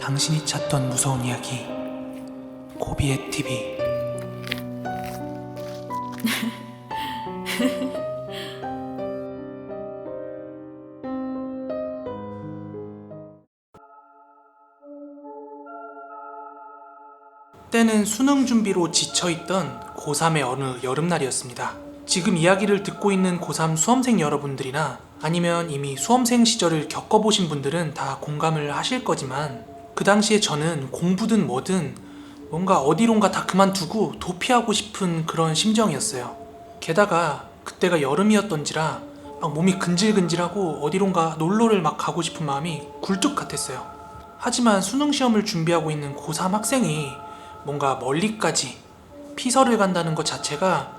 당신이 찾던 무서운 이야기 고비의 TV. 때는 수능 준비로 지쳐있던 고3의 어느 여름날이었습니다. 지금 이야기를 듣고 있는 고3 수험생 여러분들이나 아니면 이미 수험생 시절을 겪어보신 분들은 다 공감을 하실 거지만, 그 당시에 저는 공부든 뭐든 뭔가 어디론가 다 그만두고 도피하고 싶은 그런 심정이었어요. 게다가 그때가 여름이었던지라 막 몸이 근질근질하고 어디론가 놀러를 막 가고 싶은 마음이 굴뚝 같았어요. 하지만 수능 시험을 준비하고 있는 고3 학생이 뭔가 멀리까지 피서를 간다는 것 자체가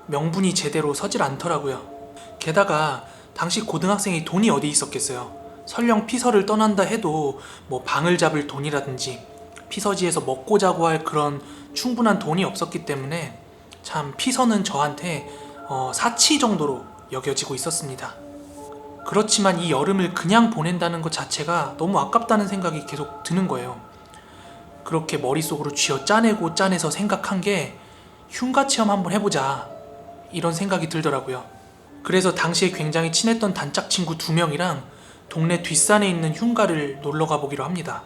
명분이 제대로 서질 않더라고요. 게다가 당시 고등학생이 돈이 어디 있었겠어요. 설령 피서를 떠난다 해도 뭐 방을 잡을 돈이라든지 피서지에서 먹고 자고 할 그런 충분한 돈이 없었기 때문에 참 피서는 저한테 사치 정도로 여겨지고 있었습니다. 그렇지만 이 여름을 그냥 보낸다는 것 자체가 너무 아깝다는 생각이 계속 드는 거예요. 그렇게 머릿속으로 쥐어 짜내고 짜내서 생각한 게 흉가 체험 한번 해보자, 이런 생각이 들더라고요. 그래서 당시에 굉장히 친했던 단짝 친구 2명이랑 동네 뒷산에 있는 흉가를 놀러 가보기로 합니다.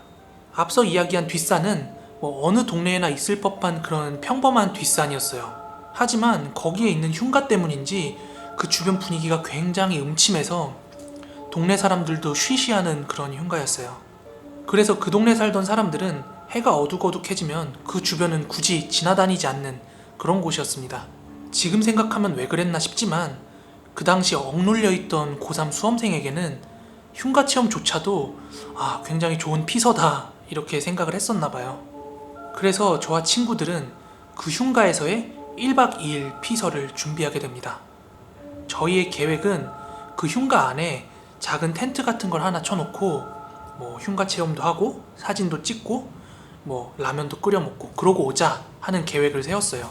앞서 이야기한 뒷산은 뭐 어느 동네에나 있을 법한 그런 평범한 뒷산이었어요. 하지만 거기에 있는 흉가 때문인지 그 주변 분위기가 굉장히 음침해서 동네 사람들도 쉬쉬하는 그런 흉가였어요. 그래서 그 동네 살던 사람들은 해가 어둑어둑해지면 그 주변은 굳이 지나다니지 않는 그런 곳이었습니다. 지금 생각하면 왜 그랬나 싶지만 그 당시 억눌려 있던 고3 수험생에게는 흉가 체험조차도 굉장히 좋은 피서다, 이렇게 생각을 했었나 봐요. 그래서 저와 친구들은 그 흉가에서의 1박 2일 피서를 준비하게 됩니다. 저희의 계획은 그 흉가 안에 작은 텐트 같은 걸 하나 쳐놓고 뭐 흉가 체험도 하고 사진도 찍고 뭐 라면도 끓여 먹고 그러고 오자 하는 계획을 세웠어요.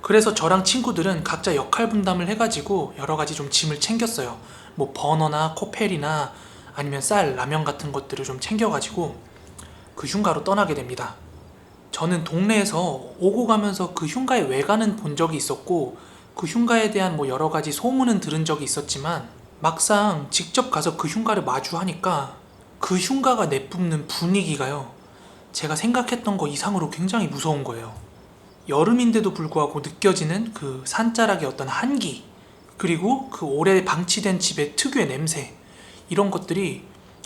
그래서 저랑 친구들은 각자 역할 분담을 해가지고 여러 가지 좀 짐을 챙겼어요. 뭐 버너나 코펠이나 아니면 쌀, 라면 같은 것들을 좀 챙겨가지고 그 흉가로 떠나게 됩니다. 저는 동네에서 오고 가면서 그 흉가의 외관은 본 적이 있었고 그 흉가에 대한 뭐 여러 가지 소문은 들은 적이 있었지만, 막상 직접 가서 그 흉가를 마주하니까 그 흉가가 내뿜는 분위기가요, 제가 생각했던 거 이상으로 굉장히 무서운 거예요. 여름인데도 불구하고 느껴지는 그 산자락의 어떤 한기, 그리고 그 오래 방치된 집의 특유의 냄새, 이런 것들이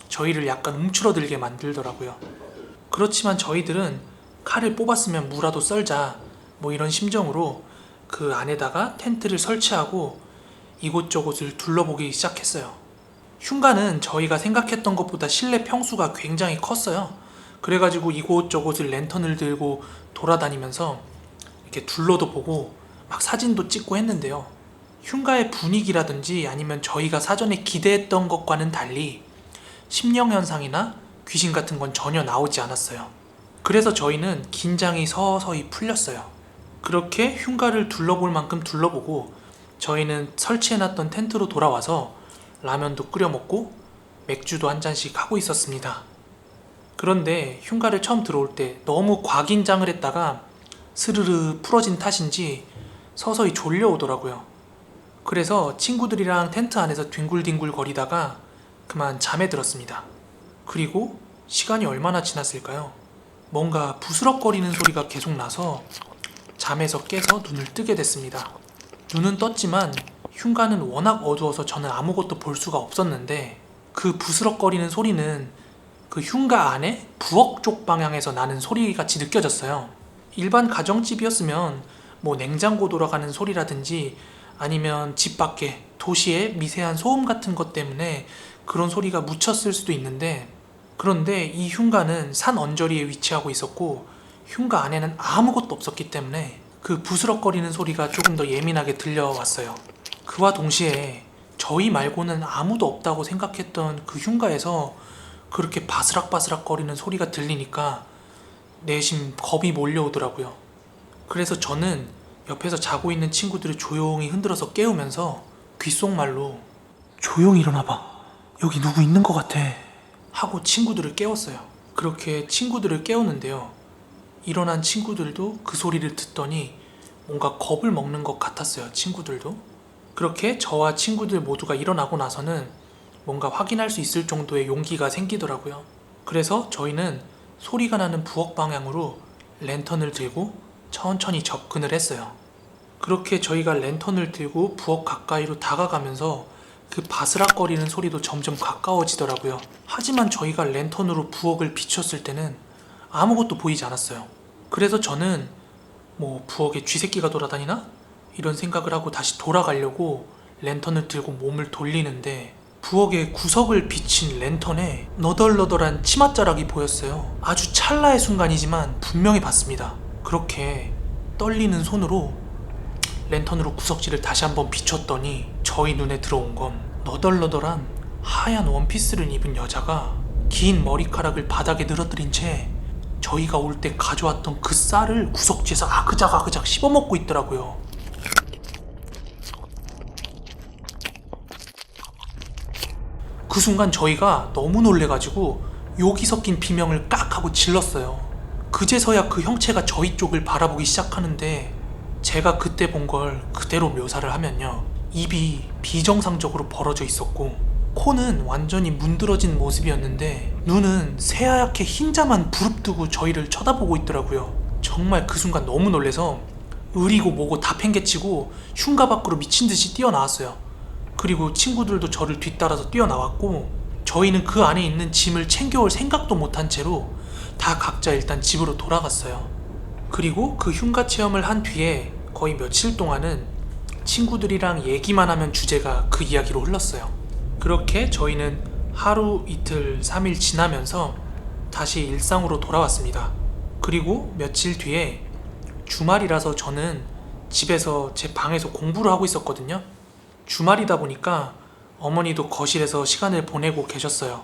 저희를 약간 움츠러들게 만들더라고요. 그렇지만 저희들은 칼을 뽑았으면 무라도 썰자, 뭐 이런 심정으로 그 안에다가 텐트를 설치하고 이곳저곳을 둘러보기 시작했어요. 흉가는 저희가 생각했던 것보다 실내 평수가 굉장히 컸어요. 그래가지고 이곳저곳을 랜턴을 들고 돌아다니면서 이렇게 둘러도 보고 막 사진도 찍고 했는데요. 흉가의 분위기라든지 아니면 저희가 사전에 기대했던 것과는 달리 심령현상이나 귀신 같은 건 전혀 나오지 않았어요. 그래서 저희는 긴장이 서서히 풀렸어요. 그렇게 흉가를 둘러볼 만큼 둘러보고 저희는 설치해놨던 텐트로 돌아와서 라면도 끓여 먹고 맥주도 한 잔씩 하고 있었습니다. 그런데 흉가를 처음 들어올 때 너무 과긴장을 했다가 스르르 풀어진 탓인지 서서히 졸려오더라고요. 그래서 친구들이랑 텐트 안에서 뒹굴뒹굴 거리다가 그만 잠에 들었습니다. 그리고 시간이 얼마나 지났을까요? 뭔가 부스럭거리는 소리가 계속 나서 잠에서 깨서 눈을 뜨게 됐습니다. 눈은 떴지만 흉가는 워낙 어두워서 저는 아무것도 볼 수가 없었는데, 그 부스럭거리는 소리는 그 흉가 안에 부엌 쪽 방향에서 나는 소리같이 느껴졌어요. 일반 가정집이었으면 뭐 냉장고 돌아가는 소리라든지 아니면 집 밖에 도시의 미세한 소음 같은 것 때문에 그런 소리가 묻혔을 수도 있는데, 그런데 이 흉가는 산 언저리에 위치하고 있었고 흉가 안에는 아무것도 없었기 때문에 그 부스럭거리는 소리가 조금 더 예민하게 들려왔어요. 그와 동시에 저희 말고는 아무도 없다고 생각했던 그 흉가에서 그렇게 바스락바스락 거리는 소리가 들리니까 내심 겁이 몰려오더라고요. 그래서 저는 옆에서 자고 있는 친구들을 조용히 흔들어서 깨우면서 귓속말로 "조용히 일어나봐, 여기 누구 있는 것 같아" 하고 친구들을 깨웠어요. 그렇게 친구들을 깨우는데요. 일어난 친구들도 그 소리를 듣더니 뭔가 겁을 먹는 것 같았어요. 친구들도. 그렇게 저와 친구들 모두가 일어나고 나서는 뭔가 확인할 수 있을 정도의 용기가 생기더라고요. 그래서 저희는 소리가 나는 부엌 방향으로 랜턴을 들고 천천히 접근을 했어요. 그렇게 저희가 랜턴을 들고 부엌 가까이로 다가가면서 그 바스락거리는 소리도 점점 가까워지더라고요. 하지만 저희가 랜턴으로 부엌을 비췄을 때는 아무것도 보이지 않았어요. 그래서 저는 뭐 부엌에 쥐새끼가 돌아다니나? 이런 생각을 하고 다시 돌아가려고 랜턴을 들고 몸을 돌리는데 부엌의 구석을 비친 랜턴에 너덜너덜한 치맛자락이 보였어요. 아주 찰나의 순간이지만 분명히 봤습니다. 그렇게 떨리는 손으로 랜턴으로 구석지를 다시 한번 비췄더니 저희 눈에 들어온 건 너덜너덜한 하얀 원피스를 입은 여자가 긴 머리카락을 바닥에 늘어뜨린 채 저희가 올 때 가져왔던 그 쌀을 구석지에서 아그작 씹어먹고 있더라고요. 그 순간 저희가 너무 놀래가지고 욕이 섞인 비명을 깍 하고 질렀어요. 그제서야 그 형체가 저희 쪽을 바라보기 시작하는데 제가 그때 본 걸 그대로 묘사를 하면요. 입이 비정상적으로 벌어져 있었고 코는 완전히 문드러진 모습이었는데 눈은 새하얗게 흰자만 부릅뜨고 저희를 쳐다보고 있더라고요. 정말 그 순간 너무 놀래서 으리고 뭐고 다 팽개치고 흉가 밖으로 미친듯이 뛰어나왔어요. 그리고 친구들도 저를 뒤따라서 뛰어나왔고 저희는 그 안에 있는 짐을 챙겨올 생각도 못한 채로 다 각자 일단 집으로 돌아갔어요. 그리고 그 흉가 체험을 한 뒤에 거의 며칠 동안은 친구들이랑 얘기만 하면 주제가 그 이야기로 흘렀어요. 그렇게 저희는 하루, 이틀, 3일 지나면서 다시 일상으로 돌아왔습니다. 그리고 며칠 뒤에 주말이라서 저는 집에서 제 방에서 공부를 하고 있었거든요. 주말이다 보니까 어머니도 거실에서 시간을 보내고 계셨어요.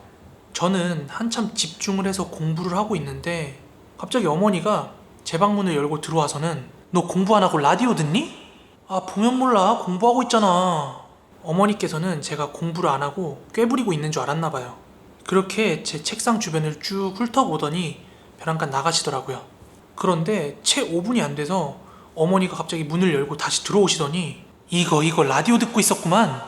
저는 한참 집중을 해서 공부를 하고 있는데 갑자기 어머니가 제 방문을 열고 들어와서는 너 공부 안 하고 라디오 듣니? 아, 보면 몰라. 공부하고 있잖아. 어머니께서는 제가 공부를 안 하고 꾀부리고 있는 줄 알았나 봐요. 그렇게 제 책상 주변을 쭉 훑어보더니 벼랑간 나가시더라고요. 그런데 채 5분이 안 돼서 어머니가 갑자기 문을 열고 다시 들어오시더니 이거 라디오 듣고 있었구만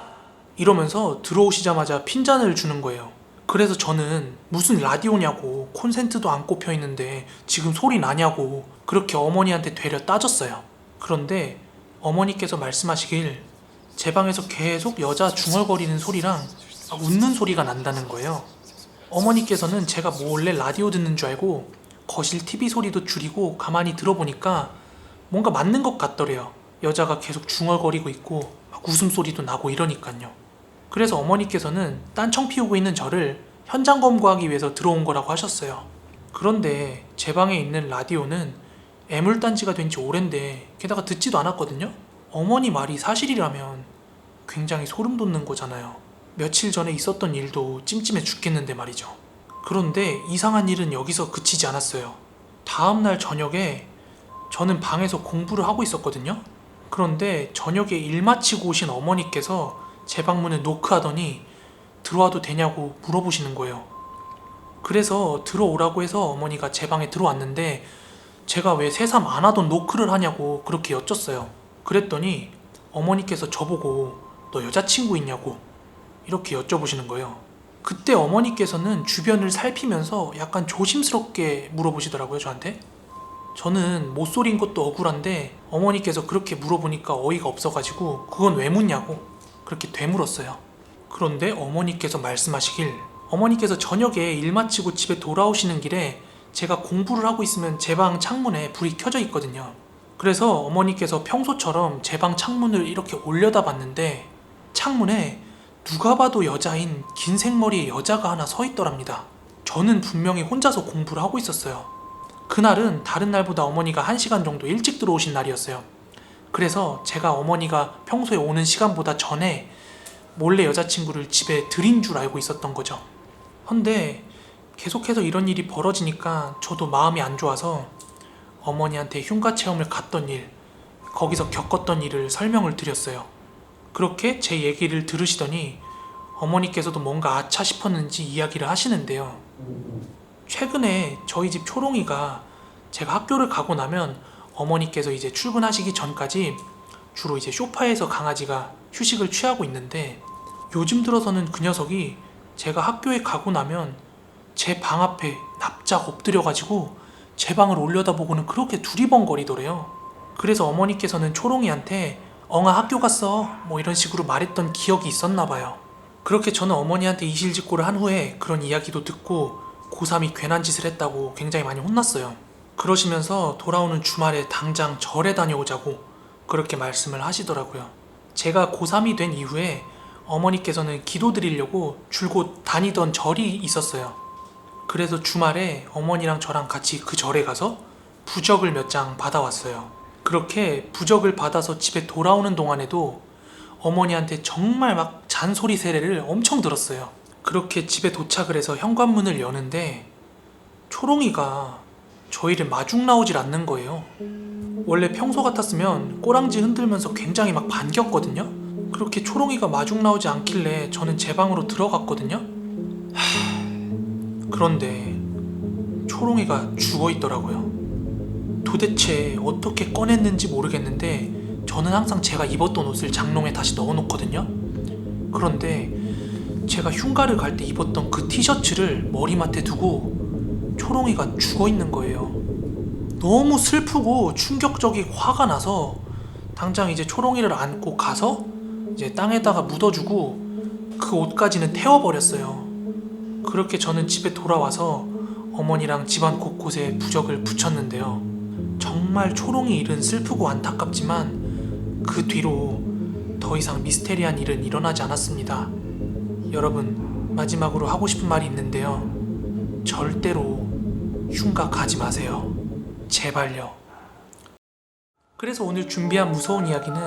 이러면서 들어오시자마자 핀잔을 주는 거예요. 그래서 저는 무슨 라디오냐고, 콘센트도 안 꼽혀 있는데 지금 소리 나냐고 그렇게 어머니한테 되려 따졌어요. 그런데 어머니께서 말씀하시길 제 방에서 계속 여자 중얼거리는 소리랑 웃는 소리가 난다는 거예요. 어머니께서는 제가 몰래 라디오 듣는 줄 알고 거실 TV 소리도 줄이고 가만히 들어보니까 뭔가 맞는 것 같더래요. 여자가 계속 중얼거리고 있고 막 웃음소리도 나고 이러니까요. 그래서 어머니께서는 딴청 피우고 있는 저를 현장 검거하기 위해서 들어온 거라고 하셨어요. 그런데 제 방에 있는 라디오는 애물단지가 된 지 오랜데 게다가 듣지도 않았거든요. 어머니 말이 사실이라면 굉장히 소름 돋는 거잖아요. 며칠 전에 있었던 일도 찜찜해 죽겠는데 말이죠. 그런데 이상한 일은 여기서 그치지 않았어요. 다음날 저녁에 저는 방에서 공부를 하고 있었거든요. 그런데 저녁에 일 마치고 오신 어머니께서 제 방문을 노크하더니 들어와도 되냐고 물어보시는 거예요. 그래서 들어오라고 해서 어머니가 제 방에 들어왔는데 제가 왜 새삼 안 하던 노크를 하냐고 그렇게 여쭸어요. 그랬더니 어머니께서 저보고 너 여자친구 있냐고 이렇게 여쭤보시는 거예요. 그때 어머니께서는 주변을 살피면서 약간 조심스럽게 물어보시더라고요, 저한테. 저는 못소린 것도 억울한데 어머니께서 그렇게 물어보니까 어이가 없어가지고 그건 왜 묻냐고 그렇게 되물었어요. 그런데 어머니께서 말씀하시길 어머니께서 저녁에 일 마치고 집에 돌아오시는 길에 제가 공부를 하고 있으면 제 방 창문에 불이 켜져 있거든요. 그래서 어머니께서 평소처럼 제 방 창문을 이렇게 올려다 봤는데 창문에 누가 봐도 여자인 긴 생머리의 여자가 하나 서 있더랍니다. 저는 분명히 혼자서 공부를 하고 있었어요. 그날은 다른 날보다 어머니가 1시간 정도 일찍 들어오신 날이었어요. 그래서 제가 어머니가 평소에 오는 시간보다 전에 몰래 여자친구를 집에 들인 줄 알고 있었던 거죠. 근데 계속해서 이런 일이 벌어지니까 저도 마음이 안 좋아서 어머니한테 흉가 체험을 갔던 일, 거기서 겪었던 일을 설명을 드렸어요. 그렇게 제 얘기를 들으시더니 어머니께서도 뭔가 아차 싶었는지 이야기를 하시는데요. 최근에 저희 집 초롱이가 제가 학교를 가고 나면 어머니께서 이제 출근하시기 전까지 주로 이제 소파에서 강아지가 휴식을 취하고 있는데, 요즘 들어서는 그 녀석이 제가 학교에 가고 나면 제 방 앞에 납작 엎드려가지고 제 방을 올려다보고는 그렇게 두리번거리더래요. 그래서 어머니께서는 초롱이한테 엉아 학교 갔어 뭐 이런 식으로 말했던 기억이 있었나 봐요. 그렇게 저는 어머니한테 이실직고를 한 후에 그런 이야기도 듣고 고3이 괜한 짓을 했다고 굉장히 많이 혼났어요. 그러시면서 돌아오는 주말에 당장 절에 다녀오자고 그렇게 말씀을 하시더라고요. 제가 고3이 된 이후에 어머니께서는 기도 드리려고 줄곧 다니던 절이 있었어요. 그래서 주말에 어머니랑 저랑 같이 그 절에 가서 부적을 몇 장 받아왔어요. 그렇게 부적을 받아서 집에 돌아오는 동안에도 어머니한테 정말 막 잔소리 세례를 엄청 들었어요. 그렇게 집에 도착을 해서 현관문을 여는데 초롱이가 저희를 마중 나오질 않는 거예요. 원래 평소 같았으면 꼬랑지 흔들면서 굉장히 막 반겼거든요. 그렇게 초롱이가 마중 나오지 않길래 저는 제 방으로 들어갔거든요. 그런데 초롱이가 죽어 있더라고요. 도대체 어떻게 꺼냈는지 모르겠는데 저는 항상 제가 입었던 옷을 장롱에 다시 넣어놓거든요. 그런데 제가 흉가를 갈 때 입었던 그 티셔츠를 머리맡에 두고 초롱이가 죽어 있는 거예요. 너무 슬프고 충격적이고 화가 나서 당장 이제 초롱이를 안고 가서 이제 땅에다가 묻어주고 그 옷까지는 태워버렸어요. 그렇게 저는 집에 돌아와서 어머니랑 집안 곳곳에 부적을 붙였는데요. 정말 초롱이 일은 슬프고 안타깝지만 그 뒤로 더 이상 미스테리한 일은 일어나지 않았습니다. 여러분, 마지막으로 하고 싶은 말이 있는데요. 절대로 흉가 가지 마세요. 제발요. 그래서 오늘 준비한 무서운 이야기는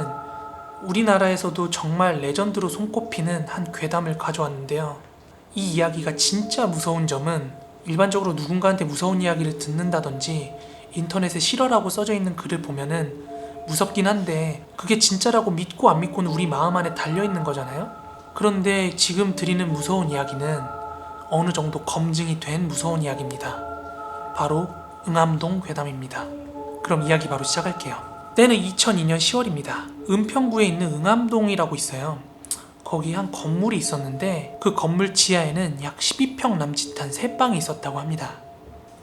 우리나라에서도 정말 레전드로 손꼽히는 한 괴담을 가져왔는데요. 이 이야기가 진짜 무서운 점은 일반적으로 누군가한테 무서운 이야기를 듣는다든지 인터넷에 실화라고 써져 있는 글을 보면은 무섭긴 한데 그게 진짜라고 믿고 안 믿고는 우리 마음 안에 달려있는 거잖아요. 그런데 지금 드리는 무서운 이야기는 어느 정도 검증이 된 무서운 이야기입니다. 바로 응암동 괴담입니다. 그럼 이야기 바로 시작할게요. 때는 2002년 10월입니다. 은평구에 있는 응암동이라고 있어요. 거기 한 건물이 있었는데 그 건물 지하에는 약 12평 남짓한 세 방이 있었다고 합니다.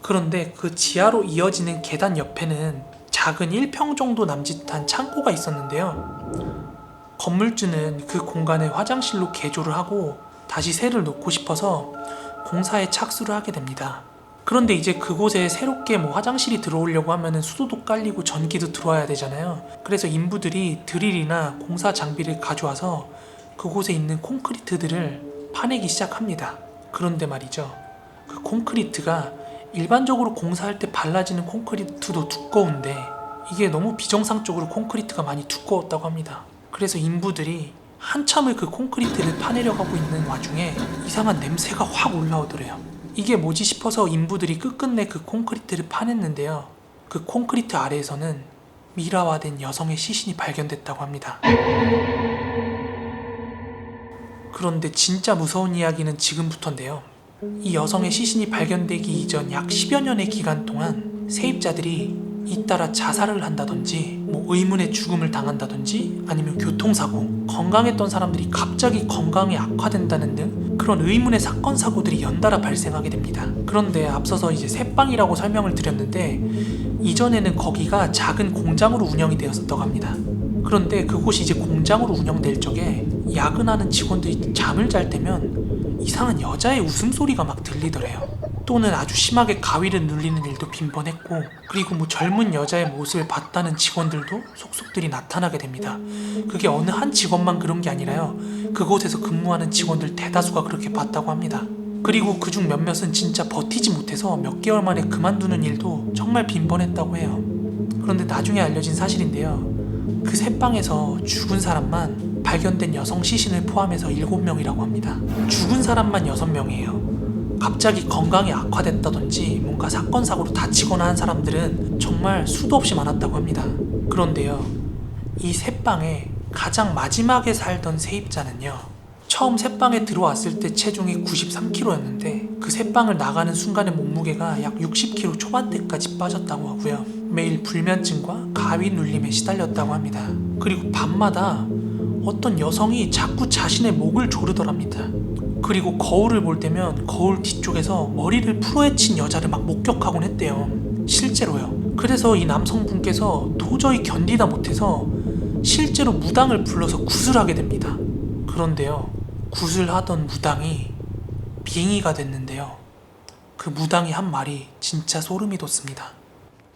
그런데 그 지하로 이어지는 계단 옆에는 작은 1평 정도 남짓한 창고가 있었는데요. 건물주는 그 공간을 화장실로 개조를 하고 다시 새를 놓고 싶어서 공사에 착수를 하게 됩니다. 그런데 이제 그곳에 새롭게 화장실이 들어오려고 하면은 수도도 깔리고 전기도 들어와야 되잖아요. 그래서 인부들이 드릴이나 공사 장비를 가져와서 그곳에 있는 콘크리트들을 파내기 시작합니다. 그런데 말이죠, 그 콘크리트가 일반적으로 공사할 때 발라지는 콘크리트도 두꺼운데 이게 너무 비정상적으로 콘크리트가 많이 두꺼웠다고 합니다. 그래서 인부들이 한참을 그 콘크리트를 파내려가고 있는 와중에 이상한 냄새가 확 올라오더래요. 이게 뭐지 싶어서 인부들이 끝끝내 그 콘크리트를 파냈는데요. 그 콘크리트 아래에서는 미라화된 여성의 시신이 발견됐다고 합니다. 그런데 진짜 무서운 이야기는 지금부터인데요. 이 여성의 시신이 발견되기 이전 약 10여 년의 기간 동안 세입자들이 잇따라 자살을 한다든지 의문의 죽음을 당한다든지 아니면 교통사고, 건강했던 사람들이 갑자기 건강이 악화된다는 등 그런 의문의 사건 사고들이 연달아 발생하게 됩니다. 그런데 앞서서 이제 새빵이라고 설명을 드렸는데 이전에는 거기가 작은 공장으로 운영이 되었었다고 합니다. 그런데 그곳이 이제 공장으로 운영될 적에 야근하는 직원들이 잠을 잘 때면 이상한 여자의 웃음소리가 막 들리더래요. 또는 아주 심하게 가위를 눌리는 일도 빈번했고, 그리고 젊은 여자의 모습을 봤다는 직원들도 속속들이 나타나게 됩니다. 그게 어느 한 직원만 그런 게 아니라요, 그곳에서 근무하는 직원들 대다수가 그렇게 봤다고 합니다. 그리고 그중 몇몇은 진짜 버티지 못해서 몇 개월 만에 그만두는 일도 정말 빈번했다고 해요. 그런데 나중에 알려진 사실인데요, 그 새방에서 죽은 사람만 발견된 여성 시신을 포함해서 7명이라고 합니다. 죽은 사람만 6명이에요. 갑자기 건강이 악화됐다든지 뭔가 사건 사고로 다치거나 한 사람들은 정말 수도 없이 많았다고 합니다. 그런데요, 이 새방에 가장 마지막에 살던 세입자는요, 처음 새방에 들어왔을 때 체중이 93kg였는데 그 새방을 나가는 순간의 몸무게가 약 60kg 초반대까지 빠졌다고 하고요. 매일 불면증과 가위 눌림에 시달렸다고 합니다. 그리고 밤마다 어떤 여성이 자꾸 자신의 목을 조르더랍니다. 그리고 거울을 볼 때면 거울 뒤쪽에서 머리를 풀어헤친 여자를 막 목격하곤 했대요. 실제로요. 그래서 이 남성분께서 도저히 견디다 못해서 실제로 무당을 불러서 구슬하게 됩니다. 그런데요, 구슬하던 무당이 빙의가 됐는데요. 그 무당이 한 말이 진짜 소름이 돋습니다.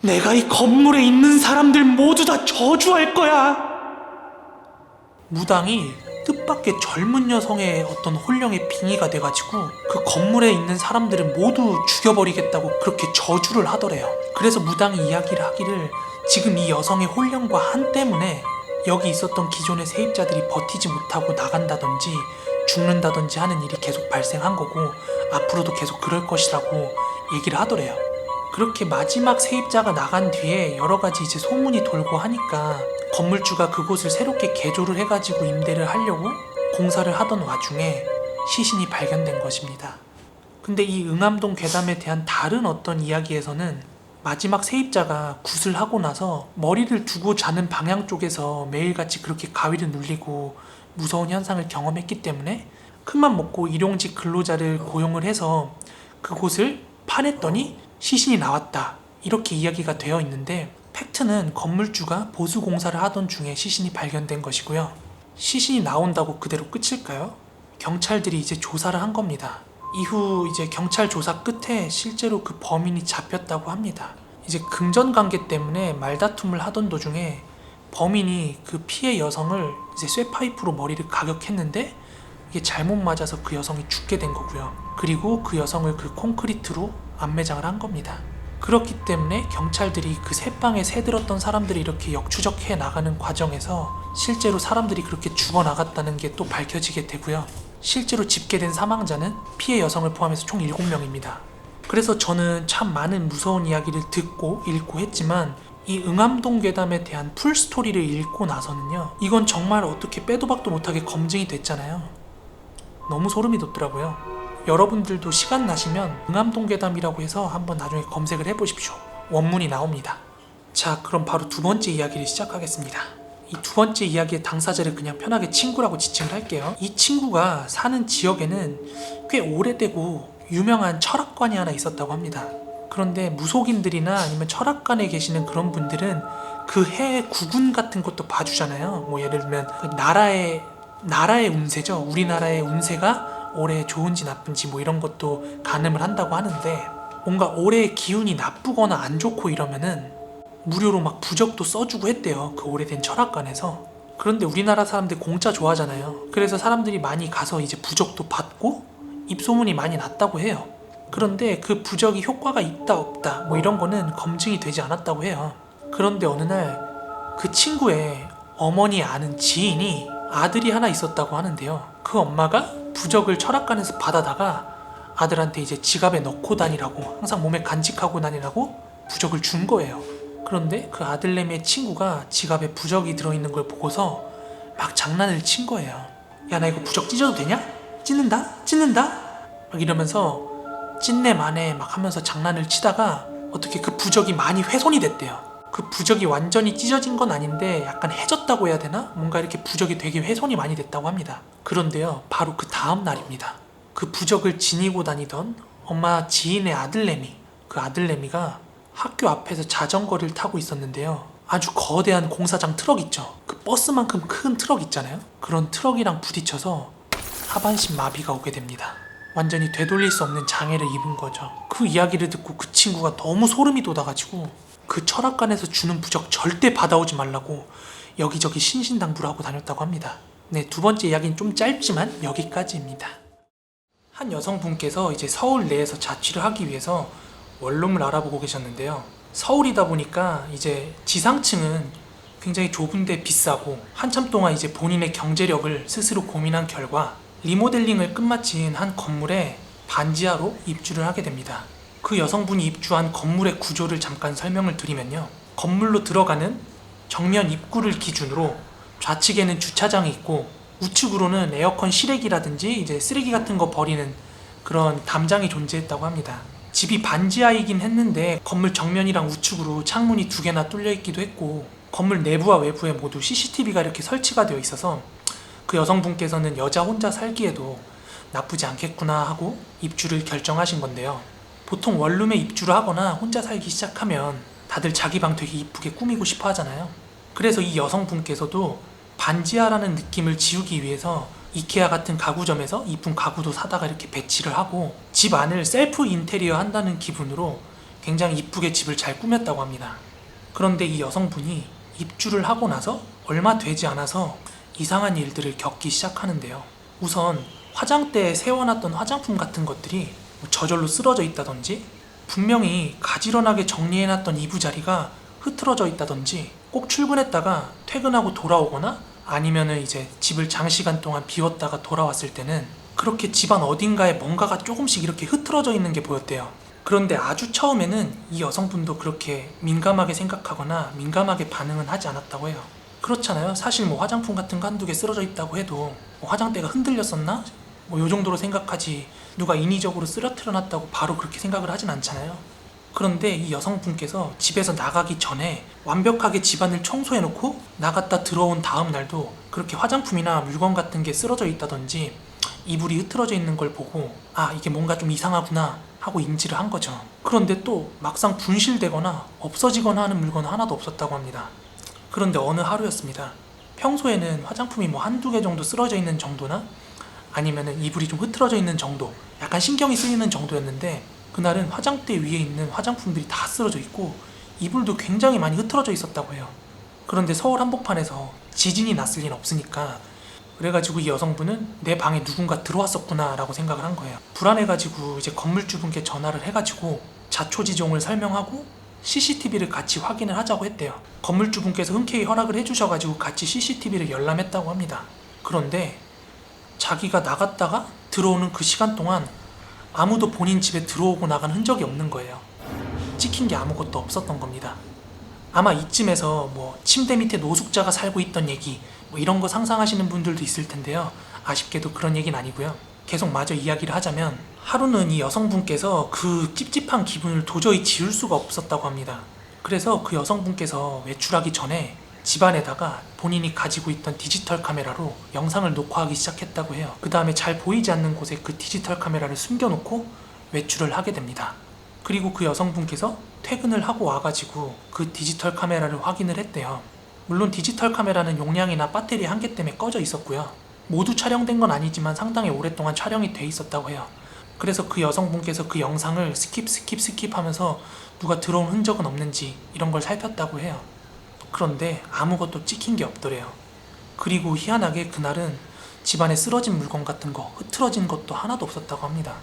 내가 이 건물에 있는 사람들 모두 다 저주할 거야. 무당이 뜻밖의 젊은 여성의 어떤 혼령의 빙의가 돼가지고 그 건물에 있는 사람들을 모두 죽여버리겠다고 그렇게 저주를 하더래요. 그래서 무당이 이야기를 하기를 지금 이 여성의 혼령과 한 때문에 여기 있었던 기존의 세입자들이 버티지 못하고 나간다든지 죽는다든지 하는 일이 계속 발생한 거고 앞으로도 계속 그럴 것이라고 얘기를 하더래요. 그렇게 마지막 세입자가 나간 뒤에 여러 가지 이제 소문이 돌고 하니까 건물주가 그곳을 새롭게 개조를 해가지고 임대를 하려고 공사를 하던 와중에 시신이 발견된 것입니다. 근데 이 응암동 괴담에 대한 다른 어떤 이야기에서는 마지막 세입자가 굿을 하고 나서 머리를 두고 자는 방향 쪽에서 매일같이 그렇게 가위를 눌리고 무서운 현상을 경험했기 때문에 큰맘 먹고 일용직 근로자를 고용을 해서 그곳을 파냈더니 시신이 나왔다, 이렇게 이야기가 되어 있는데 팩트는 건물주가 보수 공사를 하던 중에 시신이 발견된 것이고요. 시신이 나온다고 그대로 끝일까요? 경찰들이 이제 조사를 한 겁니다. 이후 이제 경찰 조사 끝에 실제로 그 범인이 잡혔다고 합니다. 이제 금전관계 때문에 말다툼을 하던 도중에 범인이 그 피해 여성을 이제 쇠파이프로 머리를 가격했는데 이게 잘못 맞아서 그 여성이 죽게 된 거고요. 그리고 그 여성을 그 콘크리트로 안매장을 한 겁니다. 그렇기 때문에 경찰들이 그 새방에 새들었던 사람들이 이렇게 역추적해 나가는 과정에서 실제로 사람들이 그렇게 죽어나갔다는 게 또 밝혀지게 되고요. 실제로 집계된 사망자는 피해 여성을 포함해서 총 7명입니다. 그래서 저는 참 많은 무서운 이야기를 듣고 읽고 했지만 이 응암동 괴담에 대한 풀스토리를 읽고 나서는요, 이건 정말 어떻게 빼도 박도 못하게 검증이 됐잖아요. 너무 소름이 돋더라고요. 여러분들도 시간 나시면 응암동 괴담이라고 해서 한번 나중에 검색을 해보십시오. 원문이 나옵니다. 자, 그럼 바로 두 번째 이야기를 시작하겠습니다. 이 두 번째 이야기의 당사자를 그냥 편하게 친구라고 지칭을 할게요. 이 친구가 사는 지역에는 꽤 오래되고 유명한 철학관이 하나 있었다고 합니다. 그런데 무속인들이나 아니면 철학관에 계시는 그런 분들은 그 해의 구군 같은 것도 봐주잖아요. 뭐 예를 들면 그 나라의 운세죠. 우리나라의 운세가 올해 좋은지 나쁜지 뭐 이런 것도 가늠을 한다고 하는데, 뭔가 올해의 기운이 나쁘거나 안 좋고 이러면은 무료로 막 부적도 써주고 했대요. 그 오래된 철학관에서. 그런데 우리나라 사람들 공짜 좋아하잖아요. 그래서 사람들이 많이 가서 이제 부적도 받고 입소문이 많이 났다고 해요. 그런데 그 부적이 효과가 있다 없다 뭐 이런 거는 검증이 되지 않았다고 해요. 그런데 어느 날 그 친구의 어머니 아는 지인이 아들이 하나 있었다고 하는데요. 그 엄마가 부적을 철학관에서 받아다가 아들한테 이제 지갑에 넣고 다니라고, 항상 몸에 간직하고 다니라고 부적을 준 거예요. 그런데 그 아들내미의 친구가 지갑에 부적이 들어있는 걸 보고서 막 장난을 친 거예요. 야, 나 이거 부적 찢어도 되냐? 찢는다? 막 이러면서 찢네 마네 막 하면서 장난을 치다가 어떻게 그 부적이 많이 훼손이 됐대요. 그 부적이 완전히 찢어진 건 아닌데 약간 해졌다고 해야 되나? 뭔가 이렇게 부적이 되게 훼손이 많이 됐다고 합니다. 그런데요, 바로 그 다음 날입니다. 그 부적을 지니고 다니던 엄마 지인의 아들내미, 그 아들내미가 학교 앞에서 자전거를 타고 있었는데요. 아주 거대한 공사장 트럭 있죠. 그 버스만큼 큰 트럭 있잖아요. 그런 트럭이랑 부딪혀서 하반신 마비가 오게 됩니다. 완전히 되돌릴 수 없는 장애를 입은 거죠. 그 이야기를 듣고 그 친구가 너무 소름이 돋아가지고 그 철학관에서 주는 부적 절대 받아오지 말라고 여기저기 신신당부를 하고 다녔다고 합니다. 네, 두 번째 이야기는 좀 짧지만 여기까지입니다. 한 여성분께서 이제 서울 내에서 자취를 하기 위해서 원룸을 알아보고 계셨는데요. 서울이다 보니까 이제 지상층은 굉장히 좁은데 비싸고, 한참 동안 이제 본인의 경제력을 스스로 고민한 결과 리모델링을 끝마친 한 건물에 반지하로 입주를 하게 됩니다. 그 여성분이 입주한 건물의 구조를 잠깐 설명을 드리면요. 건물로 들어가는 정면 입구를 기준으로 좌측에는 주차장이 있고 우측으로는 에어컨 실외기라든지 이제 쓰레기 같은 거 버리는 그런 담장이 존재했다고 합니다. 집이 반지하이긴 했는데 건물 정면이랑 우측으로 창문이 2개나 뚫려 있기도 했고 건물 내부와 외부에 모두 CCTV가 이렇게 설치가 되어 있어서 그 여성분께서는 여자 혼자 살기에도 나쁘지 않겠구나 하고 입주를 결정하신 건데요. 보통 원룸에 입주를 하거나 혼자 살기 시작하면 다들 자기 방 되게 이쁘게 꾸미고 싶어 하잖아요. 그래서 이 여성분께서도 반지하라는 느낌을 지우기 위해서 이케아 같은 가구점에서 이쁜 가구도 사다가 이렇게 배치를 하고 집 안을 셀프 인테리어 한다는 기분으로 굉장히 이쁘게 집을 잘 꾸몄다고 합니다. 그런데 이 여성분이 입주를 하고 나서 얼마 되지 않아서 이상한 일들을 겪기 시작하는데요. 우선 화장대에 세워놨던 화장품 같은 것들이 저절로 쓰러져 있다든지 분명히 가지런하게 정리해놨던 이부자리가 흐트러져 있다든지 꼭 출근했다가 퇴근하고 돌아오거나 아니면은 이제 집을 장시간 동안 비웠다가 돌아왔을 때는 그렇게 집안 어딘가에 뭔가가 조금씩 이렇게 흐트러져 있는 게 보였대요. 그런데 아주 처음에는 이 여성분도 그렇게 민감하게 생각하거나 민감하게 반응은 하지 않았다고 해요. 그렇잖아요. 사실 뭐 화장품 같은 거 한두 개 쓰러져 있다고 해도 뭐 화장대가 흔들렸었나? 뭐 요 정도로 생각하지 누가 인위적으로 쓰러뜨려 놨다고 바로 그렇게 생각을 하진 않잖아요. 그런데 이 여성분께서 집에서 나가기 전에 완벽하게 집안을 청소해놓고 나갔다 들어온 다음 날도 그렇게 화장품이나 물건 같은 게 쓰러져 있다든지 이불이 흐트러져 있는 걸 보고 아 이게 뭔가 좀 이상하구나 하고 인지를 한 거죠. 그런데 또 막상 분실되거나 없어지거나 하는 물건은 하나도 없었다고 합니다. 그런데 어느 하루였습니다. 평소에는 화장품이 뭐 한두 개 정도 쓰러져 있는 정도나 아니면은 이불이 좀 흐트러져 있는 정도 약간 신경이 쓰이는 정도였는데 그날은 화장대 위에 있는 화장품들이 다 쓰러져 있고 이불도 굉장히 많이 흐트러져 있었다고 해요. 그런데 서울 한복판에서 지진이 났을 리는 없으니까 그래가지고 이 여성분은 내 방에 누군가 들어왔었구나 라고 생각을 한 거예요. 불안해가지고 이제 건물주분께 전화를 해가지고 자초지종을 설명하고 CCTV를 같이 확인을 하자고 했대요. 건물주분께서 흔쾌히 허락을 해주셔가지고 같이 CCTV를 열람했다고 합니다. 그런데 자기가 나갔다가 들어오는 그 시간 동안 아무도 본인 집에 들어오고 나간 흔적이 없는 거예요. 찍힌 게 아무것도 없었던 겁니다. 아마 이쯤에서 뭐 침대 밑에 노숙자가 살고 있던 얘기 뭐 이런 거 상상하시는 분들도 있을 텐데요. 아쉽게도 그런 얘기는 아니고요. 계속 마저 이야기를 하자면 하루는 이 여성분께서 그 찝찝한 기분을 도저히 지울 수가 없었다고 합니다. 그래서 그 여성분께서 외출하기 전에 집안에다가 본인이 가지고 있던 디지털 카메라로 영상을 녹화하기 시작했다고 해요. 그 다음에 잘 보이지 않는 곳에 그 디지털 카메라를 숨겨놓고 외출을 하게 됩니다. 그리고 그 여성분께서 퇴근을 하고 와가지고 그 디지털 카메라를 확인을 했대요. 물론 디지털 카메라는 용량이나 배터리 한계 때문에 꺼져 있었고요. 모두 촬영된 건 아니지만 상당히 오랫동안 촬영이 돼 있었다고 해요. 그래서 그 여성분께서 그 영상을 스킵 하면서 누가 들어온 흔적은 없는지 이런 걸 살폈다고 해요. 그런데 아무것도 찍힌 게 없더래요. 그리고 희한하게 그날은 집안에 쓰러진 물건 같은 거, 흐트러진 것도 하나도 없었다고 합니다.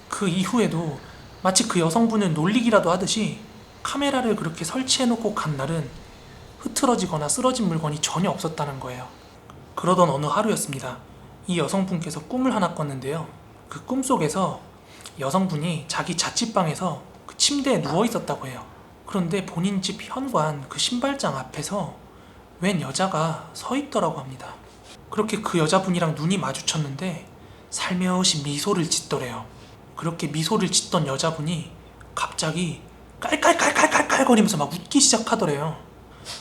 그 이후에도 마치 그 여성분은 놀리기라도 하듯이 카메라를 그렇게 설치해놓고 간 날은 흐트러지거나 쓰러진 물건이 전혀 없었다는 거예요. 그러던 어느 하루였습니다. 이 여성분께서 꿈을 하나 꿨는데요. 그 꿈속에서 여성분이 자기 자취방에서 그 침대에 누워 있었다고 해요. 그런데 본인 집 현관 그 신발장 앞에서 웬 여자가 서 있더라고 합니다. 그렇게 그 여자분이랑 눈이 마주쳤는데 살며시 미소를 짓더래요. 그렇게 미소를 짓던 여자분이 갑자기 깔깔깔깔깔깔거리면서 막 웃기 시작하더래요.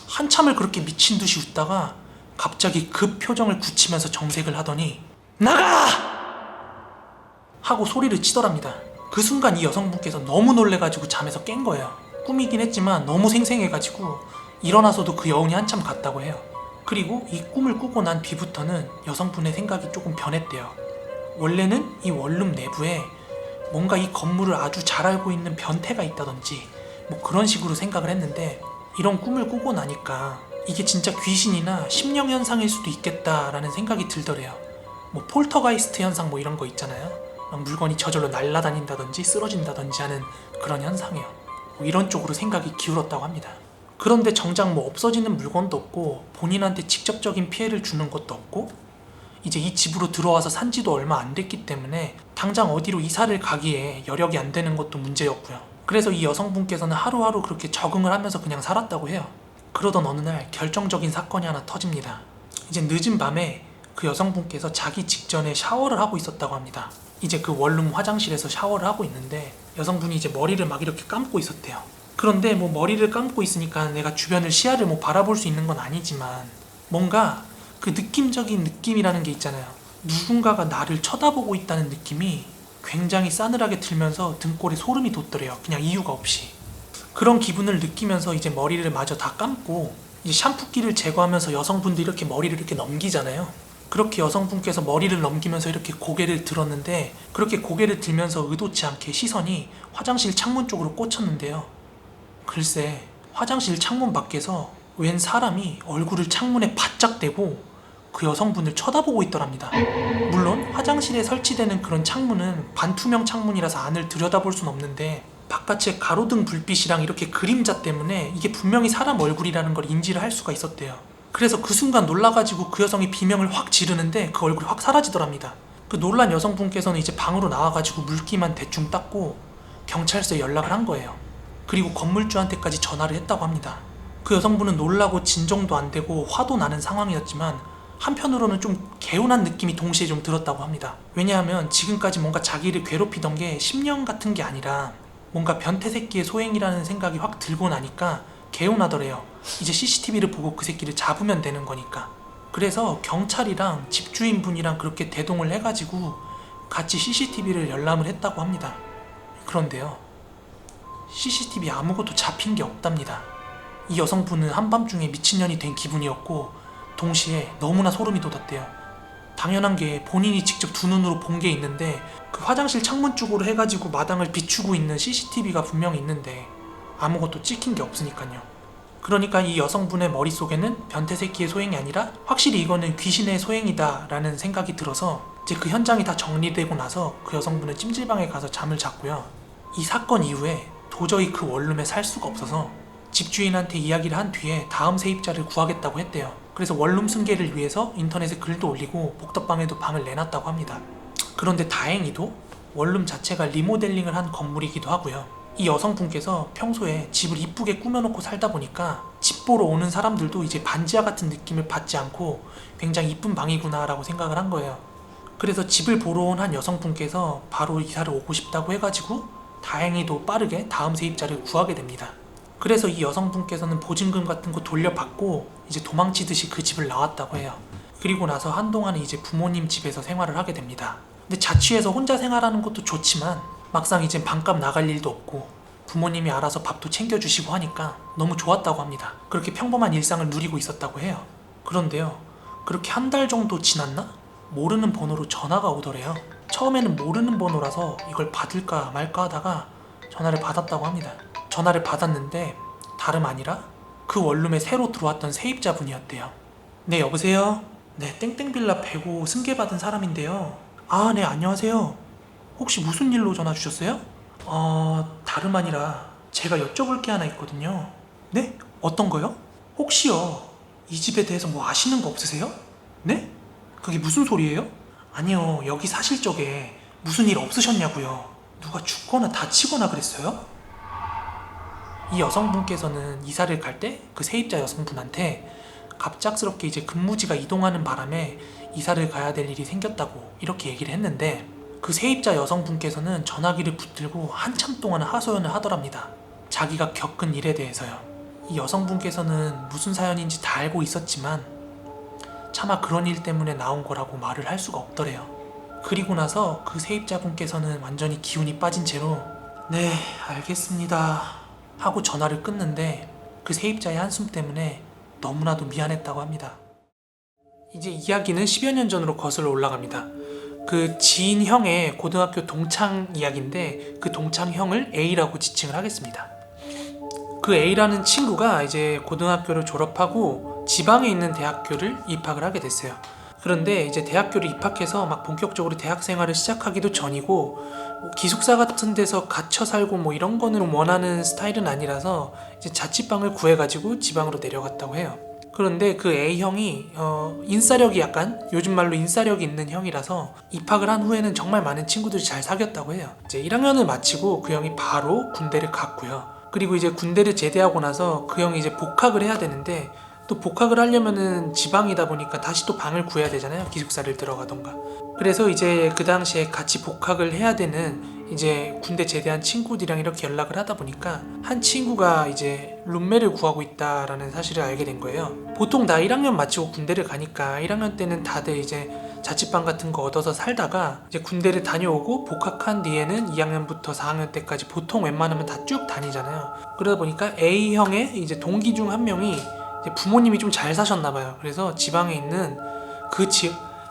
한참을 그렇게 미친 듯이 웃다가 갑자기 급 표정을 굳히면서 정색을 하더니 나가! 하고 소리를 치더랍니다. 그 순간 이 여성분께서 너무 놀래가지고 잠에서 깬 거예요. 꿈이긴 했지만 너무 생생해가지고 일어나서도 그 여운이 한참 갔다고 해요. 그리고 이 꿈을 꾸고 난 뒤부터는 여성분의 생각이 조금 변했대요. 원래는 이 원룸 내부에 뭔가 이 건물을 아주 잘 알고 있는 변태가 있다든지 뭐 그런 식으로 생각을 했는데 이런 꿈을 꾸고 나니까 이게 진짜 귀신이나 심령 현상일 수도 있겠다라는 생각이 들더래요. 뭐 폴터가이스트 현상 뭐 이런 거 있잖아요. 물건이 저절로 날아다닌다든지 쓰러진다든지 하는 그런 현상이요. 뭐 이런 쪽으로 생각이 기울었다고 합니다. 그런데 정작 뭐 없어지는 물건도 없고 본인한테 직접적인 피해를 주는 것도 없고 이제 이 집으로 들어와서 산 지도 얼마 안 됐기 때문에 당장 어디로 이사를 가기에 여력이 안 되는 것도 문제였고요. 그래서 이 여성분께서는 하루하루 그렇게 적응을 하면서 그냥 살았다고 해요. 그러던 어느 날 결정적인 사건이 하나 터집니다. 이제 늦은 밤에 그 여성분께서 자기 직전에 샤워를 하고 있었다고 합니다. 이제 그 원룸 화장실에서 샤워를 하고 있는데 여성분이 이제 머리를 막 이렇게 감고 있었대요. 그런데 뭐 머리를 감고 있으니까 내가 주변을 시야를 뭐 바라볼 수 있는 건 아니지만 뭔가 그 느낌적인 느낌이라는 게 있잖아요. 누군가가 나를 쳐다보고 있다는 느낌이 굉장히 싸늘하게 들면서 등골에 소름이 돋더래요. 그냥 이유가 없이. 그런 기분을 느끼면서 이제 머리를 마저 다 감고 이제 샴푸기를 제거하면서 여성분들이 이렇게 머리를 이렇게 넘기잖아요. 그렇게 여성분께서 머리를 넘기면서 이렇게 고개를 들었는데 그렇게 고개를 들면서 의도치 않게 시선이 화장실 창문 쪽으로 꽂혔는데요. 글쎄 화장실 창문 밖에서 웬 사람이 얼굴을 창문에 바짝 대고 그 여성분을 쳐다보고 있더랍니다. 물론 화장실에 설치되는 그런 창문은 반투명 창문이라서 안을 들여다볼 순 없는데 바깥의 가로등 불빛이랑 이렇게 그림자 때문에 이게 분명히 사람 얼굴이라는 걸 인지를 할 수가 있었대요. 그래서 그 순간 놀라가지고 그 여성이 비명을 확 지르는데 그 얼굴이 확 사라지더랍니다. 그 놀란 여성분께서는 이제 방으로 나와가지고 물기만 대충 닦고 경찰서에 연락을 한 거예요. 그리고 건물주한테까지 전화를 했다고 합니다. 그 여성분은 놀라고 진정도 안 되고 화도 나는 상황이었지만 한편으로는 좀 개운한 느낌이 동시에 좀 들었다고 합니다. 왜냐하면 지금까지 뭔가 자기를 괴롭히던 게 심령 같은 게 아니라 뭔가 변태 새끼의 소행이라는 생각이 확 들고 나니까 개운하더래요. 이제 CCTV를 보고 그 새끼를 잡으면 되는 거니까. 그래서 경찰이랑 집주인분이랑 그렇게 대동을 해가지고 같이 CCTV를 열람을 했다고 합니다. 그런데요, CCTV 아무것도 잡힌 게 없답니다. 이 여성분은 한밤중에 미친년이 된 기분이었고 동시에 너무나 소름이 돋았대요. 당연한 게 본인이 직접 두 눈으로 본 게 있는데 그 화장실 창문 쪽으로 해가지고 마당을 비추고 있는 CCTV가 분명히 있는데 아무것도 찍힌 게 없으니까요. 그러니까 이 여성분의 머릿속에는 변태 새끼의 소행이 아니라 확실히 이거는 귀신의 소행이다 라는 생각이 들어서 이제 그 현장이 다 정리되고 나서 그 여성분은 찜질방에 가서 잠을 잤고요. 이 사건 이후에 도저히 그 원룸에 살 수가 없어서 집주인한테 이야기를 한 뒤에 다음 세입자를 구하겠다고 했대요. 그래서 원룸 승계를 위해서 인터넷에 글도 올리고 복덕방에도 방을 내놨다고 합니다. 그런데 다행히도 원룸 자체가 리모델링을 한 건물이기도 하고요. 이 여성분께서 평소에 집을 이쁘게 꾸며놓고 살다 보니까 집 보러 오는 사람들도 이제 반지하 같은 느낌을 받지 않고 굉장히 이쁜 방이구나 라고 생각을 한 거예요. 그래서 집을 보러 온 한 여성분께서 바로 이사를 오고 싶다고 해가지고 다행히도 빠르게 다음 세입자를 구하게 됩니다. 그래서 이 여성분께서는 보증금 같은 거 돌려받고 이제 도망치듯이 그 집을 나왔다고 해요. 그리고 나서 한동안은 이제 부모님 집에서 생활을 하게 됩니다. 근데 자취해서 혼자 생활하는 것도 좋지만 막상 이제 반값 나갈 일도 없고 부모님이 알아서 밥도 챙겨주시고 하니까 너무 좋았다고 합니다. 그렇게 평범한 일상을 누리고 있었다고 해요. 그런데요, 그렇게 한 달 정도 지났나? 모르는 번호로 전화가 오더래요. 처음에는 모르는 번호라서 이걸 받을까 말까 하다가 전화를 받았다고 합니다. 전화를 받았는데 다름 아니라 그 원룸에 새로 들어왔던 세입자분이었대요. 네, 여보세요? 네, 땡땡빌라 105 승계받은 사람인데요. 아, 네, 안녕하세요. 혹시 무슨 일로 전화 주셨어요? 다름 아니라 제가 여쭤볼 게 하나 있거든요. 네? 어떤 거요? 혹시요, 이 집에 대해서 뭐 아시는 거 없으세요? 네? 그게 무슨 소리예요? 아니요, 여기 사실 적에 무슨 일 없으셨냐고요. 누가 죽거나 다치거나 그랬어요? 이 여성분께서는 이사를 갈 때 그 세입자 여성분한테 갑작스럽게 이제 근무지가 이동하는 바람에 이사를 가야 될 일이 생겼다고 이렇게 얘기를 했는데 그 세입자 여성분께서는 전화기를 붙들고 한참 동안 하소연을 하더랍니다. 자기가 겪은 일에 대해서요. 이 여성분께서는 무슨 사연인지 다 알고 있었지만 차마 그런 일 때문에 나온 거라고 말을 할 수가 없더래요. 그리고 나서 그 세입자분께서는 완전히 기운이 빠진 채로 네, 알겠습니다 하고 전화를 끊는데 그 세입자의 한숨 때문에 너무나도 미안했다고 합니다. 이제 이야기는 10여 년 전으로 거슬러 올라갑니다. 그 지인 형의 고등학교 동창 이야기인데 그 동창 형을 A라고 지칭을 하겠습니다. 그 A라는 친구가 이제 고등학교를 졸업하고 지방에 있는 대학교를 입학을 하게 됐어요. 그런데 이제 대학교를 입학해서 막 본격적으로 대학 생활을 시작하기도 전이고 뭐 기숙사 같은 데서 갇혀 살고 뭐 이런 거는 원하는 스타일은 아니라서 이제 자취방을 구해가지고 지방으로 내려갔다고 해요. 그런데 그 A형이 인싸력이 약간 요즘 말로 인싸력이 있는 형이라서 입학을 한 후에는 정말 많은 친구들이 잘 사귀었다고 해요. 이제 1학년을 마치고 그 형이 바로 군대를 갔고요. 그리고 이제 군대를 제대하고 나서 그 형이 이제 복학을 해야 되는데 또 복학을 하려면은 지방이다 보니까 다시 또 방을 구해야 되잖아요. 기숙사를 들어가던가. 그래서 이제 그 당시에 같이 복학을 해야 되는 이제 군대 제대한 친구들이랑 이렇게 연락을 하다 보니까 한 친구가 이제 룸메를 구하고 있다라는 사실을 알게 된 거예요. 보통 다 1학년 마치고 군대를 가니까 1학년 때는 다들 이제 자취방 같은 거 얻어서 살다가 이제 군대를 다녀오고 복학한 뒤에는 2학년부터 4학년 때까지 보통 웬만하면 다 쭉 다니잖아요. 그러다 보니까 A형의 이제 동기 중 한 명이 이제 부모님이 좀 잘 사셨나 봐요. 그래서 지방에 있는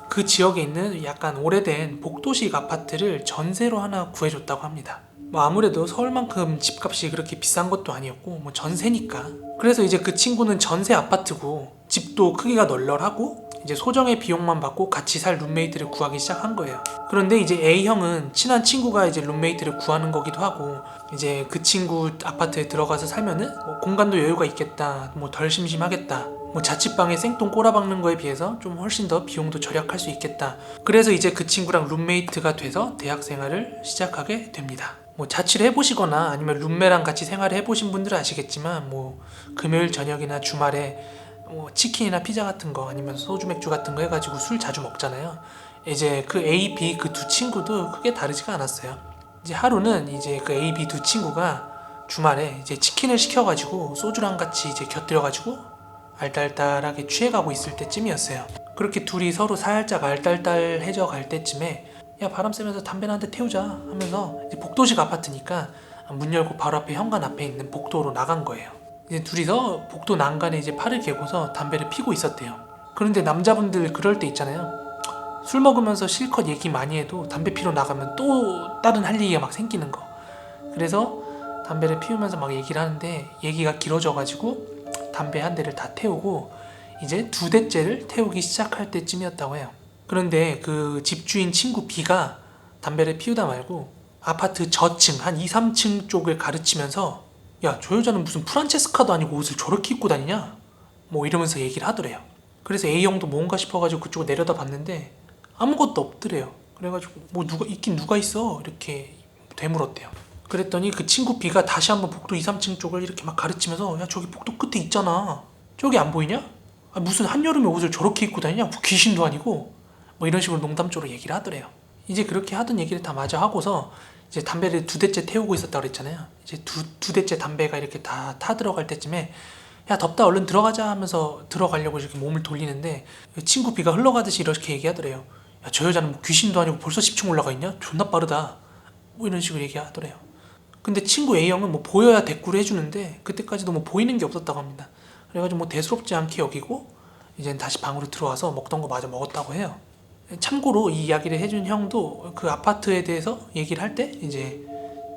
그 지역에 있는 약간 오래된 복도식 아파트를 전세로 하나 구해줬다고 합니다. 뭐 아무래도 서울만큼 집값이 그렇게 비싼 것도 아니었고 뭐 전세니까. 그래서 이제 그 친구는 전세 아파트고 집도 크기가 널널하고 이제 소정의 비용만 받고 같이 살 룸메이트를 구하기 시작한 거예요. 그런데 이제 A형은 친한 친구가 이제 룸메이트를 구하는 거기도 하고 이제 그 친구 아파트에 들어가서 살면은 뭐 공간도 여유가 있겠다, 뭐 덜 심심하겠다, 뭐 자취방에 생똥 꼬라박는 거에 비해서 좀 훨씬 더 비용도 절약할 수 있겠다. 그래서 이제 그 친구랑 룸메이트가 돼서 대학 생활을 시작하게 됩니다. 뭐 자취를 해보시거나 아니면 룸메랑 같이 생활을 해보신 분들은 아시겠지만 뭐 금요일 저녁이나 주말에 뭐 치킨이나 피자 같은 거 아니면 소주 맥주 같은 거 해가지고 술 자주 먹잖아요. 이제 그 A, B 그 두 친구도 크게 다르지가 않았어요. 이제 하루는 이제 그 A, B 두 친구가 주말에 이제 치킨을 시켜가지고 소주랑 같이 이제 곁들여가지고 알딸딸하게 취해가고 있을 때쯤이었어요. 그렇게 둘이 서로 살짝 알딸딸해져 갈 때쯤에 야 바람 쐬면서 담배나 한 대 태우자 하면서 이제 복도식 아파트니까 문 열고 바로 앞에 현관 앞에 있는 복도로 나간 거예요. 이제 둘이서 복도 난간에 이제 팔을 개고서 담배를 피고 있었대요. 그런데 남자분들 그럴 때 있잖아요. 술 먹으면서 실컷 얘기 많이 해도 담배 피러 나가면 또 다른 할 얘기가 막 생기는 거. 그래서 담배를 피우면서 막 얘기를 하는데 얘기가 길어져가지고 담배 한 대를 다 태우고 이제 두 대째를 태우기 시작할 때쯤이었다고 해요. 그런데 그 집주인 친구 B가 담배를 피우다 말고 아파트 저층 한 2, 3층 쪽을 가르치면서 야, 저 여자는 무슨 프란체스카도 아니고 옷을 저렇게 입고 다니냐? 뭐 이러면서 얘기를 하더래요. 그래서 A형도 뭔가 싶어가지고 그쪽을 내려다 봤는데 아무것도 없더래요. 그래가지고 뭐 누가 있긴 누가 있어? 이렇게 되물었대요. 그랬더니 그 친구 B가 다시 한번 복도 2, 3층 쪽을 이렇게 막 가르치면서 야 저기 복도 끝에 있잖아. 저기 안 보이냐? 아, 무슨 한여름에 옷을 저렇게 입고 다니냐? 뭐 귀신도 아니고 뭐 이런 식으로 농담조로 얘기를 하더래요. 이제 그렇게 하던 얘기를 다 마저 하고서 이제 담배를 두 대째 태우고 있었다고 그랬잖아요. 이제 두 대째 담배가 이렇게 다 타 들어갈 때쯤에 야 덥다 얼른 들어가자 하면서 들어가려고 이렇게 몸을 돌리는데 친구 B가 흘러가듯이 이렇게 얘기하더래요. 야 저 여자는 뭐 귀신도 아니고 벌써 10층 올라가 있냐? 존나 빠르다. 뭐 이런 식으로 얘기하더래요. 근데 친구 A형은 뭐 보여야 대꾸를 해주는데 그때까지도 뭐 보이는 게 없었다고 합니다. 그래가지고 뭐 대수롭지 않게 여기고 이제 다시 방으로 들어와서 먹던 거 마저 먹었다고 해요. 참고로 이 이야기를 해준 형도 그 아파트에 대해서 얘기를 할 때 이제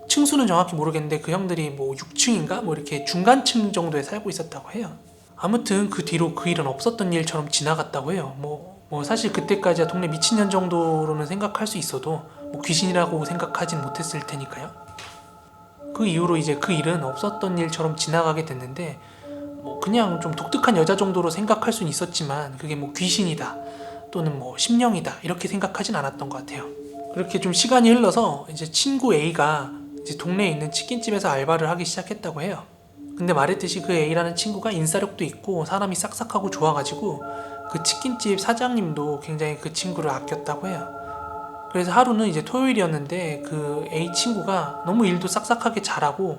층수는 정확히 모르겠는데 그 형들이 뭐 6층인가 뭐 이렇게 중간층 정도에 살고 있었다고 해요. 아무튼 그 뒤로 그 일은 없었던 일처럼 지나갔다고 해요. 뭐 사실 그때까지야 동네 미친년 정도로는 생각할 수 있어도 뭐 귀신이라고 생각하진 못했을 테니까요. 그 이후로 이제 그 일은 없었던 일처럼 지나가게 됐는데 뭐 그냥 좀 독특한 여자 정도로 생각할 수는 있었지만 그게 뭐 귀신이다 또는 뭐 심령이다 이렇게 생각하진 않았던 것 같아요. 그렇게 좀 시간이 흘러서 이제 친구 A가 이제 동네에 있는 치킨집에서 알바를 하기 시작했다고 해요. 근데 말했듯이 그 A라는 친구가 인싸력도 있고 사람이 싹싹하고 좋아가지고 그 치킨집 사장님도 굉장히 그 친구를 아꼈다고 해요. 그래서 하루는 이제 토요일이었는데 그 A 친구가 너무 일도 싹싹하게 잘하고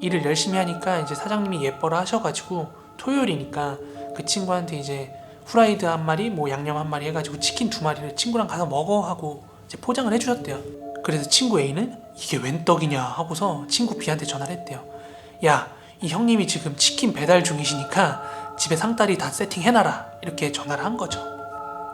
일을 열심히 하니까 이제 사장님이 예뻐라 하셔가지고 토요일이니까 그 친구한테 이제 후라이드 한 마리 뭐 양념 한 마리 해가지고 치킨 2마리를 친구랑 가서 먹어 하고 이제 포장을 해주셨대요. 그래서 친구 A는 이게 웬 떡이냐 하고서 친구 B한테 전화를 했대요. 야, 이 형님이 지금 치킨 배달 중이시니까 집에 상다리 다 세팅해놔라 이렇게 전화를 한 거죠.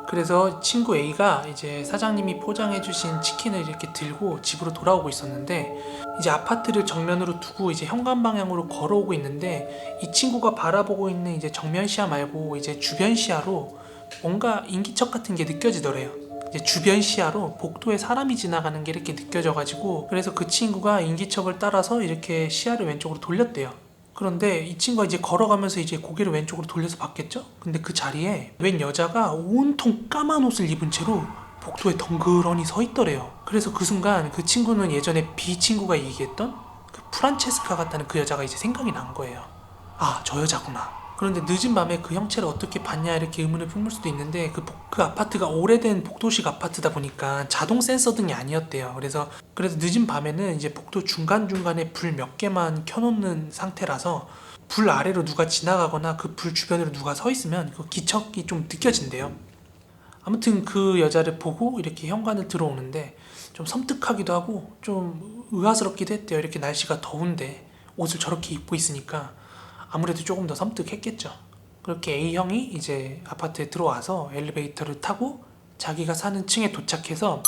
그래서 친구 A가 이제 사장님이 포장해주신 치킨을 이렇게 들고 집으로 돌아오고 있었는데 이제 아파트를 정면으로 두고 이제 현관 방향으로 걸어오고 있는데 이 친구가 바라보고 있는 이제 정면 시야 말고 이제 주변 시야로 뭔가 인기척 같은 게 느껴지더래요. 이제 주변 시야로 복도에 사람이 지나가는 게 이렇게 느껴져가지고 그래서 그 친구가 인기척을 따라서 이렇게 시야를 왼쪽으로 돌렸대요. 그런데 이 친구가 이제 걸어가면서 이제 고개를 왼쪽으로 돌려서 봤겠죠? 근데 그 자리에 웬 여자가 온통 까만 옷을 입은 채로 복도에 덩그러니 서 있더래요. 그래서 그 순간 그 친구는 예전에 B 친구가 얘기했던 그 프란체스카 같다는 그 여자가 이제 생각이 난 거예요. 아, 저 여자구나. 그런데 늦은 밤에 그 형체를 어떻게 봤냐 이렇게 의문을 품을 수도 있는데 그 아파트가 오래된 복도식 아파트다 보니까 자동 센서 등이 아니었대요. 그래서 늦은 밤에는 이제 복도 중간중간에 불 몇 개만 켜놓는 상태라서 불 아래로 누가 지나가거나 그 불 주변으로 누가 서 있으면 그 기척이 좀 느껴진대요. 아무튼 그 여자를 보고 이렇게 현관을 들어오는데 좀 섬뜩하기도 하고 좀 의아스럽기도 했대요. 이렇게 날씨가 더운데 옷을 저렇게 입고 있으니까 아무래도 조금 더 섬뜩했겠죠. 그렇게 A형이 이제 아파트에 들어와서 엘리베이터를 타고 자기가 사는 층에 도착해서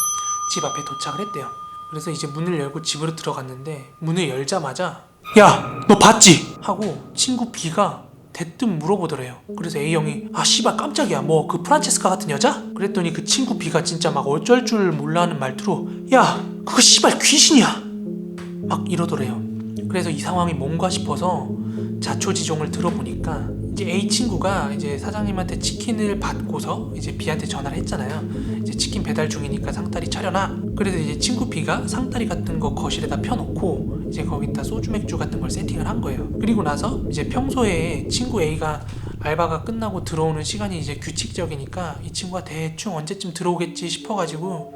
집 앞에 도착을 했대요. 그래서 이제 문을 열고 집으로 들어갔는데 문을 열자마자 야, 너 봤지? 하고 친구 B가 대뜸 물어보더래요. 그래서 A형이 아 씨발 깜짝이야 뭐 그 프란체스카 같은 여자? 그랬더니 그 친구 B가 진짜 막 어쩔 줄 몰라 하는 말투로 야 그거 씨발 귀신이야 막 이러더래요. 그래서 이 상황이 뭔가 싶어서 자초지종을 들어보니까 이제 A 친구가 이제 사장님한테 치킨을 받고서 이제 B한테 전화를 했잖아요. 이제 치킨 배달 중이니까 상다리 차려놔. 그래서 이제 친구 B가 상다리 같은 거 거실에다 펴놓고 이제 거기다 소주 맥주 같은 걸 세팅을 한 거예요. 그리고 나서 이제 평소에 친구 A가 알바가 끝나고 들어오는 시간이 이제 규칙적이니까 이 친구가 대충 언제쯤 들어오겠지 싶어가지고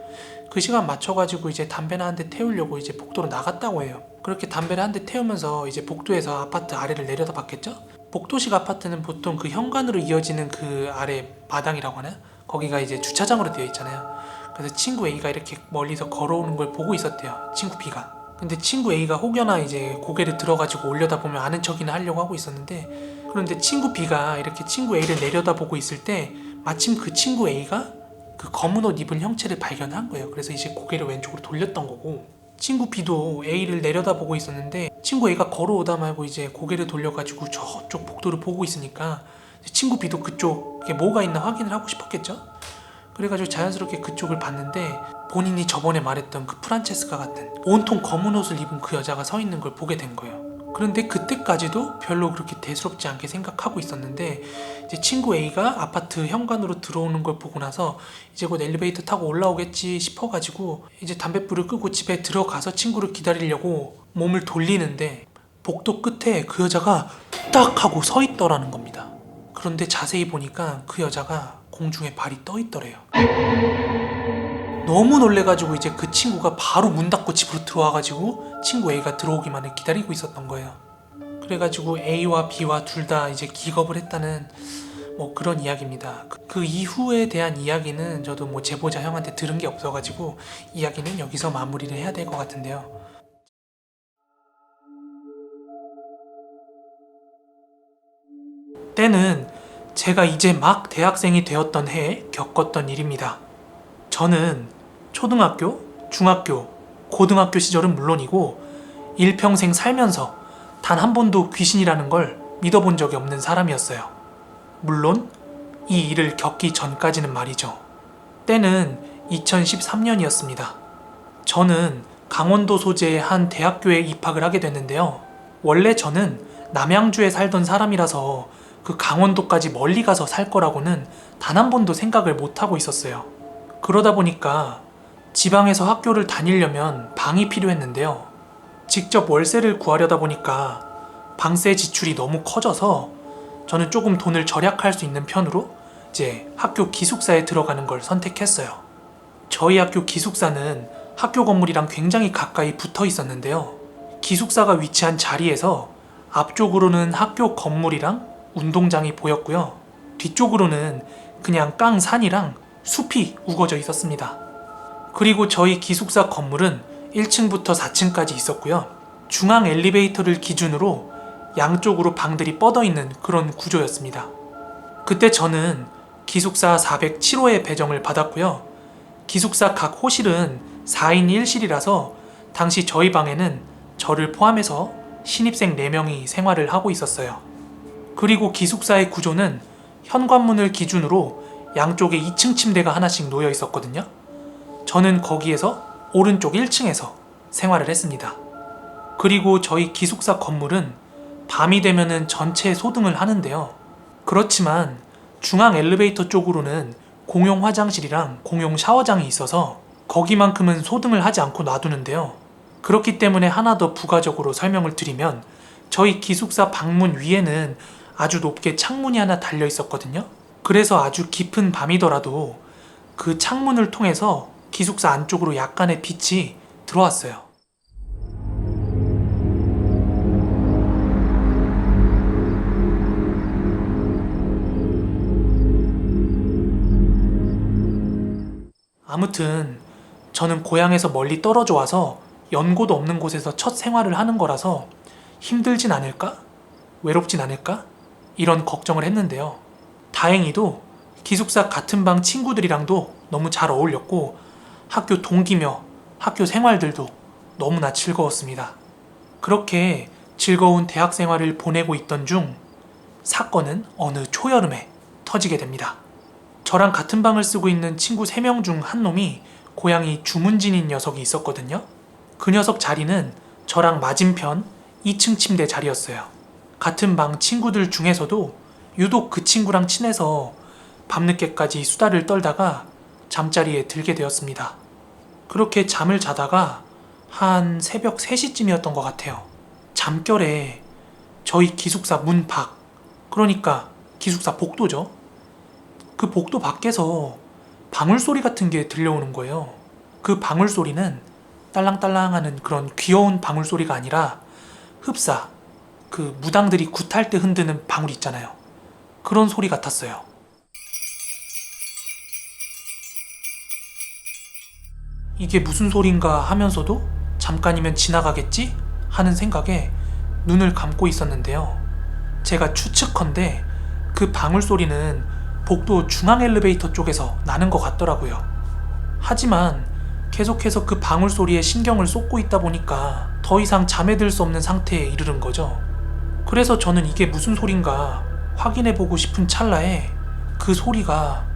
그 시간 맞춰가지고 이제 담배나 한 대 태우려고 이제 복도로 나갔다고 해요. 그렇게 담배를 한 대 태우면서 이제 복도에서 아파트 아래를 내려다봤겠죠? 복도식 아파트는 보통 그 현관으로 이어지는 그 아래 마당이라고 하나? 거기가 이제 주차장으로 되어 있잖아요. 그래서 친구 A가 이렇게 멀리서 걸어오는 걸 보고 있었대요. 친구 B가. 근데 친구 A가 혹여나 이제 고개를 들어가지고 올려다보면 아는 척이나 하려고 하고 있었는데 그런데 친구 B가 이렇게 친구 A를 내려다보고 있을 때 마침 그 친구 A가 그 검은 옷 입은 형체를 발견한 거예요. 그래서 이제 고개를 왼쪽으로 돌렸던 거고 친구 B도 A를 내려다보고 있었는데 친구 A가 걸어오다 말고 이제 고개를 돌려가지고 저쪽 복도를 보고 있으니까 친구 B도 그쪽에 뭐가 있나 확인을 하고 싶었겠죠? 그래가지고 자연스럽게 그쪽을 봤는데 본인이 저번에 말했던 그 프란체스카 같은 온통 검은 옷을 입은 그 여자가 서 있는 걸 보게 된 거예요. 그런데 그때까지도 별로 그렇게 대수롭지 않게 생각하고 있었는데 이제 친구 A가 아파트 현관으로 들어오는 걸 보고 나서 이제 곧 엘리베이터 타고 올라오겠지 싶어가지고 이제 담뱃불을 끄고 집에 들어가서 친구를 기다리려고 몸을 돌리는데 복도 끝에 그 여자가 딱 하고 서 있더라는 겁니다. 그런데 자세히 보니까 그 여자가 공중에 발이 떠 있더래요. 너무 놀래가지고 이제 그 친구가 바로 문 닫고 집으로 들어와가지고 친구 A가 들어오기만을 기다리고 있었던 거예요. 그래가지고 A와 B와 둘 다 이제 기겁을 했다는 뭐 그런 이야기입니다. 그 이후에 대한 이야기는 저도 뭐 제보자 형한테 들은 게 없어가지고 이야기는 여기서 마무리를 해야 될 것 같은데요. 때는 제가 이제 막 대학생이 되었던 해에 겪었던 일입니다. 저는 초등학교, 중학교, 고등학교 시절은 물론이고 일평생 살면서 단 한 번도 귀신이라는 걸 믿어본 적이 없는 사람이었어요. 물론 이 일을 겪기 전까지는 말이죠. 때는 2013년이었습니다. 저는 강원도 소재의 한 대학교에 입학을 하게 됐는데요. 원래 저는 남양주에 살던 사람이라서 그 강원도까지 멀리 가서 살 거라고는 단 한 번도 생각을 못하고 있었어요. 그러다 보니까 지방에서 학교를 다니려면 방이 필요했는데요. 직접 월세를 구하려다 보니까 방세 지출이 너무 커져서 저는 조금 돈을 절약할 수 있는 편으로 이제 학교 기숙사에 들어가는 걸 선택했어요. 저희 학교 기숙사는 학교 건물이랑 굉장히 가까이 붙어 있었는데요. 기숙사가 위치한 자리에서 앞쪽으로는 학교 건물이랑 운동장이 보였고요. 뒤쪽으로는 그냥 깡산이랑 숲이 우거져 있었습니다. 그리고 저희 기숙사 건물은 1층부터 4층까지 있었고요. 중앙 엘리베이터를 기준으로 양쪽으로 방들이 뻗어 있는 그런 구조였습니다. 그때 저는 기숙사 407호에 배정을 받았고요. 기숙사 각 호실은 4인 1실이라서 당시 저희 방에는 저를 포함해서 신입생 4명이 생활을 하고 있었어요. 그리고 기숙사의 구조는 현관문을 기준으로 양쪽에 2층 침대가 하나씩 놓여 있었거든요. 저는 거기에서 오른쪽 1층에서 생활을 했습니다. 그리고 저희 기숙사 건물은 밤이 되면은 전체 소등을 하는데요. 그렇지만 중앙 엘리베이터 쪽으로는 공용 화장실이랑 공용 샤워장이 있어서 거기만큼은 소등을 하지 않고 놔두는데요. 그렇기 때문에 하나 더 부가적으로 설명을 드리면 저희 기숙사 방문 위에는 아주 높게 창문이 하나 달려 있었거든요. 그래서 아주 깊은 밤이더라도 그 창문을 통해서 기숙사 안쪽으로 약간의 빛이 들어왔어요. 아무튼 저는 고향에서 멀리 떨어져 와서 연고도 없는 곳에서 첫 생활을 하는 거라서 힘들진 않을까? 외롭진 않을까? 이런 걱정을 했는데요. 다행히도 기숙사 같은 방 친구들이랑도 너무 잘 어울렸고 학교 동기며 학교 생활들도 너무나 즐거웠습니다. 그렇게 즐거운 대학 생활을 보내고 있던 중 사건은 어느 초여름에 터지게 됩니다. 저랑 같은 방을 쓰고 있는 친구 3명 중 한 놈이 고향이 주문진인 녀석이 있었거든요. 그 녀석 자리는 저랑 맞은편 2층 침대 자리였어요. 같은 방 친구들 중에서도 유독 그 친구랑 친해서 밤늦게까지 수다를 떨다가 잠자리에 들게 되었습니다. 그렇게 잠을 자다가 한 새벽 3시쯤이었던 것 같아요. 잠결에 저희 기숙사 문 밖, 그러니까 기숙사 복도죠. 그 복도 밖에서 방울소리 같은 게 들려오는 거예요. 그 방울소리는 딸랑딸랑하는 그런 귀여운 방울소리가 아니라 흡사, 그 무당들이 굿할 때 흔드는 방울 있잖아요. 그런 소리 같았어요. 이게 무슨 소린가 하면서도 잠깐이면 지나가겠지? 하는 생각에 눈을 감고 있었는데요. 제가 추측컨대 그 방울소리는 복도 중앙 엘리베이터 쪽에서 나는 것 같더라고요. 하지만 계속해서 그 방울소리에 신경을 쏟고 있다 보니까 더 이상 잠에 들 수 없는 상태에 이르는 거죠. 그래서 저는 이게 무슨 소린가 확인해보고 싶은 찰나에 그 소리가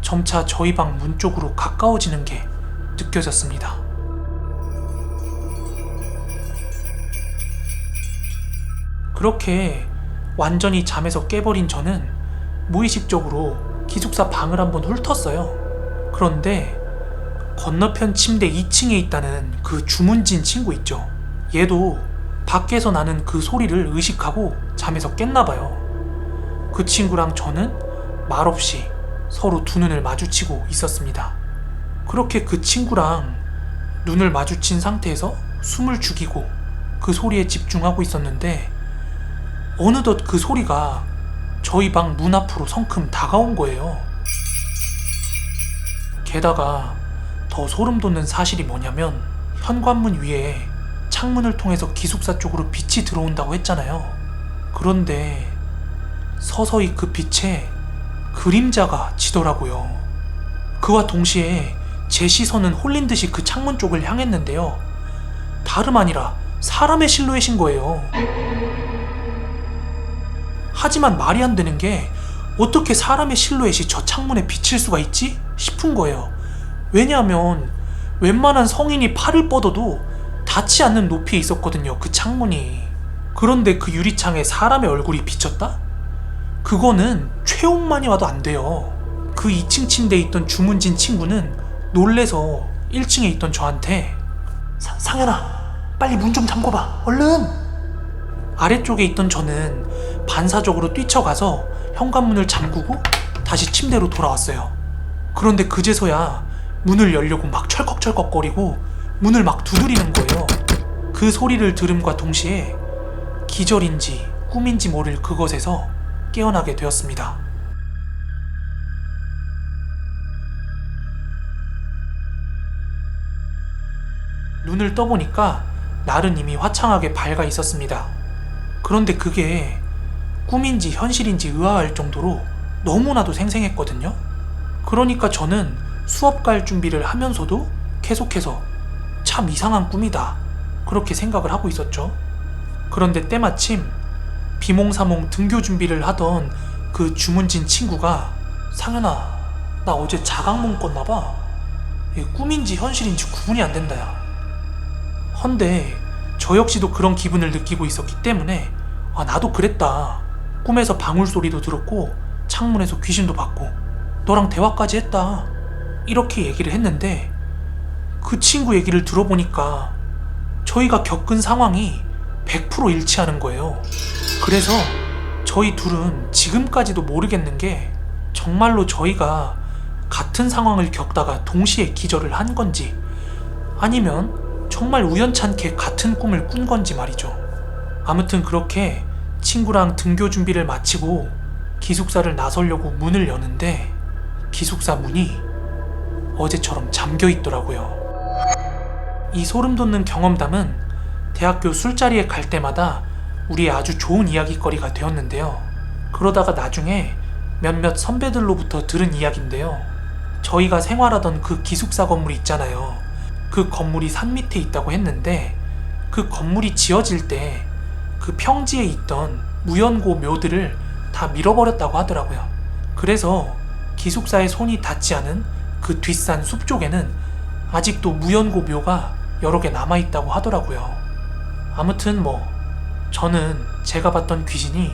점차 저희 방 문 쪽으로 가까워지는 게 느껴졌습니다. 그렇게 완전히 잠에서 깨버린 저는 무의식적으로 기숙사 방을 한번 훑었어요. 그런데 건너편 침대 2층에 있다는 그 주문진 친구 있죠. 얘도 밖에서 나는 그 소리를 의식하고 잠에서 깼나봐요. 그 친구랑 저는 말없이 서로 두 눈을 마주치고 있었습니다. 그렇게 그 친구랑 눈을 마주친 상태에서 숨을 죽이고 그 소리에 집중하고 있었는데 어느덧 그 소리가 저희 방 문 앞으로 성큼 다가온 거예요. 게다가 더 소름 돋는 사실이 뭐냐면 현관문 위에 창문을 통해서 기숙사 쪽으로 빛이 들어온다고 했잖아요. 그런데 서서히 그 빛에 그림자가 지더라고요. 그와 동시에 제 시선은 홀린 듯이 그 창문 쪽을 향했는데요. 다름 아니라 사람의 실루엣인 거예요. 하지만 말이 안 되는 게 어떻게 사람의 실루엣이 저 창문에 비칠 수가 있지? 싶은 거예요. 왜냐하면 웬만한 성인이 팔을 뻗어도 닿지 않는 높이에 있었거든요, 그 창문이. 그런데 그 유리창에 사람의 얼굴이 비쳤다? 그거는 최홍만이 와도 안 돼요. 그 2층 침대에 있던 주문진 친구는 놀래서 1층에 있던 저한테 상현아, 빨리 문 좀 잠궈봐, 얼른! 아래쪽에 있던 저는 반사적으로 뛰쳐가서 현관문을 잠그고 다시 침대로 돌아왔어요. 그런데 그제서야 문을 열려고 막 철컥철컥거리고 문을 막 두드리는 거예요. 그 소리를 들음과 동시에 기절인지 꿈인지 모를 그것에서 깨어나게 되었습니다. 눈을 떠보니까 날은 이미 화창하게 밝아 있었습니다. 그런데 그게 꿈인지 현실인지 의아할 정도로 너무나도 생생했거든요. 그러니까 저는 수업 갈 준비를 하면서도 계속해서 참 이상한 꿈이다, 그렇게 생각을 하고 있었죠. 그런데 때마침 비몽사몽 등교 준비를 하던 그 주문진 친구가 상현아, 나 어제 자각몽 꿨나봐. 이게 꿈인지 현실인지 구분이 안 된다, 야. 헌데 저 역시도 그런 기분을 느끼고 있었기 때문에 나도 그랬다. 꿈에서 방울 소리도 들었고 창문에서 귀신도 봤고 너랑 대화까지 했다, 이렇게 얘기를 했는데 그 친구 얘기를 들어보니까 저희가 겪은 상황이 100% 일치하는 거예요. 그래서 저희 둘은 지금까지도 모르겠는 게 정말로 저희가 같은 상황을 겪다가 동시에 기절을 한 건지 아니면 정말 우연찮게 같은 꿈을 꾼 건지 말이죠. 아무튼 그렇게 친구랑 등교 준비를 마치고 기숙사를 나서려고 문을 여는데 기숙사 문이 어제처럼 잠겨 있더라고요. 이 소름 돋는 경험담은 대학교 술자리에 갈 때마다 우리의 아주 좋은 이야기거리가 되었는데요. 그러다가 나중에 몇몇 선배들로부터 들은 이야기인데요. 저희가 생활하던 그 기숙사 건물 있잖아요. 그 건물이 산 밑에 있다고 했는데 그 건물이 지어질 때 그 평지에 있던 무연고 묘들을 다 밀어버렸다고 하더라고요. 그래서 기숙사에 손이 닿지 않은 그 뒷산 숲 쪽에는 아직도 무연고 묘가 여러 개 남아있다고 하더라고요. 아무튼 저는 제가 봤던 귀신이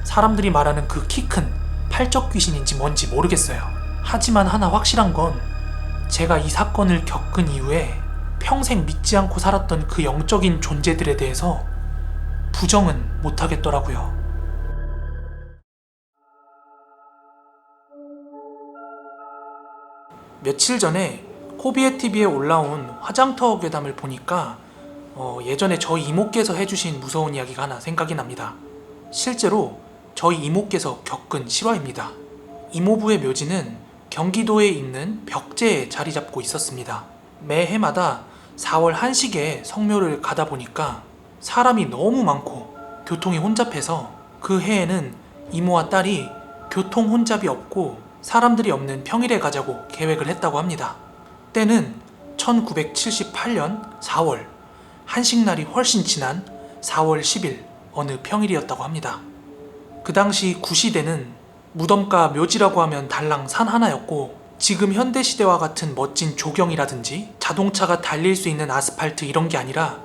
사람들이 말하는 그 키 큰 팔적 귀신인지 뭔지 모르겠어요. 하지만 하나 확실한 건 제가 이 사건을 겪은 이후에 평생 믿지 않고 살았던 그 영적인 존재들에 대해서 부정은 못하겠더라고요. 며칠 전에 코비에 TV에 올라온 화장터 괴담을 보니까 예전에 저희 이모께서 해주신 무서운 이야기가 하나 생각이 납니다. 실제로 저희 이모께서 겪은 실화입니다. 이모부의 묘지는 경기도에 있는 벽제에 자리 잡고 있었습니다. 매해마다 4월 한시기에 성묘를 가다 보니까 사람이 너무 많고 교통이 혼잡해서 그 해에는 이모와 딸이 교통 혼잡이 없고 사람들이 없는 평일에 가자고 계획을 했다고 합니다. 때는 1978년 4월, 한식날이 훨씬 지난 4월 10일 어느 평일이었다고 합니다. 그 당시 구시대는 무덤가 묘지라고 하면 달랑 산 하나였고 지금 현대시대와 같은 멋진 조경이라든지 자동차가 달릴 수 있는 아스팔트 이런 게 아니라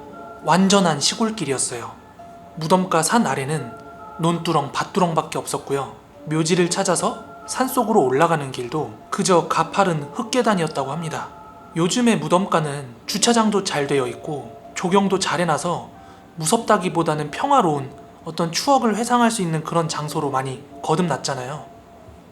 완전한 시골길이었어요. 무덤가 산 아래는 논두렁, 밭두렁밖에 없었고요. 묘지를 찾아서 산속으로 올라가는 길도 그저 가파른 흙계단이었다고 합니다. 요즘의 무덤가는 주차장도 잘 되어 있고 조경도 잘 해놔서 무섭다기보다는 평화로운 어떤 추억을 회상할 수 있는 그런 장소로 많이 거듭났잖아요.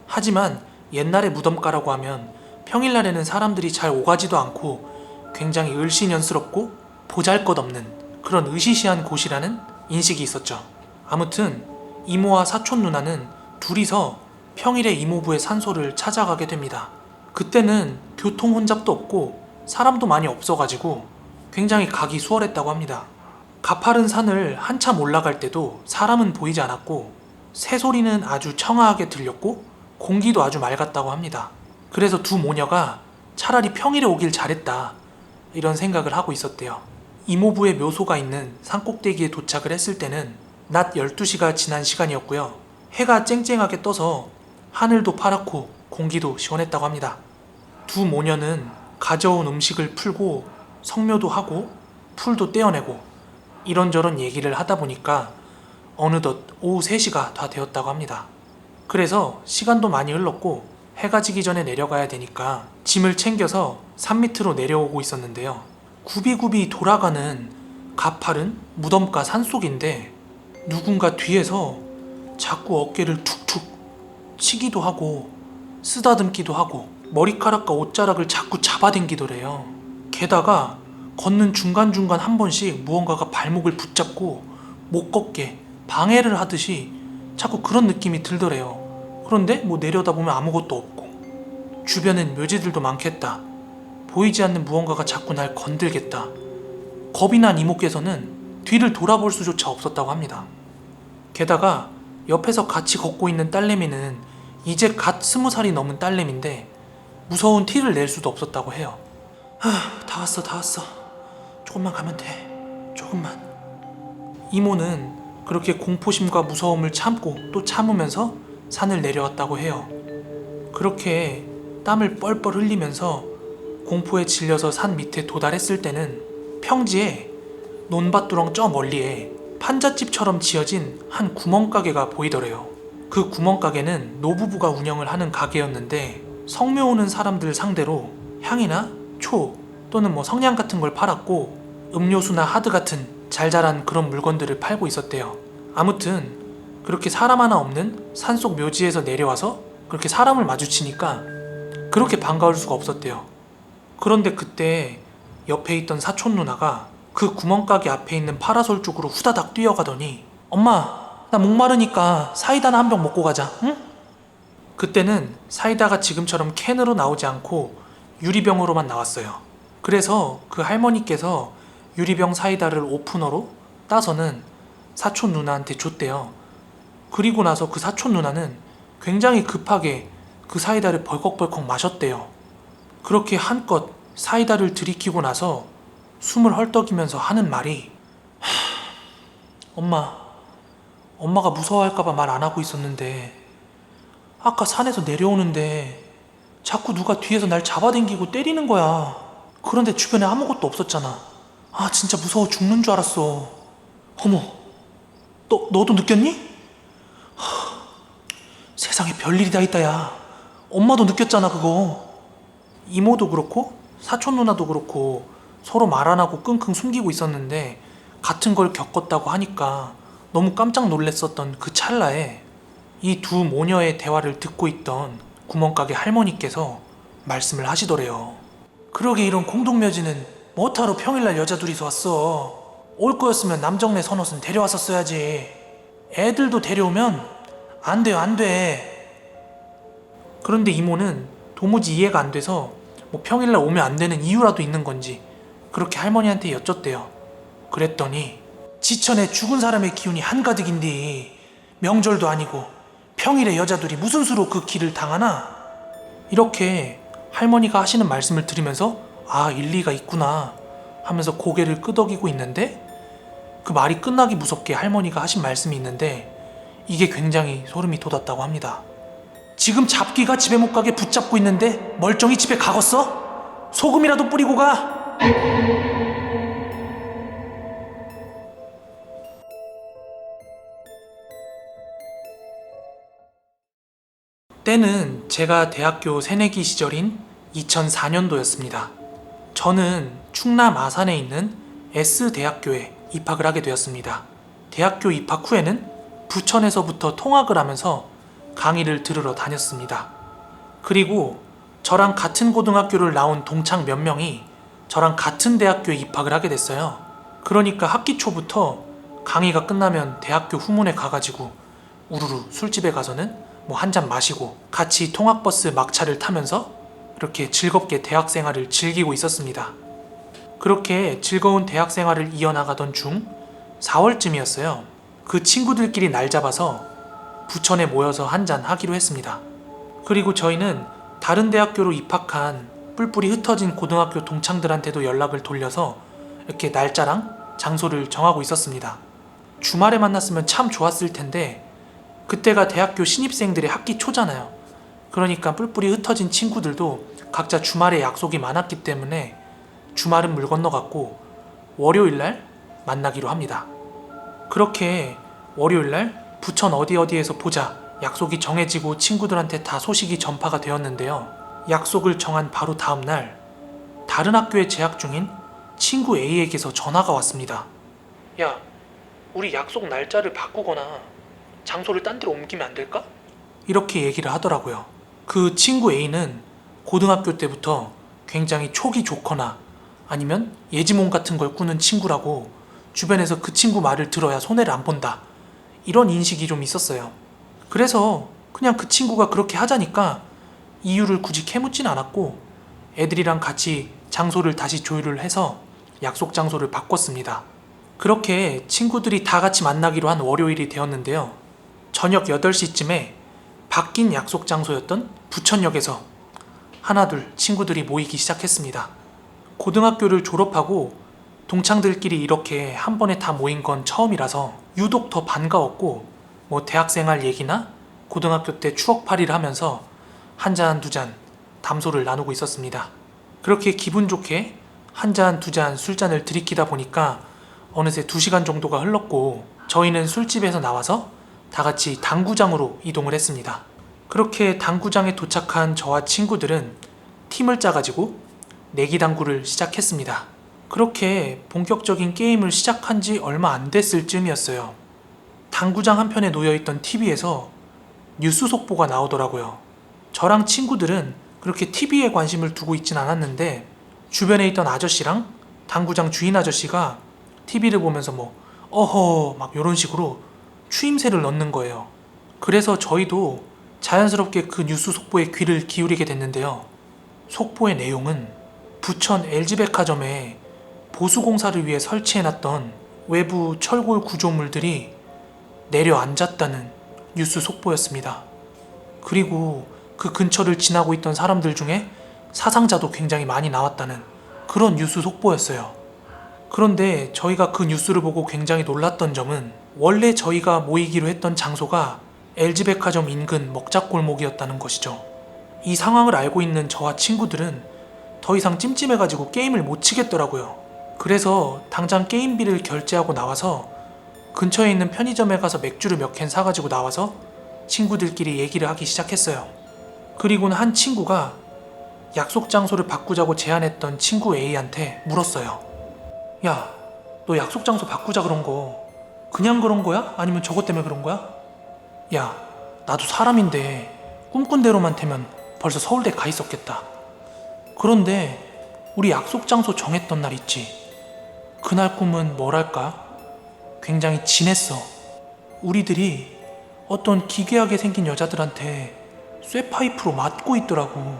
하지만 옛날의 무덤가라고 하면 평일날에는 사람들이 잘 오가지도 않고 굉장히 을씨년스럽고 보잘것없는 그런 으시시한 곳이라는 인식이 있었죠. 아무튼 이모와 사촌 누나는 둘이서 평일에 이모부의 산소를 찾아가게 됩니다. 그때는 교통 혼잡도 없고 사람도 많이 없어가지고 굉장히 가기 수월했다고 합니다. 가파른 산을 한참 올라갈 때도 사람은 보이지 않았고 새소리는 아주 청아하게 들렸고 공기도 아주 맑았다고 합니다. 그래서 두 모녀가 차라리 평일에 오길 잘했다 이런 생각을 하고 있었대요. 이모부의 묘소가 있는 산꼭대기에 도착을 했을 때는 낮 12시가 지난 시간이었고요. 해가 쨍쨍하게 떠서 하늘도 파랗고 공기도 시원했다고 합니다. 두 모녀는 가져온 음식을 풀고 성묘도 하고 풀도 떼어내고 이런저런 얘기를 하다 보니까 어느덧 오후 3시가 다 되었다고 합니다. 그래서 시간도 많이 흘렀고 해가 지기 전에 내려가야 되니까 짐을 챙겨서 산 밑으로 내려오고 있었는데요. 굽이굽이 돌아가는 가파른 무덤가 산속인데 누군가 뒤에서 자꾸 어깨를 툭툭 치기도 하고 쓰다듬기도 하고 머리카락과 옷자락을 자꾸 잡아당기더래요. 게다가 걷는 중간중간 한 번씩 무언가가 발목을 붙잡고 못 걷게 방해를 하듯이 자꾸 그런 느낌이 들더래요. 그런데 내려다보면 아무것도 없고 주변엔 묘지들도 많겠다. 보이지 않는 무언가가 자꾸 날 건들겠다. 겁이 난 이모께서는 뒤를 돌아볼 수조차 없었다고 합니다. 게다가 옆에서 같이 걷고 있는 딸내미는 이제 갓 20살이 넘은 딸내미인데 무서운 티를 낼 수도 없었다고 해요. 다 왔어. 조금만 가면 돼. 조금만. 이모는 그렇게 공포심과 무서움을 참고 또 참으면서 산을 내려왔다고 해요. 그렇게 땀을 뻘뻘 흘리면서 공포에 질려서 산 밑에 도달했을 때는 평지에 논밭두렁 저 멀리에 판잣집처럼 지어진 한 구멍가게가 보이더래요. 그 구멍가게는 노부부가 운영을 하는 가게였는데 성묘 오는 사람들 상대로 향이나 초 또는 성냥 같은 걸 팔았고 음료수나 하드 같은 잘 자란 그런 물건들을 팔고 있었대요. 아무튼 그렇게 사람 하나 없는 산속 묘지에서 내려와서 그렇게 사람을 마주치니까 그렇게 반가울 수가 없었대요. 그런데 그때 옆에 있던 사촌 누나가 그 구멍가게 앞에 있는 파라솔 쪽으로 후다닥 뛰어가더니 엄마, 나 목마르니까 사이다나 한 병 먹고 가자, 응? 그때는 사이다가 지금처럼 캔으로 나오지 않고 유리병으로만 나왔어요. 그래서 그 할머니께서 유리병 사이다를 오프너로 따서는 사촌 누나한테 줬대요. 그리고 나서 그 사촌 누나는 굉장히 급하게 그 사이다를 벌컥벌컥 마셨대요. 그렇게 한껏 사이다를 들이키고 나서 숨을 헐떡이면서 하는 말이 엄마가 무서워할까봐 말 안 하고 있었는데 아까 산에서 내려오는데 자꾸 누가 뒤에서 날 잡아당기고 때리는 거야. 그런데 주변에 아무것도 없었잖아. 아 진짜 무서워 죽는 줄 알았어. 어머, 너도 느꼈니? 세상에 별일이 다 있다 야. 엄마도 느꼈잖아 그거. 이모도 그렇고 사촌 누나도 그렇고 서로 말 안 하고 끙끙 숨기고 있었는데 같은 걸 겪었다고 하니까 너무 깜짝 놀랐었던 그 찰나에 이 두 모녀의 대화를 듣고 있던 구멍가게 할머니께서 말씀을 하시더래요. 그러게 이런 공동묘지는 뭐하러 평일날 여자 둘이서 왔어. 올 거였으면 남정네 선옷은 데려왔었어야지. 애들도 데려오면 안 돼요, 안 돼. 그런데 이모는 도무지 이해가 안 돼서 뭐 평일날 오면 안 되는 이유라도 있는 건지 그렇게 할머니한테 여쭸대요. 그랬더니 지천에 죽은 사람의 기운이 한가득인데 명절도 아니고 평일에 여자들이 무슨 수로 그 길을 당하나? 이렇게 할머니가 하시는 말씀을 들으면서 아 일리가 있구나 하면서 고개를 끄덕이고 있는데 그 말이 끝나기 무섭게 할머니가 하신 말씀이 있는데 이게 굉장히 소름이 돋았다고 합니다. 지금 잡기가 집에 못 가게 붙잡고 있는데 멀쩡히 집에 가겄어? 소금이라도 뿌리고 가! 때는 제가 대학교 새내기 시절인 2004년도였습니다. 저는 충남 아산에 있는 S대학교에 입학을 하게 되었습니다. 대학교 입학 후에는 부천에서부터 통학을 하면서 강의를 들으러 다녔습니다. 그리고 저랑 같은 고등학교를 나온 동창 몇 명이 저랑 같은 대학교에 입학을 하게 됐어요. 그러니까 학기 초부터 강의가 끝나면 대학교 후문에 가가지고 우르르 술집에 가서는 뭐 한 잔 마시고 같이 통학버스 막차를 타면서 이렇게 즐겁게 대학 생활을 즐기고 있었습니다. 그렇게 즐거운 대학 생활을 이어나가던 중 4월쯤이었어요. 그 친구들끼리 날 잡아서 부천에 모여서 한잔 하기로 했습니다. 그리고 저희는 다른 대학교로 입학한 뿔뿔이 흩어진 고등학교 동창들한테도 연락을 돌려서 이렇게 날짜랑 장소를 정하고 있었습니다. 주말에 만났으면 참 좋았을 텐데 그때가 대학교 신입생들의 학기 초잖아요. 그러니까 뿔뿔이 흩어진 친구들도 각자 주말에 약속이 많았기 때문에 주말은 물 건너갔고 월요일날 만나기로 합니다. 그렇게 월요일날 부천 어디에서 보자 약속이 정해지고 친구들한테 다 소식이 전파가 되었는데요. 약속을 정한 바로 다음날 다른 학교에 재학 중인 친구 A에게서 전화가 왔습니다. 야, 우리 약속 날짜를 바꾸거나 장소를 딴 데로 옮기면 안 될까? 이렇게 얘기를 하더라고요. 그 친구 A는 고등학교 때부터 굉장히 촉이 좋거나 아니면 예지몽 같은 걸 꾸는 친구라고 주변에서 그 친구 말을 들어야 손해를 안 본다. 이런 인식이 좀 있었어요. 그래서 그냥 그 친구가 그렇게 하자니까 이유를 굳이 캐묻진 않았고 애들이랑 같이 장소를 다시 조율을 해서 약속 장소를 바꿨습니다. 그렇게 친구들이 다 같이 만나기로 한 월요일이 되었는데요. 저녁 8시쯤에 바뀐 약속 장소였던 부천역에서 하나둘 친구들이 모이기 시작했습니다. 고등학교를 졸업하고 동창들끼리 이렇게 한 번에 다 모인 건 처음이라서 유독 더 반가웠고 뭐 대학생활 얘기나 고등학교 때 추억팔이를 하면서 한 잔, 두 잔 담소를 나누고 있었습니다. 그렇게 기분 좋게 한 잔, 두 잔 술잔을 들이키다 보니까 어느새 2시간 정도가 흘렀고 저희는 술집에서 나와서 다 같이 당구장으로 이동을 했습니다. 그렇게 당구장에 도착한 저와 친구들은 팀을 짜가지고 내기당구를 시작했습니다. 그렇게 본격적인 게임을 시작한 지 얼마 안 됐을 쯤이었어요. 당구장 한편에 놓여있던 TV에서 뉴스 속보가 나오더라고요. 저랑 친구들은 그렇게 TV에 관심을 두고 있진 않았는데 주변에 있던 아저씨랑 당구장 주인 아저씨가 TV를 보면서 어허 막 이런 식으로 추임새를 넣는 거예요. 그래서 저희도 자연스럽게 그 뉴스 속보에 귀를 기울이게 됐는데요. 속보의 내용은 부천 LG백화점에 보수공사를 위해 설치해놨던 외부 철골 구조물들이 내려앉았다는 뉴스 속보였습니다. 그리고 그 근처를 지나고 있던 사람들 중에 사상자도 굉장히 많이 나왔다는 그런 뉴스 속보였어요. 그런데 저희가 그 뉴스를 보고 굉장히 놀랐던 점은 원래 저희가 모이기로 했던 장소가 LG백화점 인근 먹자골목이었다는 것이죠. 이 상황을 알고 있는 저와 친구들은 더 이상 찜찜해가지고 게임을 못 치겠더라고요. 그래서 당장 게임비를 결제하고 나와서 근처에 있는 편의점에 가서 맥주를 몇 캔 사가지고 나와서 친구들끼리 얘기를 하기 시작했어요. 그리고는 한 친구가 약속 장소를 바꾸자고 제안했던 친구 A한테 물었어요. 야, 너 약속 장소 바꾸자 그런 거 그냥 그런 거야? 아니면 저것 때문에 그런 거야? 야, 나도 사람인데 꿈꾼 대로만 되면 벌써 서울대 가 있었겠다. 그런데 우리 약속 장소 정했던 날 있지. 그날 꿈은 뭐랄까? 굉장히 진했어. 우리들이 어떤 기괴하게 생긴 여자들한테 쇠파이프로 맞고 있더라고.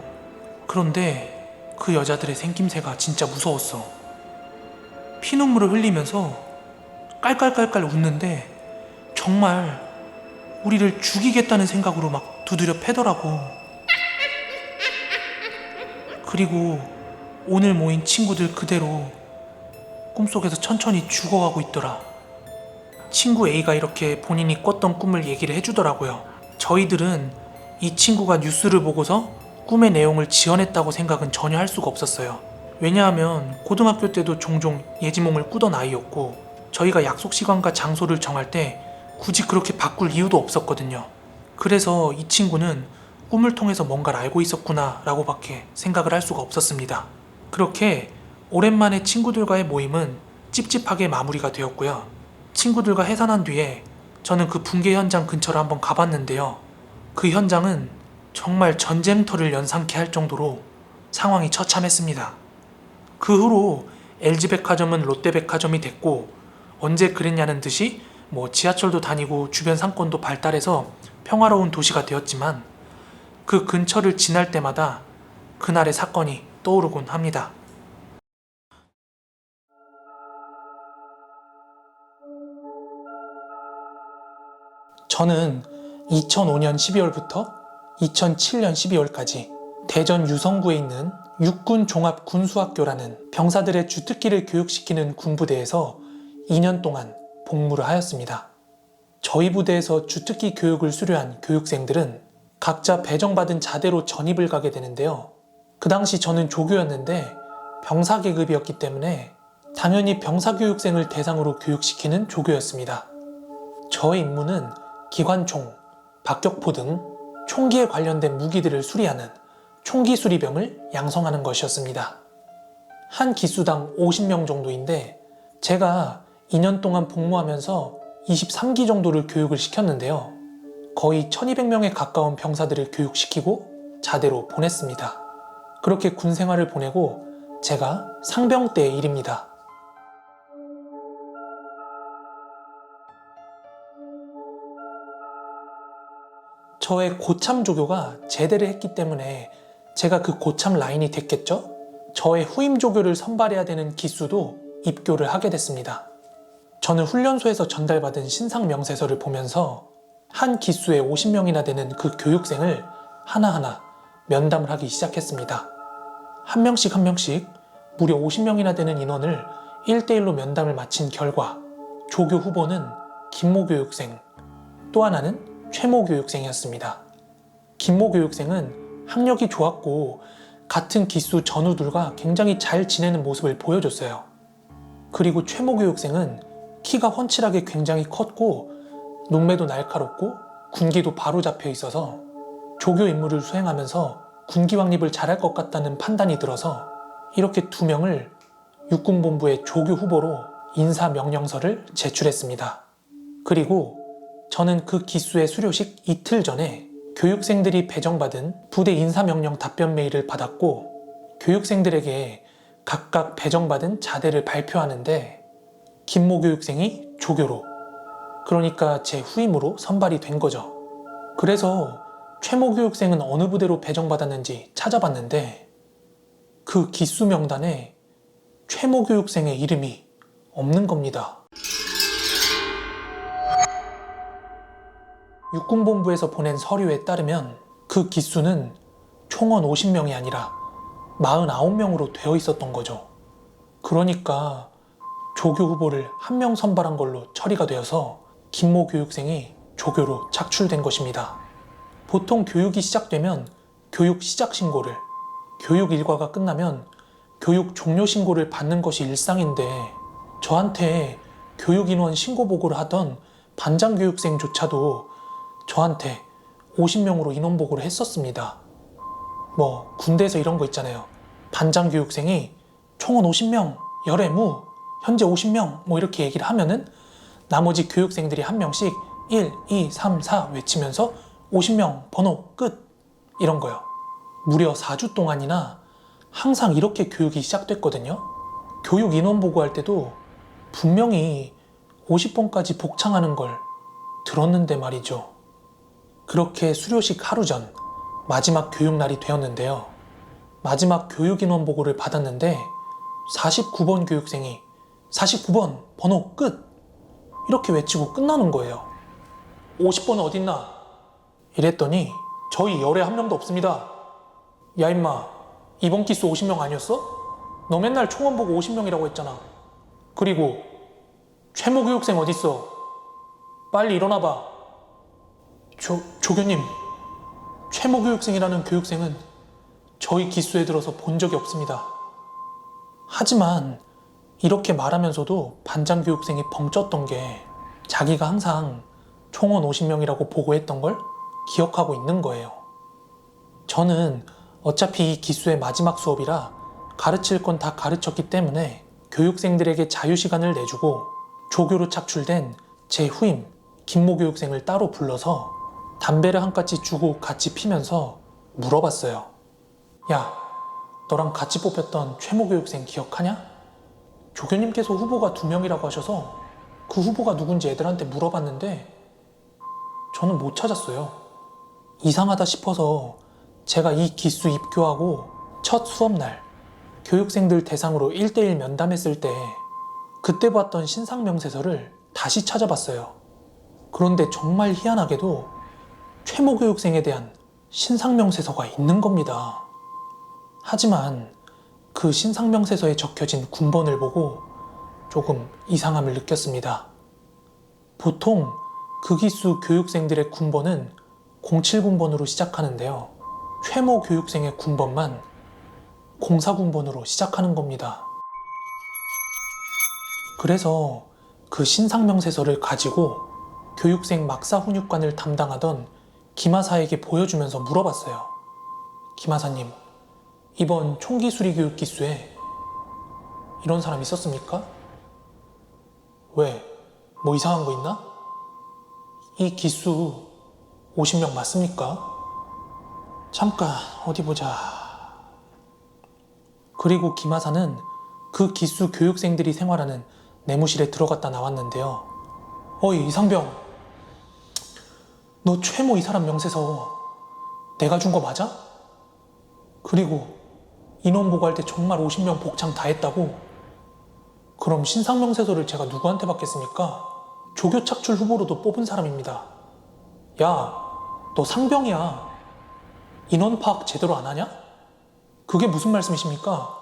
그런데 그 여자들의 생김새가 진짜 무서웠어. 피눈물을 흘리면서 깔깔깔깔 웃는데 정말 우리를 죽이겠다는 생각으로 막 두드려 패더라고. 그리고 오늘 모인 친구들 그대로 꿈속에서 천천히 죽어가고 있더라. 친구 A가 이렇게 본인이 꿨던 꿈을 얘기를 해주더라고요. 저희들은 이 친구가 뉴스를 보고서 꿈의 내용을 지어냈다고 생각은 전혀 할 수가 없었어요. 왜냐하면 고등학교 때도 종종 예지몽을 꾸던 아이였고 저희가 약속 시간과 장소를 정할 때 굳이 그렇게 바꿀 이유도 없었거든요. 그래서 이 친구는 꿈을 통해서 뭔가를 알고 있었구나 라고 밖에 생각을 할 수가 없었습니다. 그렇게 오랜만에 친구들과의 모임은 찝찝하게 마무리가 되었고요. 친구들과 해산한 뒤에 저는 그 붕괴 현장 근처를 한번 가봤는데요. 그 현장은 정말 전쟁터를 연상케 할 정도로 상황이 처참했습니다. 그 후로 LG백화점은 롯데백화점이 됐고 언제 그랬냐는 듯이 지하철도 다니고 주변 상권도 발달해서 평화로운 도시가 되었지만 그 근처를 지날 때마다 그날의 사건이 떠오르곤 합니다. 저는 2005년 12월부터 2007년 12월까지 대전 유성구에 있는 육군종합군수학교라는 병사들의 주특기를 교육시키는 군부대에서 2년 동안 복무를 하였습니다. 저희 부대에서 주특기 교육을 수료한 교육생들은 각자 배정받은 자대로 전입을 가게 되는데요. 그 당시 저는 조교였는데 병사 계급이었기 때문에 당연히 병사교육생을 대상으로 교육시키는 조교였습니다. 저의 임무는 기관총, 박격포 등 총기에 관련된 무기들을 수리하는 총기 수리병을 양성하는 것이었습니다. 한 기수당 50명 정도인데 제가 2년 동안 복무하면서 23기 정도를 교육을 시켰는데요. 거의 1200명에 가까운 병사들을 교육시키고 자대로 보냈습니다. 그렇게 군 생활을 보내고 제가 상병 때의 일입니다. 저의 고참 조교가 제대를 했기 때문에 제가 그 고참 라인이 됐겠죠? 저의 후임 조교를 선발해야 되는 기수도 입교를 하게 됐습니다. 저는 훈련소에서 전달받은 신상 명세서를 보면서 한 기수에 50명이나 되는 그 교육생을 하나하나 면담을 하기 시작했습니다. 한 명씩 한 명씩 무려 50명이나 되는 인원을 1대1로 면담을 마친 결과 조교 후보는 김모 교육생, 또 하나는 최모 교육생이었습니다. 김모 교육생은 학력이 좋았고 같은 기수 전우들과 굉장히 잘 지내는 모습을 보여줬어요. 그리고 최모 교육생은 키가 훤칠하게 굉장히 컸고 눈매도 날카롭고 군기도 바로 잡혀 있어서 조교 임무를 수행하면서 군기 확립을 잘할 것 같다는 판단이 들어서 이렇게 두 명을 육군본부의 조교 후보로 인사명령서를 제출했습니다. 그리고 저는 그 기수의 수료식 이틀 전에 교육생들이 배정받은 부대 인사명령 답변 메일을 받았고 교육생들에게 각각 배정받은 자대를 발표하는데 김모 교육생이 조교로, 그러니까 제 후임으로 선발이 된 거죠. 그래서 최모 교육생은 어느 부대로 배정받았는지 찾아봤는데 그 기수 명단에 최모 교육생의 이름이 없는 겁니다. 육군본부에서 보낸 서류에 따르면 그 기수는 총원 50명이 아니라 49명으로 되어 있었던 거죠. 그러니까 조교 후보를 1명 선발한 걸로 처리가 되어서 김모 교육생이 조교로 착출된 것입니다. 보통 교육이 시작되면 교육 시작 신고를, 교육 일과가 끝나면 교육 종료 신고를 받는 것이 일상인데 저한테 교육 인원 신고 보고를 하던 반장 교육생조차도 저한테 50명으로 인원 보고를 했었습니다. 뭐 군대에서 이런 거 있잖아요. 반장 교육생이 총원 50명, 열애무, 현재 50명 뭐 이렇게 얘기를 하면은 나머지 교육생들이 한 명씩 1, 2, 3, 4 외치면서 50명 번호 끝 이런 거요. 무려 4주 동안이나 항상 이렇게 교육이 시작됐거든요. 교육 인원 보고할 때도 분명히 50번까지 복창하는 걸 들었는데 말이죠. 그렇게 수료식 하루 전 마지막 교육날이 되었는데요. 마지막 교육 인원 보고를 받았는데 49번 교육생이 49번 번호 끝 이렇게 외치고 끝나는 거예요. 50번 어딨나? 이랬더니 저희 열에 한 명도 없습니다. 야 임마, 이번 기수 50명 아니었어? 너 맨날 총원 보고 50명이라고 했잖아. 그리고 최모 교육생 어딨어? 빨리 일어나봐. 조교님, 최모 교육생이라는 교육생은 저희 기수에 들어서 본 적이 없습니다. 하지만 이렇게 말하면서도 반장 교육생이 벙쪘던 게 자기가 항상 총원 50명이라고 보고했던 걸 기억하고 있는 거예요. 저는 어차피 이 기수의 마지막 수업이라 가르칠 건 다 가르쳤기 때문에 교육생들에게 자유시간을 내주고 조교로 착출된 제 후임 김모 교육생을 따로 불러서 담배를 한 가지 주고 같이 피면서 물어봤어요. 야, 너랑 같이 뽑혔던 최모 교육생 기억하냐? 조교님께서 후보가 2명이라고 하셔서 그 후보가 누군지 애들한테 물어봤는데 저는 못 찾았어요. 이상하다 싶어서 제가 이 기수 입교하고 첫 수업날 교육생들 대상으로 1대1 면담했을 때 그때 봤던 신상명세서를 다시 찾아봤어요. 그런데 정말 희한하게도 최모 교육생에 대한 신상명세서가 있는 겁니다. 하지만 그 신상명세서에 적혀진 군번을 보고 조금 이상함을 느꼈습니다. 보통 그 기수 교육생들의 군번은 07군번으로 시작하는데요. 최모 교육생의 군번만 04군번으로 시작하는 겁니다. 그래서 그 신상명세서를 가지고 교육생 막사 훈육관을 담당하던 김하사에게 보여주면서 물어봤어요. 김하사님, 이번 총기 수리 교육 기수에 이런 사람 있었습니까? 왜? 뭐 이상한 거 있나? 이 기수 50명 맞습니까? 잠깐 어디 보자. 그리고 김하사는 그 기수 교육생들이 생활하는 내무실에 들어갔다 나왔는데요. 어이 이상병, 너 최모 이 사람 명세서 내가 준 거 맞아? 그리고 인원 보고할 때 정말 50명 복창 다 했다고? 그럼 신상명세서를 제가 누구한테 받겠습니까? 조교 착출 후보로도 뽑은 사람입니다. 야, 너 상병이야. 인원 파악 제대로 안 하냐? 그게 무슨 말씀이십니까?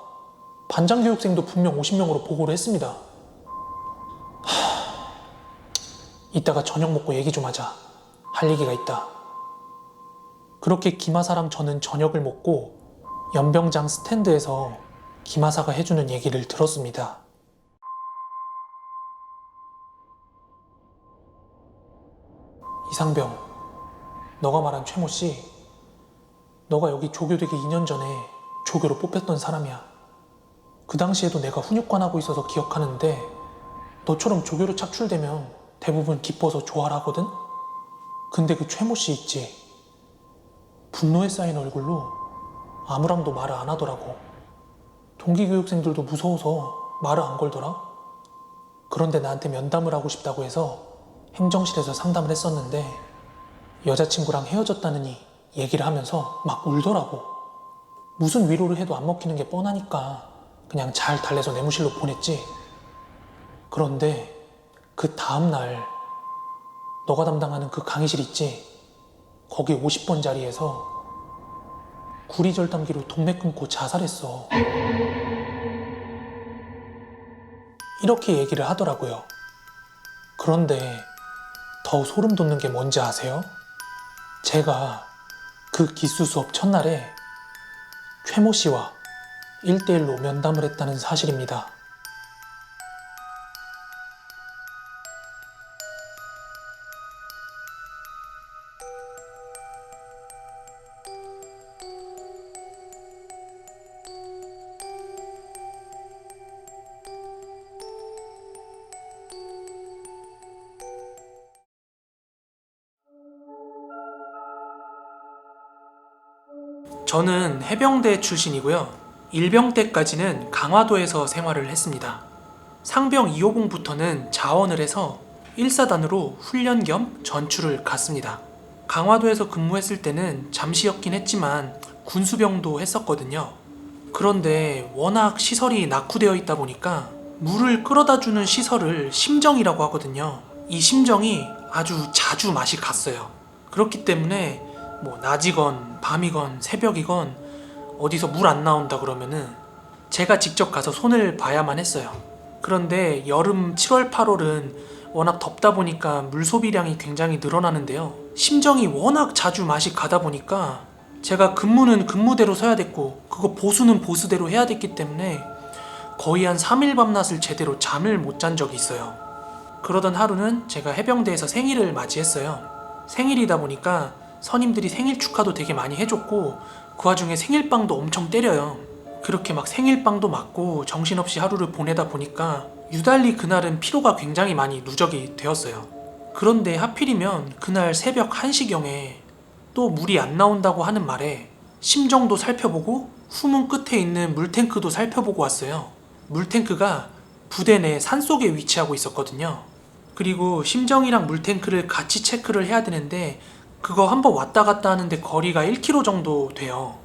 반장 교육생도 분명 50명으로 보고를 했습니다. 이따가 저녁 먹고 얘기 좀 하자. 할 얘기가 있다. 그렇게 김하사랑 저는 저녁을 먹고 연병장 스탠드에서 김하사가 해주는 얘기를 들었습니다. 이상병, 너가 말한 최모 씨, 너가 여기 조교되기 2년 전에 조교로 뽑혔던 사람이야. 그 당시에도 내가 훈육관 하고 있어서 기억하는데 너처럼 조교로 착출되면 대부분 기뻐서 좋아하거든? 근데 그 최모 씨 있지? 분노에 쌓인 얼굴로 아무랑도 말을 안 하더라고. 동기교육생들도 무서워서 말을 안 걸더라. 그런데 나한테 면담을 하고 싶다고 해서 행정실에서 상담을 했었는데 여자친구랑 헤어졌다느니 얘기를 하면서 막 울더라고. 무슨 위로를 해도 안 먹히는 게 뻔하니까 그냥 잘 달래서 내무실로 보냈지. 그런데 그 다음날 너가 담당하는 그 강의실 있지? 거기 50번 자리에서 구리절단기로 동맥 끊고 자살했어. 이렇게 얘기를 하더라고요. 그런데 더 소름 돋는 게 뭔지 아세요? 제가 그 기수 수업 첫날에 최모 씨와 1대1로 면담을 했다는 사실입니다. 저는 해병대 출신이고요. 일병 때까지는 강화도에서 생활을 했습니다. 상병 2호봉부터는 자원을 해서 1사단으로 훈련 겸 전출을 갔습니다. 강화도에서 근무했을 때는 잠시였긴 했지만 군수병도 했었거든요. 그런데 워낙 시설이 낙후되어 있다 보니까 물을 끌어다 주는 시설을 심정이라고 하거든요. 이 심정이 아주 자주 맛이 갔어요. 그렇기 때문에 낮이건 밤이건 새벽이건 어디서 물 안 나온다 그러면은 제가 직접 가서 손을 봐야만 했어요. 그런데 여름 7월 8월은 워낙 덥다 보니까 물 소비량이 굉장히 늘어나는데요. 심정이 워낙 자주 맛이 가다 보니까 제가 근무는 근무대로 서야 됐고 그거 보수는 보수대로 해야 됐기 때문에 거의 한 3일 밤낮을 제대로 잠을 못 잔 적이 있어요. 그러던 하루는 제가 해병대에서 생일을 맞이했어요. 생일이다 보니까 선임들이 생일 축하도 되게 많이 해줬고 그 와중에 생일빵도 엄청 때려요. 그렇게 막 생일빵도 맞고 정신없이 하루를 보내다 보니까 유달리 그날은 피로가 굉장히 많이 누적이 되었어요. 그런데 하필이면 그날 새벽 1시경에 또 물이 안 나온다고 하는 말에 심정도 살펴보고 후문 끝에 있는 물탱크도 살펴보고 왔어요. 물탱크가 부대 내 산속에 위치하고 있었거든요. 그리고 심정이랑 물탱크를 같이 체크를 해야 되는데 그거 한번 왔다 갔다 하는데 거리가 1km 정도 돼요.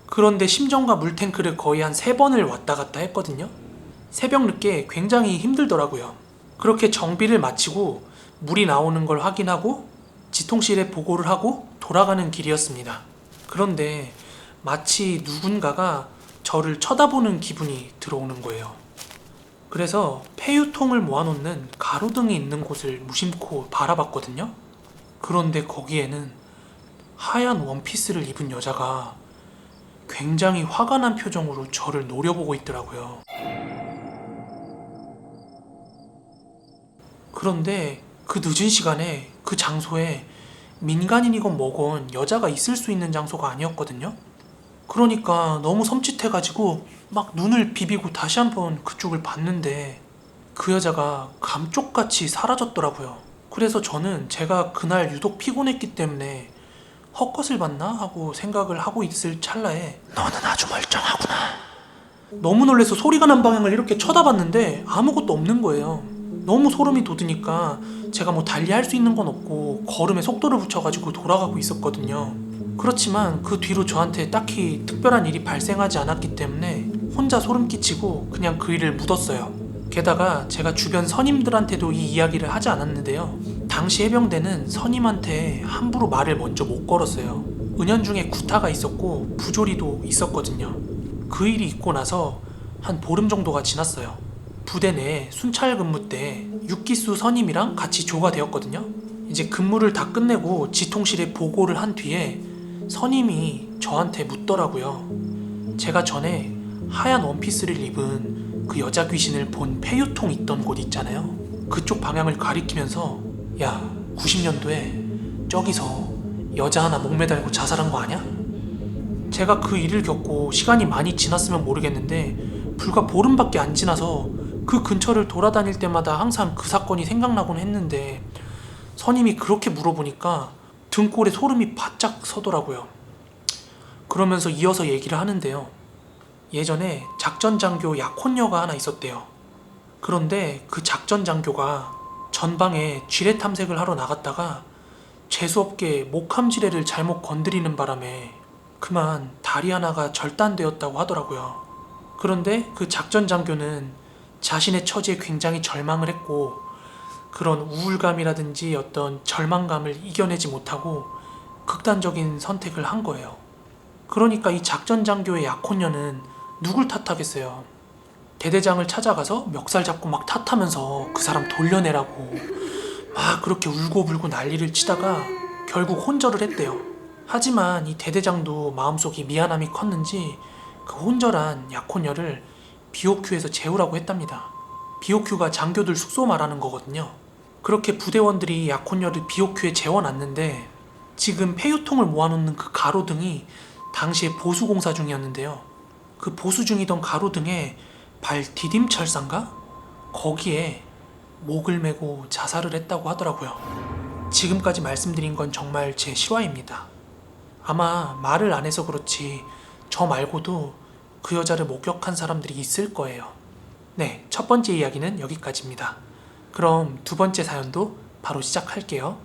그런데 심정과 물탱크를 거의 한 3번을 왔다 갔다 했거든요. 새벽 늦게 굉장히 힘들더라고요. 그렇게 정비를 마치고 물이 나오는 걸 확인하고 지통실에 보고를 하고 돌아가는 길이었습니다. 그런데 마치 누군가가 저를 쳐다보는 기분이 들어오는 거예요. 그래서 폐유통을 모아놓는 가로등이 있는 곳을 무심코 바라봤거든요. 그런데 거기에는 하얀 원피스를 입은 여자가 굉장히 화가 난 표정으로 저를 노려보고 있더라고요. 그런데 그 늦은 시간에 그 장소에 민간인이건 뭐건 여자가 있을 수 있는 장소가 아니었거든요. 그러니까 너무 섬찟해가지고 막 눈을 비비고 다시 한번 그쪽을 봤는데 그 여자가 감쪽같이 사라졌더라고요. 그래서 저는 제가 그날 유독 피곤했기 때문에 헛것을 봤나 하고 생각을 하고 있을 찰나에 너는 아주 멀쩡하구나. 너무 놀라서 소리가 난 방향을 이렇게 쳐다봤는데 아무것도 없는 거예요. 너무 소름이 돋으니까 제가 달리할 수 있는 건 없고 걸음에 속도를 붙여가지고 돌아가고 있었거든요. 그렇지만 그 뒤로 저한테 딱히 특별한 일이 발생하지 않았기 때문에 혼자 소름 끼치고 그냥 그 일을 묻었어요. 게다가 제가 주변 선임들한테도 이 이야기를 하지 않았는데요. 당시 해병대는 선임한테 함부로 말을 먼저 못 걸었어요. 은연중에 구타가 있었고 부조리도 있었거든요. 그 일이 있고 나서 한 보름 정도가 지났어요. 부대 내 순찰 근무 때 6기수 선임이랑 같이 조가 되었거든요. 이제 근무를 다 끝내고 지통실에 보고를 한 뒤에 선임이 저한테 묻더라고요. 제가 전에 하얀 원피스를 입은 그 여자 귀신을 본 폐유통 있던 곳 있잖아요. 그쪽 방향을 가리키면서 야, 90년도에 저기서 여자 하나 목매달고 자살한 거 아냐? 제가 그 일을 겪고 시간이 많이 지났으면 모르겠는데 불과 보름밖에 안 지나서 그 근처를 돌아다닐 때마다 항상 그 사건이 생각나곤 했는데 선임이 그렇게 물어보니까 등골에 소름이 바짝 서더라고요. 그러면서 이어서 얘기를 하는데요. 예전에 작전장교 약혼녀가 하나 있었대요. 그런데 그 작전장교가 전방에 지뢰 탐색을 하러 나갔다가 재수없게 목함지뢰를 잘못 건드리는 바람에 그만 다리 하나가 절단되었다고 하더라고요. 그런데 그 작전장교는 자신의 처지에 굉장히 절망을 했고 그런 우울감이라든지 어떤 절망감을 이겨내지 못하고 극단적인 선택을 한 거예요. 그러니까 이 작전장교의 약혼녀는 누굴 탓하겠어요. 대대장을 찾아가서 멱살 잡고 막 탓하면서 그 사람 돌려내라고 막 그렇게 울고불고 난리를 치다가 결국 혼절을 했대요. 하지만 이 대대장도 마음속이 미안함이 컸는지 그 혼절한 약혼녀를 BOQ에서 재우라고 했답니다. BOQ가 장교들 숙소 말하는 거거든요. 그렇게 부대원들이 약혼녀를 BOQ에 재워놨는데 지금 폐유통을 모아놓는 그 가로등이 당시에 보수공사 중이었는데요. 그 보수 중이던 가로등에 발 디딤철사인가? 거기에 목을 메고 자살을 했다고 하더라고요. 지금까지 말씀드린 건 정말 제 실화입니다. 아마 말을 안 해서 그렇지 저 말고도 그 여자를 목격한 사람들이 있을 거예요. 네, 첫 번째 이야기는 여기까지입니다. 그럼 두 번째 사연도 바로 시작할게요.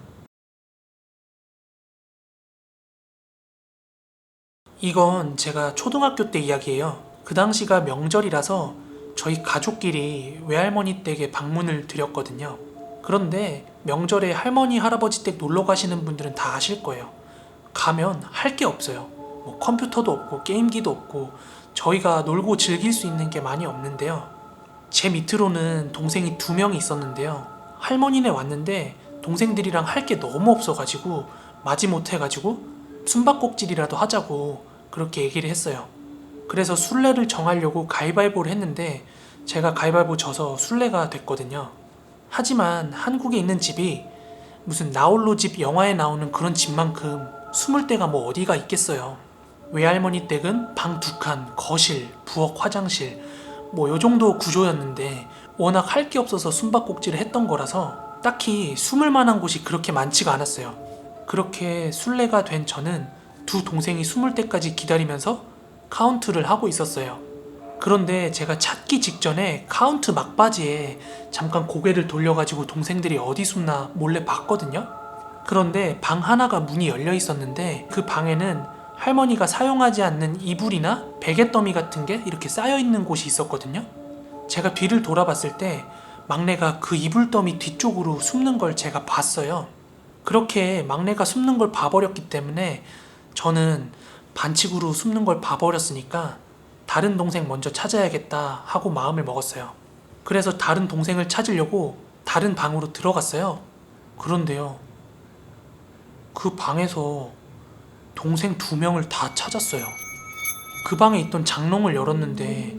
이건 제가 초등학교 때 이야기예요. 그 당시가 명절이라서 저희 가족끼리 외할머니 댁에 방문을 드렸거든요. 그런데 명절에 할머니, 할아버지 댁 놀러 가시는 분들은 다 아실 거예요. 가면 할 게 없어요. 뭐 컴퓨터도 없고 게임기도 없고 저희가 놀고 즐길 수 있는 게 많이 없는데요. 제 밑으로는 동생이 2명이 있었는데요. 할머니네 왔는데 동생들이랑 할 게 너무 없어가지고 마지못해가지고 숨바꼭질이라도 하자고 그렇게 얘기를 했어요. 그래서 술래를 정하려고 가위바위보를 했는데 제가 가위바위보 져서 술래가 됐거든요. 하지만 한국에 있는 집이 무슨 나홀로 집 영화에 나오는 그런 집만큼 숨을 데가 뭐 어디가 있겠어요. 외할머니 댁은 방 2칸, 거실, 부엌, 화장실 뭐 요정도 구조였는데 워낙 할 게 없어서 숨바꼭질을 했던 거라서 딱히 숨을 만한 곳이 그렇게 많지가 않았어요. 그렇게 술래가 된 저는 두 동생이 숨을 때까지 기다리면서 카운트를 하고 있었어요. 그런데 제가 찾기 직전에 카운트 막바지에 잠깐 고개를 돌려가지고 동생들이 어디 숨나 몰래 봤거든요. 그런데 방 하나가 문이 열려 있었는데 그 방에는 할머니가 사용하지 않는 이불이나 베개더미 같은 게 이렇게 쌓여 있는 곳이 있었거든요. 제가 뒤를 돌아봤을 때 막내가 그 이불더미 뒤쪽으로 숨는 걸 제가 봤어요. 그렇게 막내가 숨는 걸 봐버렸기 때문에 저는 반칙으로 숨는 걸 봐버렸으니까 다른 동생 먼저 찾아야겠다 하고 마음을 먹었어요. 그래서 다른 동생을 찾으려고 다른 방으로 들어갔어요. 그런데요, 그 방에서 동생 2명을 다 찾았어요. 그 방에 있던 장롱을 열었는데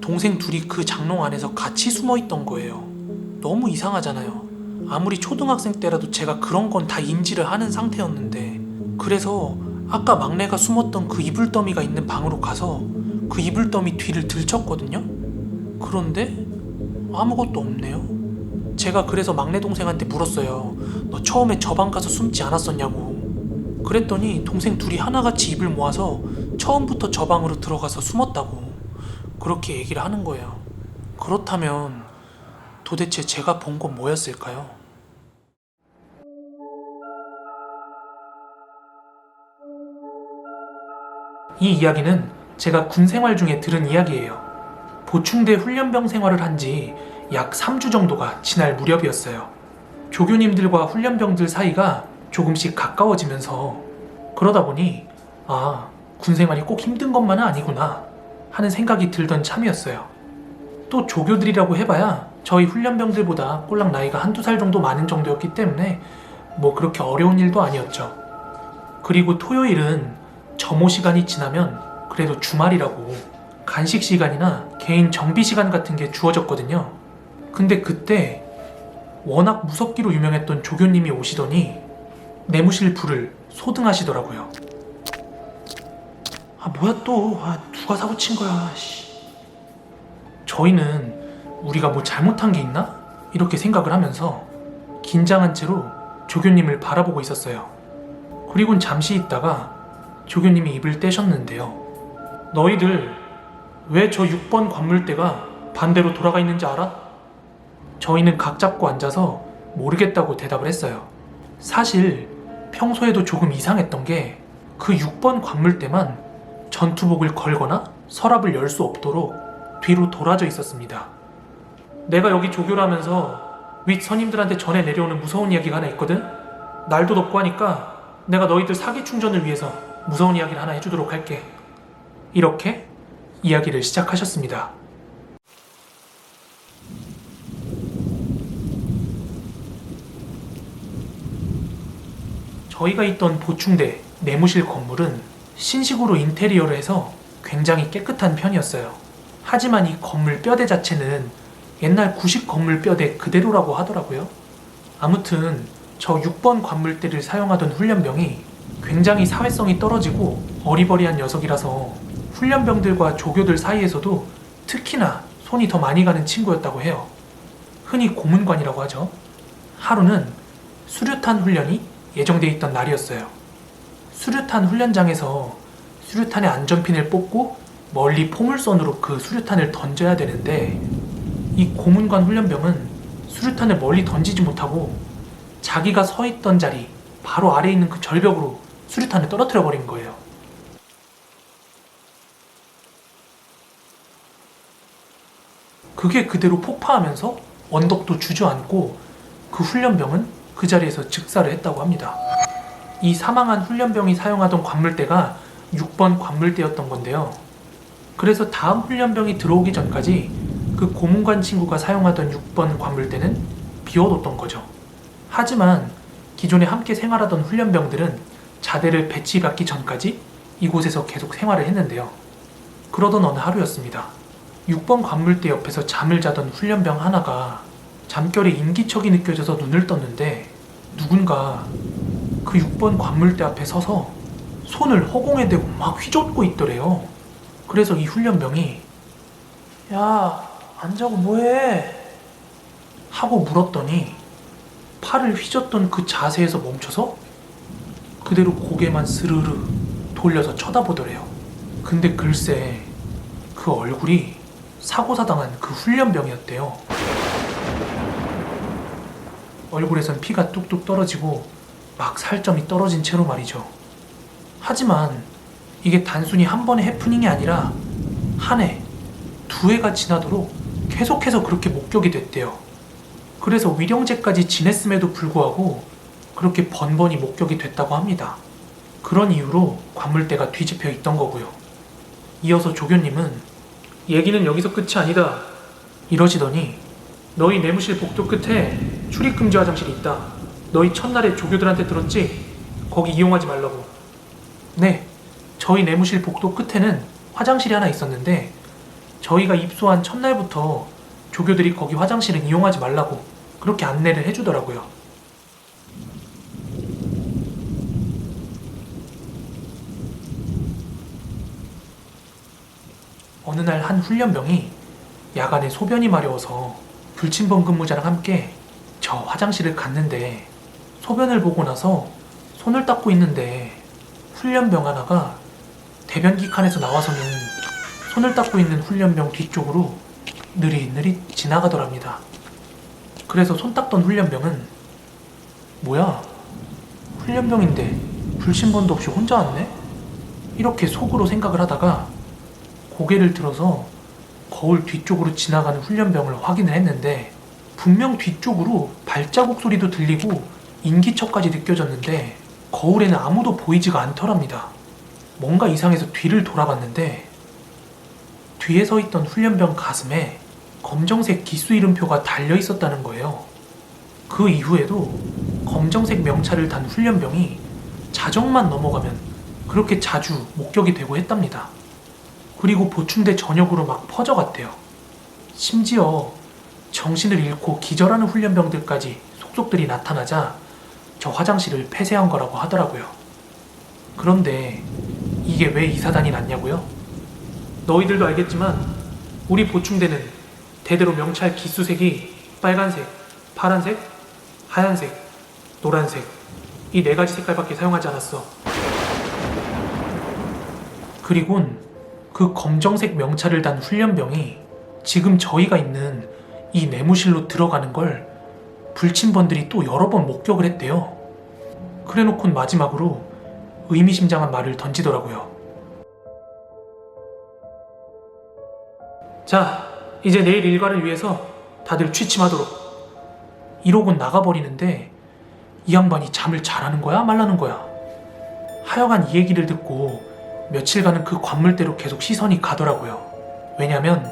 동생 둘이 그 장롱 안에서 같이 숨어 있던 거예요. 너무 이상하잖아요. 아무리 초등학생 때라도 제가 그런 건 다 인지를 하는 상태였는데, 그래서 아까 막내가 숨었던 그 이불더미가 있는 방으로 가서 그 이불더미 뒤를 들쳤거든요. 그런데 아무것도 없네요. 제가 그래서 막내 동생한테 물었어요. 너 처음에 저 방 가서 숨지 않았었냐고. 그랬더니 동생 둘이 하나같이 입을 모아서 처음부터 저 방으로 들어가서 숨었다고 그렇게 얘기를 하는 거예요. 그렇다면 도대체 제가 본 건 뭐였을까요? 이 이야기는 제가 군 생활 중에 들은 이야기예요. 보충대 훈련병 생활을 한 지 약 3주 정도가 지날 무렵이었어요. 조교님들과 훈련병들 사이가 조금씩 가까워지면서 그러다 보니 군 생활이 꼭 힘든 것만은 아니구나 하는 생각이 들던 참이었어요. 또 조교들이라고 해봐야 저희 훈련병들보다 꼴랑 나이가 1~2살 정도 많은 정도였기 때문에 뭐 그렇게 어려운 일도 아니었죠. 그리고 토요일은 점호 시간이 지나면 그래도 주말이라고 간식 시간이나 개인 정비 시간 같은 게 주어졌거든요. 근데 그때 워낙 무섭기로 유명했던 조교님이 오시더니 내무실 불을 소등하시더라고요. 뭐야 또 누가 사고 친 거야. 저희는 우리가 뭐 잘못한 게 있나? 이렇게 생각을 하면서 긴장한 채로 조교님을 바라보고 있었어요. 그리곤 잠시 있다가 조교님이 입을 떼셨는데요. 너희들 왜 저 6번 관물대가 반대로 돌아가 있는지 알아? 저희는 각 잡고 앉아서 모르겠다고 대답을 했어요. 사실 평소에도 조금 이상했던 게 그 6번 관물대만 전투복을 걸거나 서랍을 열 수 없도록 뒤로 돌아져 있었습니다. 내가 여기 조교라면서 윗 선임들한테 전해 내려오는 무서운 이야기가 하나 있거든? 날도 덥고 하니까 내가 너희들 사기 충전을 위해서 무서운 이야기를 하나 해주도록 할게. 이렇게 이야기를 시작하셨습니다. 저희가 있던 보충대 내무실 건물은 신식으로 인테리어를 해서 굉장히 깨끗한 편이었어요. 하지만 이 건물 뼈대 자체는 옛날 구식 건물 뼈대 그대로라고 하더라고요. 아무튼 저 6번 관물대를 사용하던 훈련병이 굉장히 사회성이 떨어지고 어리버리한 녀석이라서 훈련병들과 조교들 사이에서도 특히나 손이 더 많이 가는 친구였다고 해요. 흔히 고문관이라고 하죠. 하루는 수류탄 훈련이 예정돼 있던 날이었어요. 수류탄 훈련장에서 수류탄의 안전핀을 뽑고 멀리 포물선으로 그 수류탄을 던져야 되는데 이 고문관 훈련병은 수류탄을 멀리 던지지 못하고 자기가 서 있던 자리 바로 아래에 있는 그 절벽으로 수류탄을 떨어뜨려 버린 거예요. 그게 그대로 폭파하면서 언덕도 주저앉고 그 훈련병은 그 자리에서 즉사를 했다고 합니다. 이 사망한 훈련병이 사용하던 관물대가 6번 관물대였던 건데요. 그래서 다음 훈련병이 들어오기 전까지 그 고문관 친구가 사용하던 6번 관물대는 비워뒀던 거죠. 하지만 기존에 함께 생활하던 훈련병들은 자대를 배치받기 전까지 이곳에서 계속 생활을 했는데요. 그러던 어느 하루였습니다. 6번 관물대 옆에서 잠을 자던 훈련병 하나가 잠결에 인기척이 느껴져서 눈을 떴는데 누군가 그 6번 관물대 앞에 서서 손을 허공에 대고 막 휘젓고 있더래요. 그래서 이 훈련병이 야, 안 자고 뭐해? 하고 물었더니 팔을 휘젓던 그 자세에서 멈춰서 그대로 고개만 스르르 돌려서 쳐다보더래요. 근데 글쎄 그 얼굴이 사고사당한 그 훈련병이었대요. 얼굴에선 피가 뚝뚝 떨어지고 막 살점이 떨어진 채로 말이죠. 하지만 이게 단순히 한 번의 해프닝이 아니라 한 해, 두 해가 지나도록 계속해서 그렇게 목격이 됐대요. 그래서 위령제까지 지냈음에도 불구하고 그렇게 번번이 목격이 됐다고 합니다. 그런 이유로 관물대가 뒤집혀 있던 거고요. 이어서 조교님은 얘기는 여기서 끝이 아니다 이러시더니 너희 내무실 복도 끝에 출입금지 화장실이 있다. 너희 첫날에 조교들한테 들었지? 거기 이용하지 말라고. 네, 저희 내무실 복도 끝에는 화장실이 하나 있었는데 저희가 입소한 첫날부터 조교들이 거기 화장실은 이용하지 말라고 그렇게 안내를 해주더라고요. 어느 날 한 훈련병이 야간에 소변이 마려워서 불침번 근무자랑 함께 저 화장실을 갔는데 소변을 보고 나서 손을 닦고 있는데 훈련병 하나가 대변기 칸에서 나와서는 손을 닦고 있는 훈련병 뒤쪽으로 느릿느릿 지나가더랍니다. 그래서 손 닦던 훈련병은 뭐야? 훈련병인데 불신번도 없이 혼자 왔네? 이렇게 속으로 생각을 하다가 고개를 들어서 거울 뒤쪽으로 지나가는 훈련병을 확인을 했는데 분명 뒤쪽으로 발자국 소리도 들리고 인기척까지 느껴졌는데 거울에는 아무도 보이지가 않더랍니다. 뭔가 이상해서 뒤를 돌아봤는데 뒤에 서 있던 훈련병 가슴에 검정색 기수 이름표가 달려 있었다는 거예요. 그 이후에도 검정색 명찰을 단 훈련병이 자정만 넘어가면 그렇게 자주 목격이 되고 했답니다. 그리고 보충대 전역으로 막 퍼져갔대요. 심지어 정신을 잃고 기절하는 훈련병들까지 속속들이 나타나자 저 화장실을 폐쇄한 거라고 하더라고요. 그런데 이게 왜 이 사단이 났냐고요? 너희들도 알겠지만 우리 보충대는 대대로 명찰 기수색이 빨간색, 파란색, 하얀색, 노란색 이 4가지 색깔밖에 사용하지 않았어. 그리곤 그 검정색 명찰을 단 훈련병이 지금 저희가 있는 이 내무실로 들어가는 걸 불침번들이 또 여러 번 목격을 했대요. 그래놓곤 마지막으로 의미심장한 말을 던지더라고요. 자, 이제 내일 일과를 위해서 다들 취침하도록. 이러곤 나가버리는데 이 양반이 잠을 잘하는 거야 말라는 거야. 하여간 이 얘기를 듣고 며칠간은 그 관물대로 계속 시선이 가더라고요. 왜냐면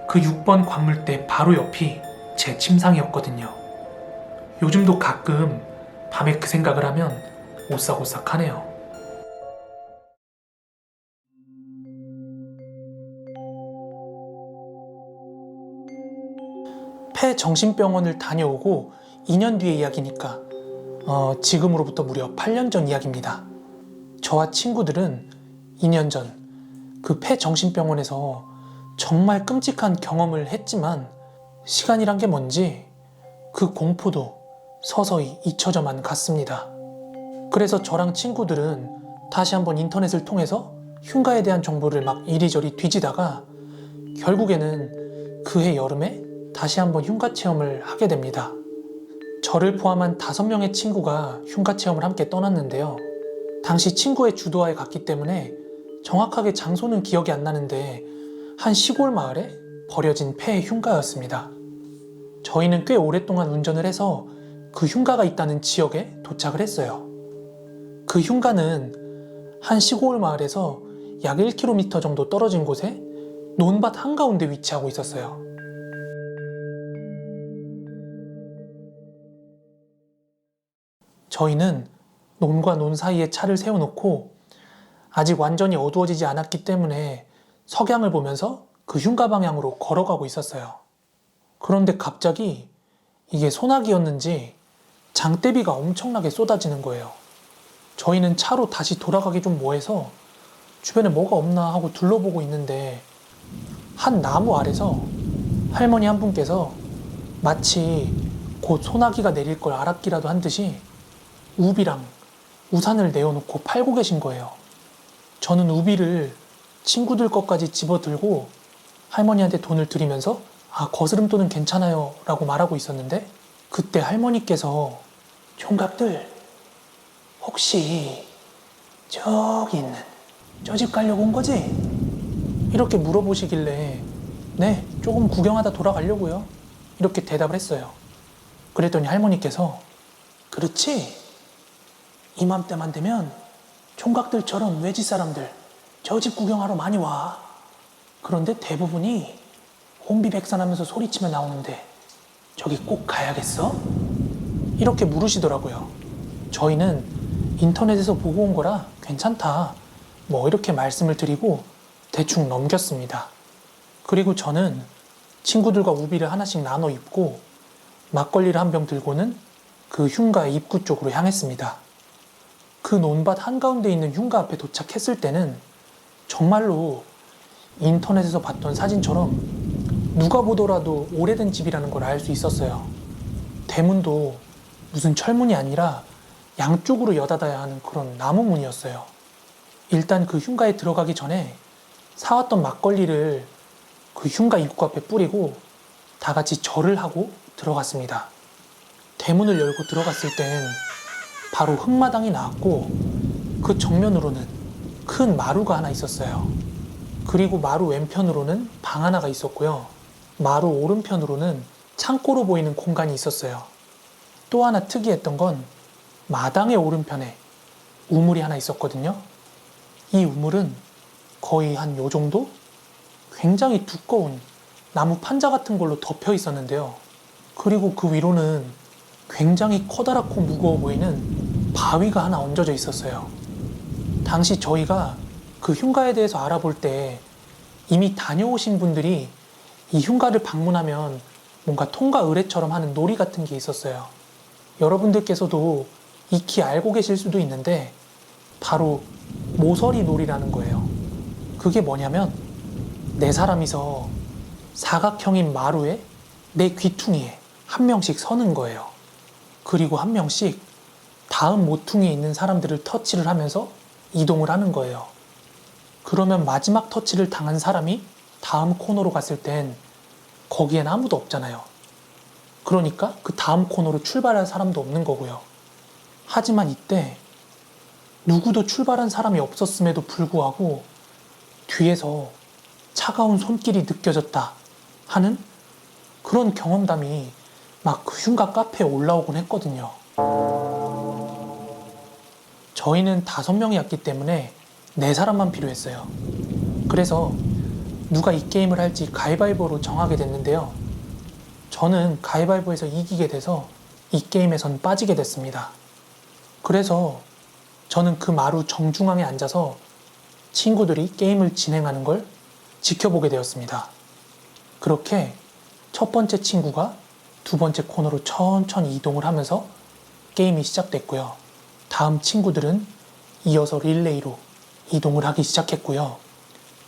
그 6번 관물대 바로 옆이 제 침상이었거든요. 요즘도 가끔 밤에 그 생각을 하면 오싹오싹하네요. 폐정신병원을 다녀오고 2년 뒤의 이야기니까 지금으로부터 무려 8년 전 이야기입니다. 저와 친구들은 2년 전 그 폐정신병원에서 정말 끔찍한 경험을 했지만 시간이란 게 뭔지 그 공포도 서서히 잊혀져만 갔습니다. 그래서 저랑 친구들은 다시 한번 인터넷을 통해서 흉가에 대한 정보를 막 이리저리 뒤지다가 결국에는 그해 여름에 다시 한번 흉가 체험을 하게 됩니다. 저를 포함한 5명의 친구가 흉가 체험을 함께 떠났는데요. 당시 친구의 주도하에 갔기 때문에 정확하게 장소는 기억이 안 나는데 한 시골 마을에 버려진 폐 흉가였습니다. 저희는 꽤 오랫동안 운전을 해서 그 흉가가 있다는 지역에 도착을 했어요. 그 흉가는 한 시골 마을에서 약 1km 정도 떨어진 곳에 논밭 한가운데 위치하고 있었어요. 저희는 논과 논 사이에 차를 세워놓고 아직 완전히 어두워지지 않았기 때문에 석양을 보면서 그 흉가 방향으로 걸어가고 있었어요. 그런데 갑자기 이게 소나기였는지 장대비가 엄청나게 쏟아지는 거예요. 저희는 차로 다시 돌아가기 좀 뭐해서 주변에 뭐가 없나 하고 둘러보고 있는데 한 나무 아래서 할머니 한 분께서 마치 곧 소나기가 내릴 걸 알았기라도 한 듯이 우비랑 우산을 내어놓고 팔고 계신 거예요. 저는 우비를 친구들 것까지 집어들고 할머니한테 돈을 드리면서 거스름돈은 괜찮아요 라고 말하고 있었는데 그때 할머니께서 총각들 혹시 저기 있는 저 집 가려고 온 거지? 이렇게 물어보시길래 네, 조금 구경하다 돌아가려고요 이렇게 대답을 했어요. 그랬더니 할머니께서 그렇지? 이맘때만 되면 총각들처럼 외지 사람들 저 집 구경하러 많이 와. 그런데 대부분이 혼비백산하면서 소리치며 나오는데 저기 꼭 가야겠어? 이렇게 물으시더라고요. 저희는 인터넷에서 보고 온 거라 괜찮다 뭐 이렇게 말씀을 드리고 대충 넘겼습니다. 그리고 저는 친구들과 우비를 하나씩 나눠 입고 막걸리를 한 병 들고는 그 흉가의 입구 쪽으로 향했습니다. 그 논밭 한가운데 있는 흉가 앞에 도착했을 때는 정말로 인터넷에서 봤던 사진처럼 누가 보더라도 오래된 집이라는 걸 알 수 있었어요. 대문도 무슨 철문이 아니라 양쪽으로 여닫아야 하는 그런 나무 문이었어요. 일단 그 흉가에 들어가기 전에 사왔던 막걸리를 그 흉가 입구 앞에 뿌리고 다 같이 절을 하고 들어갔습니다. 대문을 열고 들어갔을 땐 바로 흙마당이 나왔고 그 정면으로는 큰 마루가 하나 있었어요. 그리고 마루 왼편으로는 방 하나가 있었고요. 마루 오른편으로는 창고로 보이는 공간이 있었어요. 또 하나 특이했던 건 마당의 오른편에 우물이 하나 있었거든요. 이 우물은 거의 한 요 정도? 굉장히 두꺼운 나무 판자 같은 걸로 덮여 있었는데요. 그리고 그 위로는 굉장히 커다랗고 무거워 보이는 바위가 하나 얹어져 있었어요. 당시 저희가 그 흉가에 대해서 알아볼 때 이미 다녀오신 분들이 이 흉가를 방문하면 뭔가 통과 의례처럼 하는 놀이 같은 게 있었어요. 여러분들께서도 익히 알고 계실 수도 있는데 바로 모서리 놀이라는 거예요. 그게 뭐냐면 4사람이서 사각형인 마루에 내 귀퉁이에 한 명씩 서는 거예요. 그리고 한 명씩 다음 모퉁이에 있는 사람들을 터치를 하면서 이동을 하는 거예요. 그러면 마지막 터치를 당한 사람이 다음 코너로 갔을 땐 거기엔 아무도 없잖아요. 그러니까 그 다음 코너로 출발할 사람도 없는 거고요. 하지만 이때 누구도 출발한 사람이 없었음에도 불구하고 뒤에서 차가운 손길이 느껴졌다 하는 그런 경험담이 막 그 흉가 카페에 올라오곤 했거든요. 저희는 5명이었기 때문에 4사람만 필요했어요. 그래서 누가 이 게임을 할지 가위바위보로 정하게 됐는데요. 저는 가위바위보에서 이기게 돼서 이 게임에선 빠지게 됐습니다. 그래서 저는 그 마루 정중앙에 앉아서 친구들이 게임을 진행하는 걸 지켜보게 되었습니다. 그렇게 첫 번째 친구가 두 번째 코너로 천천히 이동을 하면서 게임이 시작됐고요. 다음 친구들은 이어서 릴레이로 이동을 하기 시작했고요.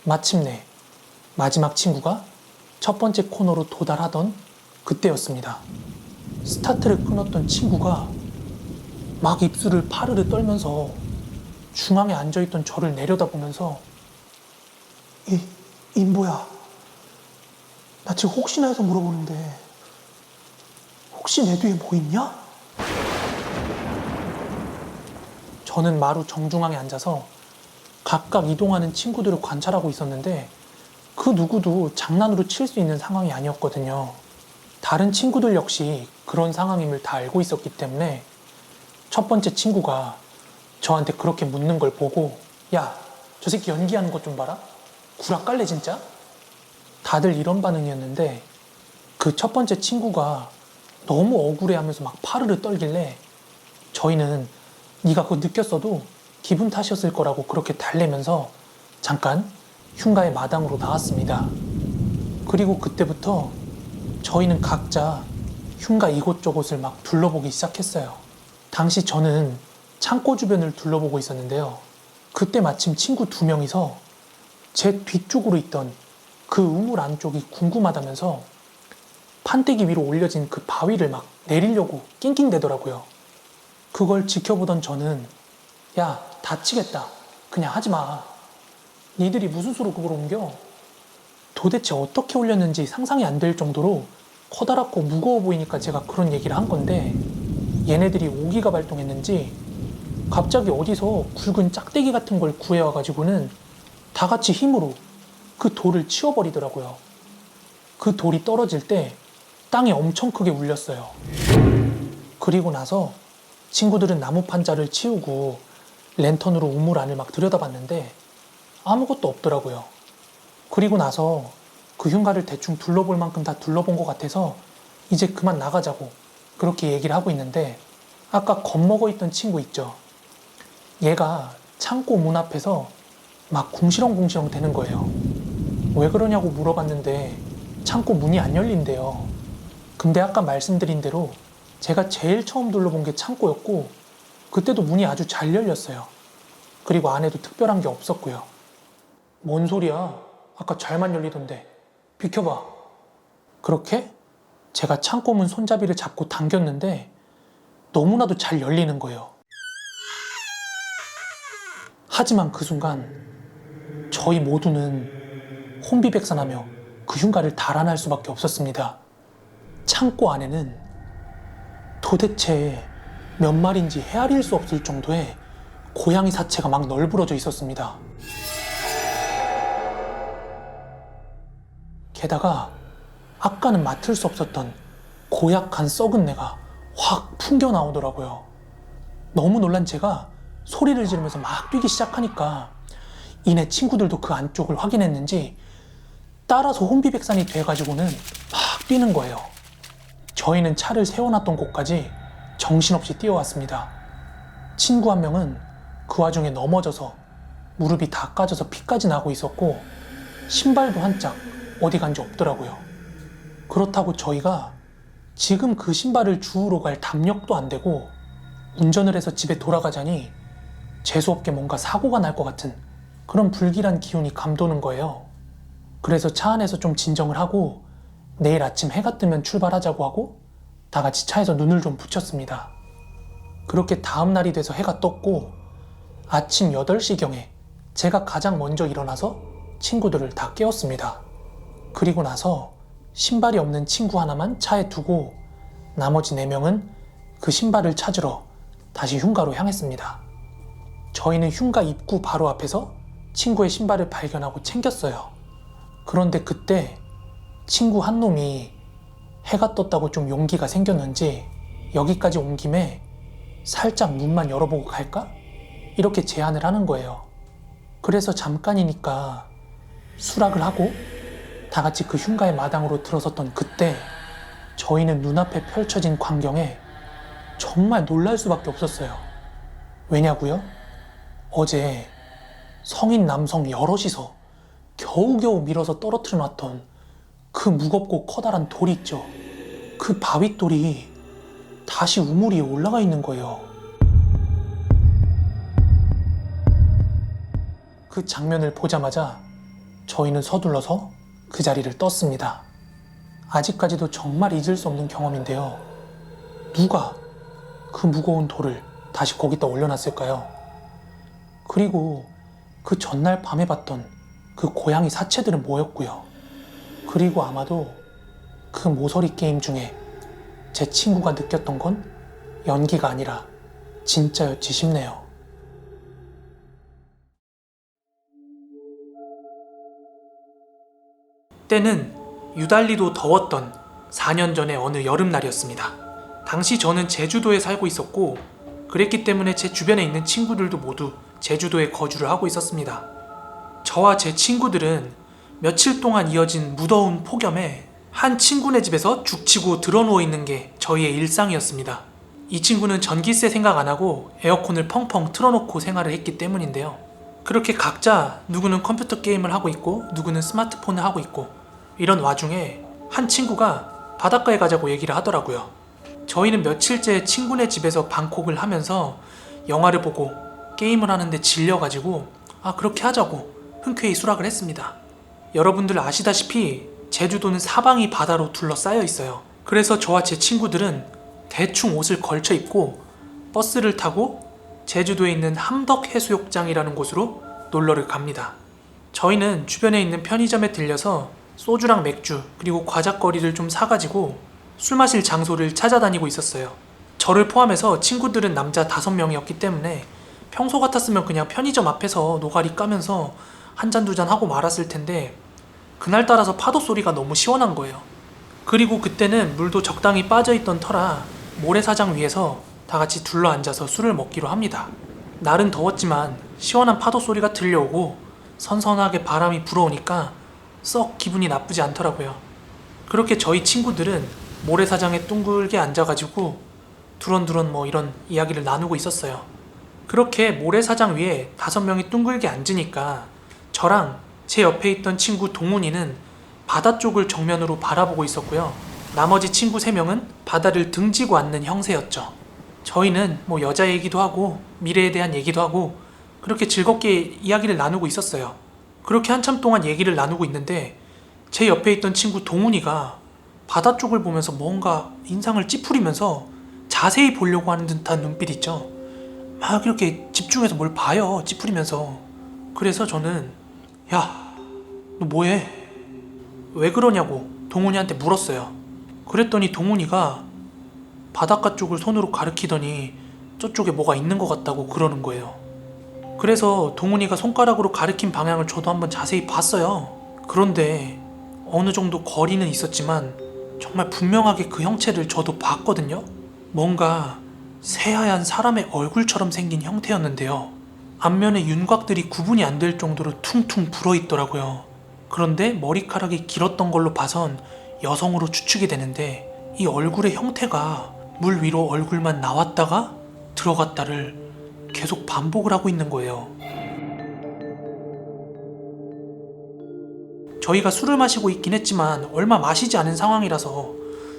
마침내 마지막 친구가 첫 번째 코너로 도달하던 그때였습니다. 스타트를 끊었던 친구가 막 입술을 파르르 떨면서 중앙에 앉아있던 저를 내려다보면서 이 뭐야? 나 지금 혹시나 해서 물어보는데 혹시 내 뒤에 뭐 있냐? 저는 마루 정중앙에 앉아서 각각 이동하는 친구들을 관찰하고 있었는데 그 누구도 장난으로 칠 수 있는 상황이 아니었거든요. 다른 친구들 역시 그런 상황임을 다 알고 있었기 때문에 첫 번째 친구가 저한테 그렇게 묻는 걸 보고 야, 저 새끼 연기하는 것 좀 봐라? 구라깔래 진짜? 다들 이런 반응이었는데 그 첫 번째 친구가 너무 억울해하면서 막 파르르 떨길래 저희는 네가 그거 느꼈어도 기분 탓이었을 거라고 그렇게 달래면서 잠깐 흉가의 마당으로 나왔습니다. 그리고 그때부터 저희는 각자 흉가 이곳저곳을 막 둘러보기 시작했어요. 당시 저는 창고 주변을 둘러보고 있었는데요. 그때 마침 친구 2명이서 제 뒤쪽으로 있던 그 우물 안쪽이 궁금하다면서 판때기 위로 올려진 그 바위를 막 내리려고 낑낑대더라고요. 그걸 지켜보던 저는 야, 다치겠다. 그냥 하지 마. 니들이 무슨 수로 그걸 옮겨? 도대체 어떻게 올렸는지 상상이 안 될 정도로 커다랗고 무거워 보이니까 제가 그런 얘기를 한 건데 얘네들이 오기가 발동했는지 갑자기 어디서 굵은 짝대기 같은 걸 구해와가지고는 다 같이 힘으로 그 돌을 치워버리더라고요. 그 돌이 떨어질 때 땅이 엄청 크게 울렸어요. 그리고 나서 친구들은 나무 판자를 치우고 랜턴으로 우물 안을 막 들여다봤는데 아무것도 없더라고요. 그리고 나서 그 흉가를 대충 둘러볼 만큼 다 둘러본 것 같아서 이제 그만 나가자고 그렇게 얘기를 하고 있는데 아까 겁먹어 있던 친구 있죠? 얘가 창고 문 앞에서 막 궁시렁궁시렁 대는 거예요. 왜 그러냐고 물어봤는데 창고 문이 안 열린대요. 근데 아까 말씀드린 대로 제가 제일 처음 둘러본 게 창고였고 그때도 문이 아주 잘 열렸어요. 그리고 안에도 특별한 게 없었고요. 뭔 소리야? 아까 잘만 열리던데. 비켜봐. 그렇게 제가 창고 문 손잡이를 잡고 당겼는데 너무나도 잘 열리는 거예요. 하지만 그 순간 저희 모두는 혼비백산하며 그 흉가를 달아날 수밖에 없었습니다. 창고 안에는 도대체 몇 마리인지 헤아릴 수 없을 정도의 고양이 사체가 막 널브러져 있었습니다. 게다가 아까는 맡을 수 없었던 고약한 썩은 내가 확 풍겨 나오더라고요. 너무 놀란 제가 소리를 지르면서 막 뛰기 시작하니까 이내 친구들도 그 안쪽을 확인했는지 따라서 혼비백산이 돼가지고는 막 뛰는 거예요. 저희는 차를 세워놨던 곳까지 정신없이 뛰어왔습니다. 친구 한 명은 그 와중에 넘어져서 무릎이 다 까져서 피까지 나고 있었고 신발도 한 짝 어디 간지 없더라고요. 그렇다고 저희가 지금 그 신발을 주우러 갈 담력도 안 되고 운전을 해서 집에 돌아가자니 재수없게 뭔가 사고가 날 것 같은 그런 불길한 기운이 감도는 거예요. 그래서 차 안에서 좀 진정을 하고 내일 아침 해가 뜨면 출발하자고 하고 다 같이 차에서 눈을 좀 붙였습니다. 그렇게 다음 날이 돼서 해가 떴고 아침 8시경에 제가 가장 먼저 일어나서 친구들을 다 깨웠습니다. 그리고 나서 신발이 없는 친구 하나만 차에 두고 나머지 4명은 그 신발을 찾으러 다시 흉가로 향했습니다. 저희는 흉가 입구 바로 앞에서 친구의 신발을 발견하고 챙겼어요. 그런데 그때 친구 한 놈이 해가 떴다고 좀 용기가 생겼는지 여기까지 온 김에 살짝 문만 열어보고 갈까? 이렇게 제안을 하는 거예요. 그래서 잠깐이니까 수락을 하고 다 같이 그 흉가의 마당으로 들어섰던 그때 저희는 눈앞에 펼쳐진 광경에 정말 놀랄 수밖에 없었어요. 왜냐고요? 어제 성인 남성 여럿이서 겨우겨우 밀어서 떨어뜨려 놨던 그 무겁고 커다란 돌 있죠. 그 바윗돌이 다시 우물 위에 올라가 있는 거예요. 그 장면을 보자마자 저희는 서둘러서 그 자리를 떴습니다. 아직까지도 정말 잊을 수 없는 경험인데요. 누가 그 무거운 돌을 다시 거기다 올려놨을까요? 그리고 그 전날 밤에 봤던 그 고양이 사체들은 뭐였고요? 그리고 아마도 그 모서리 게임 중에 제 친구가 느꼈던 건 연기가 아니라 진짜였지 싶네요. 때는 유달리도 더웠던 4년 전의 어느 여름날이었습니다. 당시 저는 제주도에 살고 있었고 그랬기 때문에 제 주변에 있는 친구들도 모두 제주도에 거주를 하고 있었습니다. 저와 제 친구들은 며칠 동안 이어진 무더운 폭염에 한 친구네 집에서 죽치고 드러누워 있는 게 저희의 일상이었습니다. 이 친구는 전기세 생각 안 하고 에어컨을 펑펑 틀어놓고 생활을 했기 때문인데요. 그렇게 각자 누구는 컴퓨터 게임을 하고 있고 누구는 스마트폰을 하고 있고 이런 와중에 한 친구가 바닷가에 가자고 얘기를 하더라고요. 저희는 며칠째 친구네 집에서 방콕을 하면서 영화를 보고 게임을 하는데 질려가지고 그렇게 하자고 흔쾌히 수락을 했습니다. 여러분들 아시다시피 제주도는 사방이 바다로 둘러싸여 있어요. 그래서 저와 제 친구들은 대충 옷을 걸쳐 입고 버스를 타고 제주도에 있는 함덕해수욕장이라는 곳으로 놀러를 갑니다. 저희는 주변에 있는 편의점에 들려서 소주랑 맥주 그리고 과자거리를 좀 사가지고 술 마실 장소를 찾아다니고 있었어요. 저를 포함해서 친구들은 남자 5명이었기 때문에 평소 같았으면 그냥 편의점 앞에서 노가리 까면서 한 잔 두 잔 하고 말았을 텐데 그날따라서 파도 소리가 너무 시원한 거예요. 그리고 그때는 물도 적당히 빠져있던 터라 모래사장 위에서 다 같이 둘러앉아서 술을 먹기로 합니다. 날은 더웠지만 시원한 파도 소리가 들려오고 선선하게 바람이 불어오니까 썩 기분이 나쁘지 않더라고요. 그렇게 저희 친구들은 모래사장에 둥글게 앉아가지고 두런두런 이런 이야기를 나누고 있었어요. 그렇게 모래사장 위에 5명이 둥글게 앉으니까 저랑 제 옆에 있던 친구 동훈이는 바다 쪽을 정면으로 바라보고 있었고요. 나머지 친구 3명은 바다를 등지고 앉는 형세였죠. 저희는 여자 얘기도 하고 미래에 대한 얘기도 하고 그렇게 즐겁게 이야기를 나누고 있었어요. 그렇게 한참 동안 얘기를 나누고 있는데 제 옆에 있던 친구 동훈이가 바다 쪽을 보면서 뭔가 인상을 찌푸리면서 자세히 보려고 하는 듯한 눈빛 있죠. 막 이렇게 집중해서 뭘 봐요, 찌푸리면서. 그래서 저는 야, 너 뭐해? 왜 그러냐고 동훈이한테 물었어요. 그랬더니 동훈이가 바닷가 쪽을 손으로 가리키더니 저쪽에 뭐가 있는 것 같다고 그러는 거예요. 그래서 동훈이가 손가락으로 가리킨 방향을 저도 한번 자세히 봤어요. 그런데 어느 정도 거리는 있었지만 정말 분명하게 그 형체를 저도 봤거든요. 뭔가 새하얀 사람의 얼굴처럼 생긴 형태였는데요. 앞면의 윤곽들이 구분이 안 될 정도로 퉁퉁 불어있더라고요. 그런데 머리카락이 길었던 걸로 봐선 여성으로 추측이 되는데 이 얼굴의 형태가 물 위로 얼굴만 나왔다가 들어갔다를 계속 반복을 하고 있는 거예요. 저희가 술을 마시고 있긴 했지만 얼마 마시지 않은 상황이라서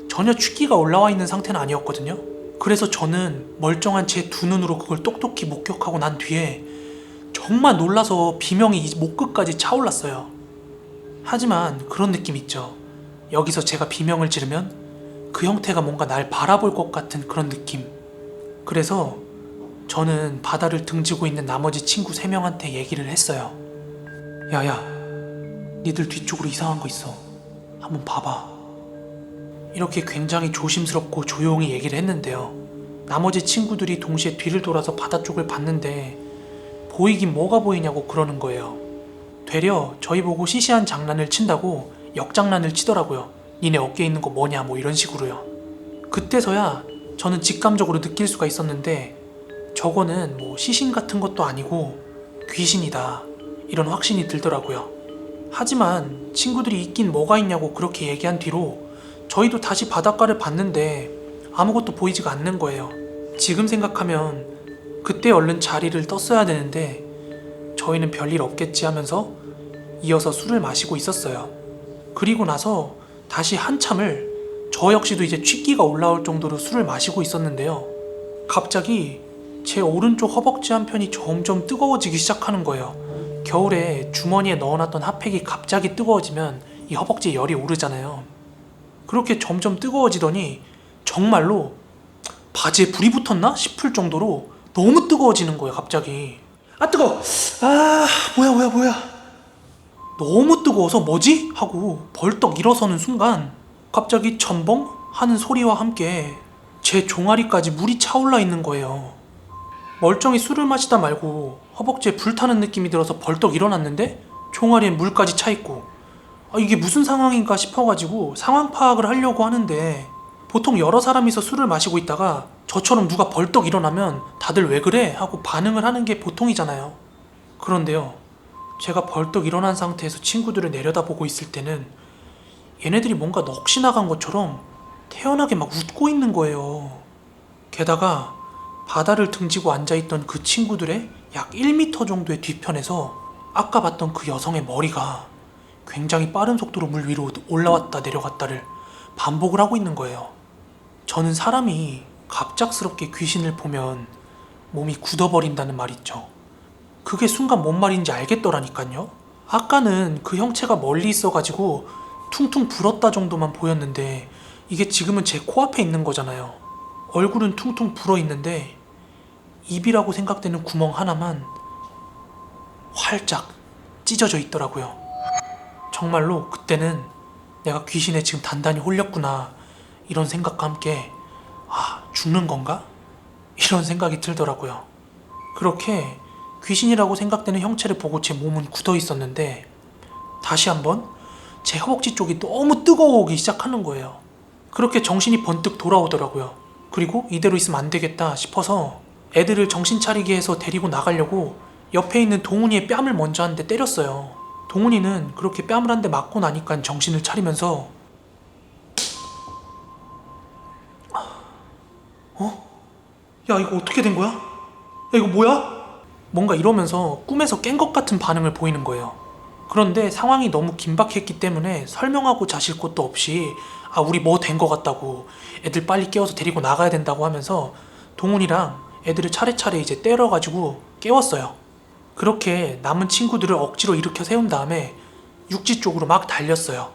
전혀 취기가 올라와 있는 상태는 아니었거든요. 그래서 저는 멀쩡한 제 두 눈으로 그걸 똑똑히 목격하고 난 뒤에 정말 놀라서 비명이 목 끝까지 차올랐어요. 하지만 그런 느낌 있죠. 여기서 제가 비명을 지르면 그 형태가 뭔가 날 바라볼 것 같은 그런 느낌. 그래서 저는 바다를 등지고 있는 나머지 친구 3명한테 얘기를 했어요. 야야, 니들 뒤쪽으로 이상한 거 있어. 한번 봐봐. 이렇게 굉장히 조심스럽고 조용히 얘기를 했는데요. 나머지 친구들이 동시에 뒤를 돌아서 바다 쪽을 봤는데 보이긴 뭐가 보이냐고 그러는 거예요. 되려 저희 보고 시시한 장난을 친다고 역장난을 치더라고요. 니네 어깨에 있는 거 뭐냐 뭐 이런 식으로요. 그때서야 저는 직감적으로 느낄 수가 있었는데 저거는 뭐 시신 같은 것도 아니고 귀신이다 이런 확신이 들더라고요. 하지만 친구들이 있긴 뭐가 있냐고 그렇게 얘기한 뒤로 저희도 다시 바닷가를 봤는데 아무것도 보이지가 않는 거예요. 지금 생각하면 그때 얼른 자리를 떴어야 되는데 저희는 별일 없겠지 하면서 이어서 술을 마시고 있었어요. 그리고 나서 다시 한참을 저 역시도 이제 취기가 올라올 정도로 술을 마시고 있었는데요. 갑자기 제 오른쪽 허벅지 한편이 점점 뜨거워지기 시작하는 거예요. 겨울에 주머니에 넣어놨던 핫팩이 갑자기 뜨거워지면 이 허벅지에 열이 오르잖아요. 그렇게 점점 뜨거워지더니 정말로 바지에 불이 붙었나 싶을 정도로 너무 뜨거워지는 거예요. 갑자기 아 뜨거워! 아 뭐야 너무 뜨거워서 뭐지? 하고 벌떡 일어서는 순간 갑자기 첨벙 하는 소리와 함께 제 종아리까지 물이 차올라 있는 거예요. 멀쩡히 술을 마시다 말고 허벅지에 불타는 느낌이 들어서 벌떡 일어났는데 종아리에 물까지 차 있고 이게 무슨 상황인가 싶어가지고 상황 파악을 하려고 하는데 보통 여러 사람이서 술을 마시고 있다가 저처럼 누가 벌떡 일어나면 다들 왜 그래? 하고 반응을 하는 게 보통이잖아요. 그런데요, 제가 벌떡 일어난 상태에서 친구들을 내려다보고 있을 때는 얘네들이 뭔가 넋이 나간 것처럼 태연하게 막 웃고 있는 거예요. 게다가 바다를 등지고 앉아있던 그 친구들의 약 1m 정도의 뒤편에서 아까 봤던 그 여성의 머리가 굉장히 빠른 속도로 물 위로 올라왔다 내려갔다를 반복을 하고 있는 거예요. 저는 사람이 갑작스럽게 귀신을 보면 몸이 굳어버린다는 말 있죠. 그게 순간 뭔 말인지 알겠더라니까요. 아까는 그 형체가 멀리 있어가지고 퉁퉁 불었다 정도만 보였는데 이게 지금은 제 코앞에 있는 거잖아요. 얼굴은 퉁퉁 불어있는데 입이라고 생각되는 구멍 하나만 활짝 찢어져 있더라고요. 정말로 그때는 내가 귀신에 지금 단단히 홀렸구나 이런 생각과 함께 죽는 건가? 이런 생각이 들더라고요. 그렇게 귀신이라고 생각되는 형체를 보고 제 몸은 굳어 있었는데 다시 한번 제 허벅지 쪽이 너무 뜨거워오기 시작하는 거예요. 그렇게 정신이 번뜩 돌아오더라고요. 그리고 이대로 있으면 안 되겠다 싶어서 애들을 정신 차리게 해서 데리고 나가려고 옆에 있는 동훈이의 뺨을 먼저 한 대 때렸어요. 동훈이는 그렇게 뺨을 한 대 맞고 나니까 정신을 차리면서 야 이거 어떻게 된 거야? 야 이거 뭐야? 뭔가 이러면서 꿈에서 깬 것 같은 반응을 보이는 거예요. 그런데 상황이 너무 긴박했기 때문에 설명하고 자실 것도 없이 우리 뭐 된 것 같다고 애들 빨리 깨워서 데리고 나가야 된다고 하면서 동훈이랑 애들을 차례차례 이제 때려가지고 깨웠어요. 그렇게 남은 친구들을 억지로 일으켜 세운 다음에 육지 쪽으로 막 달렸어요.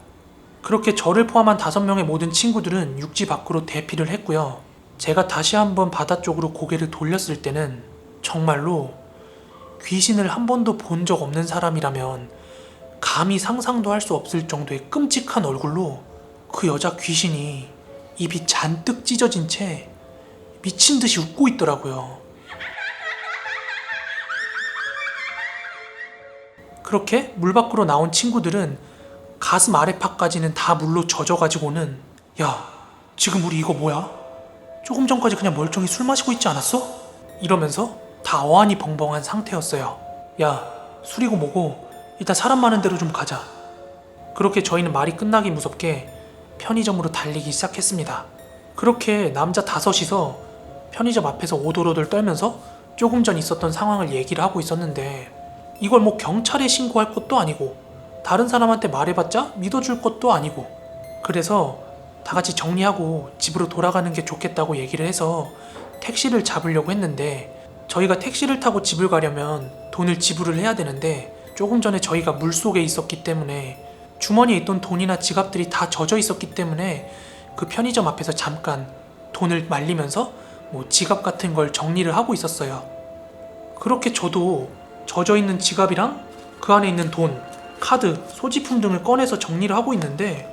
그렇게 저를 포함한 5명의 모든 친구들은 육지 밖으로 대피를 했고요. 제가 다시 한번 바다 쪽으로 고개를 돌렸을 때는 정말로 귀신을 한 번도 본 적 없는 사람이라면 감히 상상도 할 수 없을 정도의 끔찍한 얼굴로 그 여자 귀신이 입이 잔뜩 찢어진 채 미친 듯이 웃고 있더라고요. 그렇게 물 밖으로 나온 친구들은 가슴 아래파까지는 다 물로 젖어가지고는 야, 지금 우리 이거 뭐야? 조금 전까지 그냥 멀쩡히 술 마시고 있지 않았어? 이러면서 다 어안이 벙벙한 상태였어요. 야, 술이고 뭐고 일단 사람 많은 데로 좀 가자. 그렇게 저희는 말이 끝나기 무섭게 편의점으로 달리기 시작했습니다. 그렇게 남자 5이서 편의점 앞에서 오돌오돌 떨면서 조금 전 있었던 상황을 얘기를 하고 있었는데 이걸 뭐 경찰에 신고할 것도 아니고 다른 사람한테 말해봤자 믿어줄 것도 아니고 그래서 다 같이 정리하고 집으로 돌아가는 게 좋겠다고 얘기를 해서 택시를 잡으려고 했는데 저희가 택시를 타고 집을 가려면 돈을 지불을 해야 되는데 조금 전에 저희가 물속에 있었기 때문에 주머니에 있던 돈이나 지갑들이 다 젖어 있었기 때문에 그 편의점 앞에서 잠깐 돈을 말리면서 지갑 같은 걸 정리를 하고 있었어요. 그렇게 저도 젖어있는 지갑이랑 그 안에 있는 돈, 카드, 소지품 등을 꺼내서 정리를 하고 있는데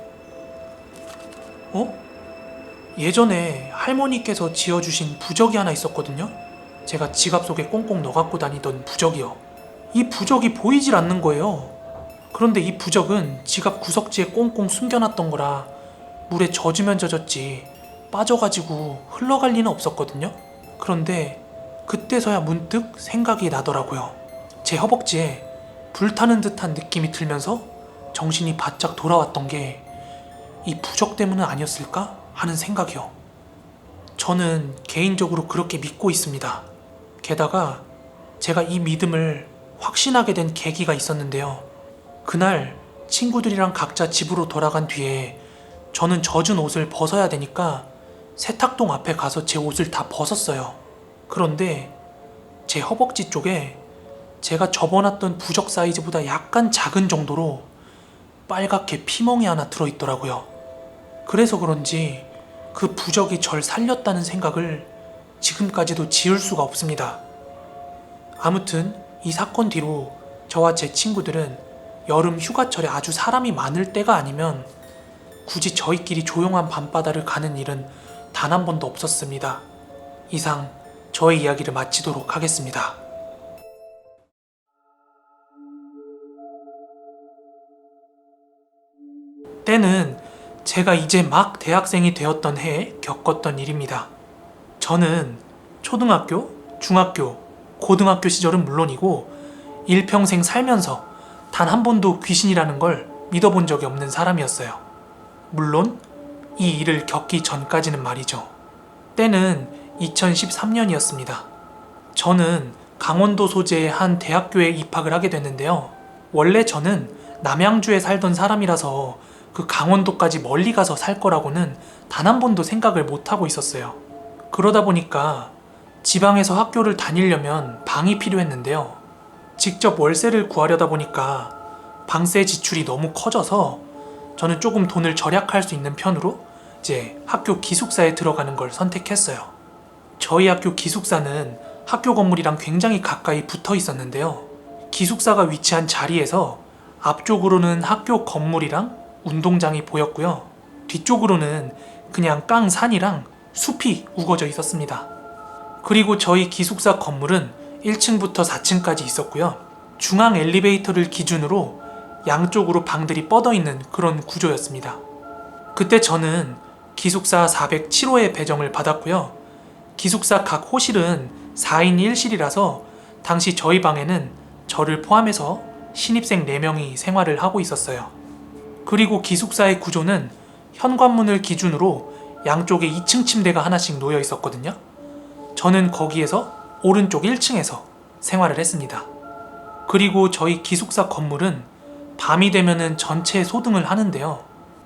예전에 할머니께서 지어주신 부적이 하나 있었거든요. 제가 지갑 속에 꽁꽁 넣어갖고 다니던 부적이요. 이 부적이 보이질 않는 거예요. 그런데 이 부적은 지갑 구석지에 꽁꽁 숨겨놨던 거라 물에 젖으면 젖었지 빠져가지고 흘러갈 리는 없었거든요. 그런데 그때서야 문득 생각이 나더라고요. 제 허벅지에 불타는 듯한 느낌이 들면서 정신이 바짝 돌아왔던 게 이 부적 때문은 아니었을까 하는 생각이요. 저는 개인적으로 그렇게 믿고 있습니다. 게다가 제가 이 믿음을 확신하게 된 계기가 있었는데요. 그날 친구들이랑 각자 집으로 돌아간 뒤에 저는 젖은 옷을 벗어야 되니까 세탁동 앞에 가서 제 옷을 다 벗었어요. 그런데 제 허벅지 쪽에 제가 접어놨던 부적 사이즈보다 약간 작은 정도로 빨갛게 피멍이 하나 들어있더라고요. 그래서 그런지 그 부적이 절 살렸다는 생각을 지금까지도 지울 수가 없습니다. 아무튼 이 사건 뒤로 저와 제 친구들은 여름 휴가철에 아주 사람이 많을 때가 아니면 굳이 저희끼리 조용한 밤바다를 가는 일은 단 한 번도 없었습니다. 이상 저의 이야기를 마치도록 하겠습니다. 때는 제가 이제 막 대학생이 되었던 해에 겪었던 일입니다. 저는 초등학교, 중학교, 고등학교 시절은 물론이고 일평생 살면서 단 한 번도 귀신이라는 걸 믿어본 적이 없는 사람이었어요. 물론 이 일을 겪기 전까지는 말이죠. 때는 2013년이었습니다. 저는 강원도 소재의 한 대학교에 입학을 하게 됐는데요. 원래 저는 남양주에 살던 사람이라서 그 강원도까지 멀리 가서 살 거라고는 단 한 번도 생각을 못하고 있었어요. 그러다 보니까 지방에서 학교를 다니려면 방이 필요했는데요. 직접 월세를 구하려다 보니까 방세 지출이 너무 커져서 저는 조금 돈을 절약할 수 있는 편으로 이제 학교 기숙사에 들어가는 걸 선택했어요. 저희 학교 기숙사는 학교 건물이랑 굉장히 가까이 붙어 있었는데요. 기숙사가 위치한 자리에서 앞쪽으로는 학교 건물이랑 운동장이 보였고요. 뒤쪽으로는 그냥 깡산이랑 숲이 우거져 있었습니다. 그리고 저희 기숙사 건물은 1층부터 4층까지 있었고요. 중앙 엘리베이터를 기준으로 양쪽으로 방들이 뻗어 있는 그런 구조였습니다. 그때 저는 기숙사 407호에 배정을 받았고요. 기숙사 각 호실은 4인 1실이라서 당시 저희 방에는 저를 포함해서 신입생 4명이 생활을 하고 있었어요. 그리고 기숙사의 구조는 현관문을 기준으로 양쪽에 2층 침대가 하나씩 놓여 있었거든요. 저는 거기에서 오른쪽 1층에서 생활을 했습니다. 그리고 저희 기숙사 건물은 밤이 되면은 전체 소등을 하는데요.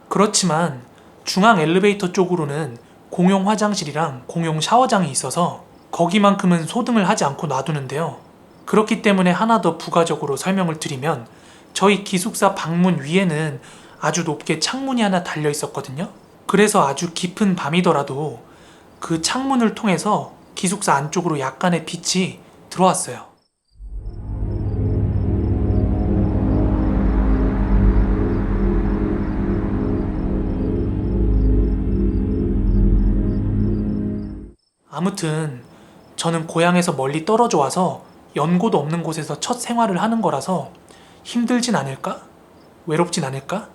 그렇지만 중앙 엘리베이터 쪽으로는 공용 화장실이랑 공용 샤워장이 있어서 거기만큼은 소등을 하지 않고 놔두는데요. 그렇기 때문에 하나 더 부가적으로 설명을 드리면 저희 기숙사 방문 위에는 아주 높게 창문이 하나 달려 있었거든요. 그래서 아주 깊은 밤이더라도 그 창문을 통해서 기숙사 안쪽으로 약간의 빛이 들어왔어요. 아무튼 저는 고향에서 멀리 떨어져 와서 연고도 없는 곳에서 첫 생활을 하는 거라서 힘들진 않을까? 외롭진 않을까?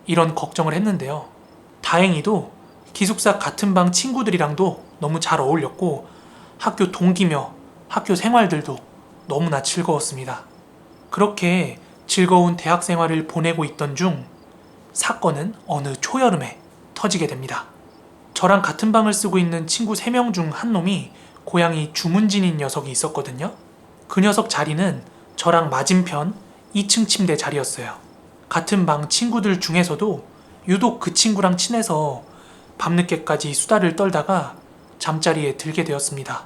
이런 걱정을 했는데요. 다행히도 기숙사 같은 방 친구들이랑도 너무 잘 어울렸고 학교 동기며 학교 생활들도 너무나 즐거웠습니다. 그렇게 즐거운 대학 생활을 보내고 있던 중 사건은 어느 초여름에 터지게 됩니다. 저랑 같은 방을 쓰고 있는 친구 3명 중 한 놈이 고향이 주문진인 녀석이 있었거든요. 그 녀석 자리는 저랑 맞은편 2층 침대 자리였어요. 같은 방 친구들 중에서도 유독 그 친구랑 친해서 밤늦게까지 수다를 떨다가 잠자리에 들게 되었습니다.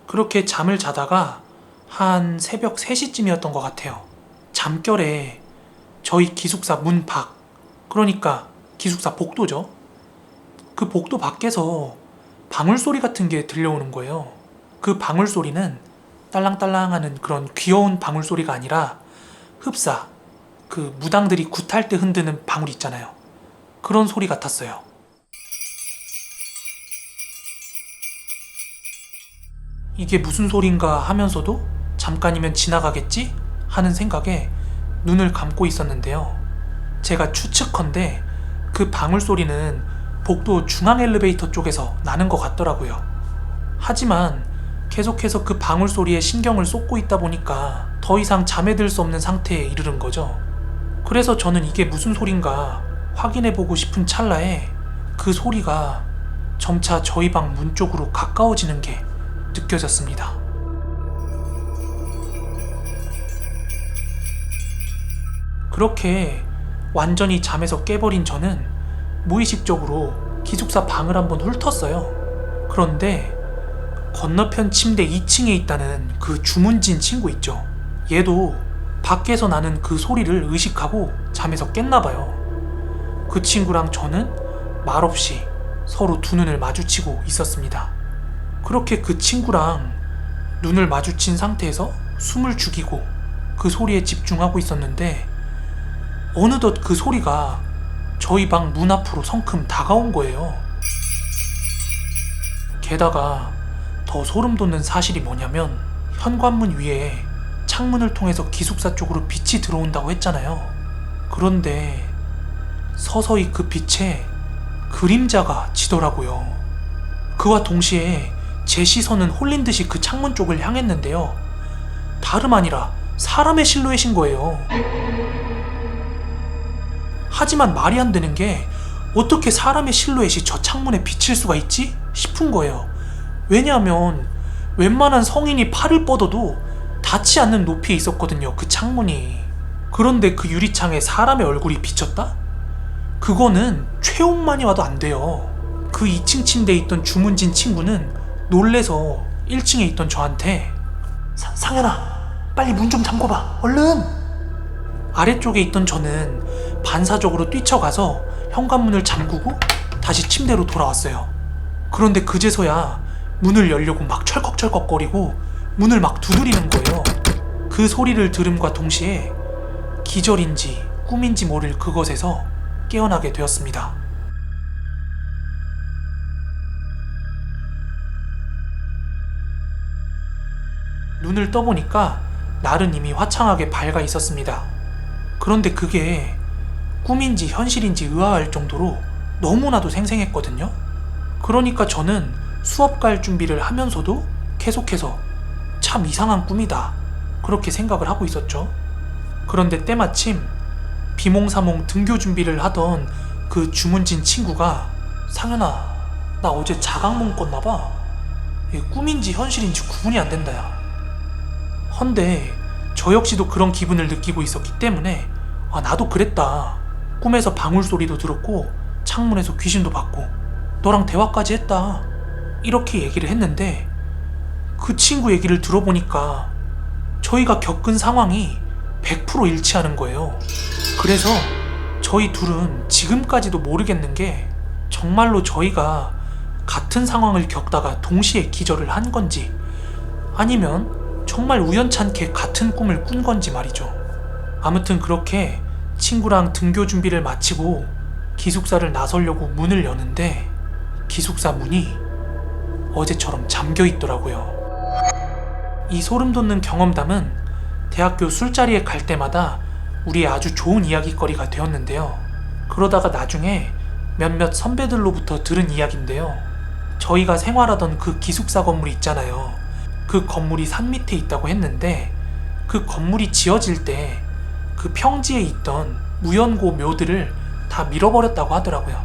그렇게 잠을 자다가 한 새벽 3시쯤이었던 것 같아요. 잠결에 저희 기숙사 문 밖, 그러니까 기숙사 복도죠. 그 복도 밖에서 방울 소리 같은 게 들려오는 거예요. 그 방울 소리는 딸랑딸랑하는 그런 귀여운 방울 소리가 아니라 흡사, 그 무당들이 굿할 때 흔드는 방울 있잖아요. 그런 소리 같았어요. 이게 무슨 소린가 하면서도 잠깐이면 지나가겠지? 하는 생각에 눈을 감고 있었는데요. 제가 추측컨대 그 방울 소리는 복도 중앙 엘리베이터 쪽에서 나는 것 같더라고요. 하지만 계속해서 그 방울 소리에 신경을 쏟고 있다 보니까 더 이상 잠에 들 수 없는 상태에 이르는 거죠. 그래서 저는 이게 무슨 소린가 확인해보고 싶은 찰나에 그 소리가 점차 저희 방 문 쪽으로 가까워지는 게 느껴졌습니다. 그렇게 완전히 잠에서 깨버린 저는 무의식적으로 기숙사 방을 한번 훑었어요. 그런데 건너편 침대 2층에 있다는 그 주문진 친구 있죠. 얘도 밖에서 나는 그 소리를 의식하고 잠에서 깼나봐요. 그 친구랑 저는 말없이 서로 두 눈을 마주치고 있었습니다. 그렇게 그 친구랑 눈을 마주친 상태에서 숨을 죽이고 그 소리에 집중하고 있었는데 어느덧 그 소리가 저희 방 문 앞으로 성큼 다가온 거예요. 게다가 더 소름 돋는 사실이 뭐냐면 현관문 위에 창문을 통해서 기숙사 쪽으로 빛이 들어온다고 했잖아요. 그런데 서서히 그 빛에 그림자가 지더라고요. 그와 동시에 제 시선은 홀린 듯이 그 창문 쪽을 향했는데요. 다름 아니라 사람의 실루엣인 거예요. 하지만 말이 안 되는 게 어떻게 사람의 실루엣이 저 창문에 비칠 수가 있지? 싶은 거예요. 왜냐하면 웬만한 성인이 팔을 뻗어도 닿지 않는 높이에 있었거든요, 그 창문이. 그런데 그 유리창에 사람의 얼굴이 비쳤다? 그거는 최홍만이 와도 안 돼요. 그 2층 침대에 있던 주문진 친구는 놀래서 1층에 있던 저한테 상현아, 빨리 문 좀 잠궈봐, 얼른! 아래쪽에 있던 저는 반사적으로 뛰쳐가서 현관문을 잠그고 다시 침대로 돌아왔어요. 그런데 그제서야 문을 열려고 막 철컥철컥거리고 문을 막 두드리는 거예요. 그 소리를 들음과 동시에 기절인지 꿈인지 모를 그것에서 깨어나게 되었습니다. 눈을 떠보니까 날은 이미 화창하게 밝아 있었습니다. 그런데 그게 꿈인지 현실인지 의아할 정도로 너무나도 생생했거든요. 그러니까 저는 수업 갈 준비를 하면서도 계속해서 참 이상한 꿈이다, 그렇게 생각을 하고 있었죠. 그런데 때마침 비몽사몽 등교 준비를 하던 그 주문진 친구가 상현아, 나 어제 자각몽 꿨나봐. 이게 꿈인지 현실인지 구분이 안 된다 야. 헌데 저 역시도 그런 기분을 느끼고 있었기 때문에 나도 그랬다. 꿈에서 방울 소리도 들었고 창문에서 귀신도 봤고 너랑 대화까지 했다, 이렇게 얘기를 했는데 그 친구 얘기를 들어보니까 저희가 겪은 상황이 100% 일치하는 거예요. 그래서 저희 둘은 지금까지도 모르겠는 게 정말로 저희가 같은 상황을 겪다가 동시에 기절을 한 건지 아니면 정말 우연찮게 같은 꿈을 꾼 건지 말이죠. 아무튼 그렇게 친구랑 등교 준비를 마치고 기숙사를 나서려고 문을 여는데 기숙사 문이 어제처럼 잠겨 있더라고요. 이 소름 돋는 경험담은 대학교 술자리에 갈 때마다 우리의 아주 좋은 이야기거리가 되었는데요. 그러다가 나중에 몇몇 선배들로부터 들은 이야기인데요. 저희가 생활하던 그 기숙사 건물이 있잖아요. 그 건물이 산 밑에 있다고 했는데 그 건물이 지어질 때 그 평지에 있던 무연고 묘들을 다 밀어버렸다고 하더라고요.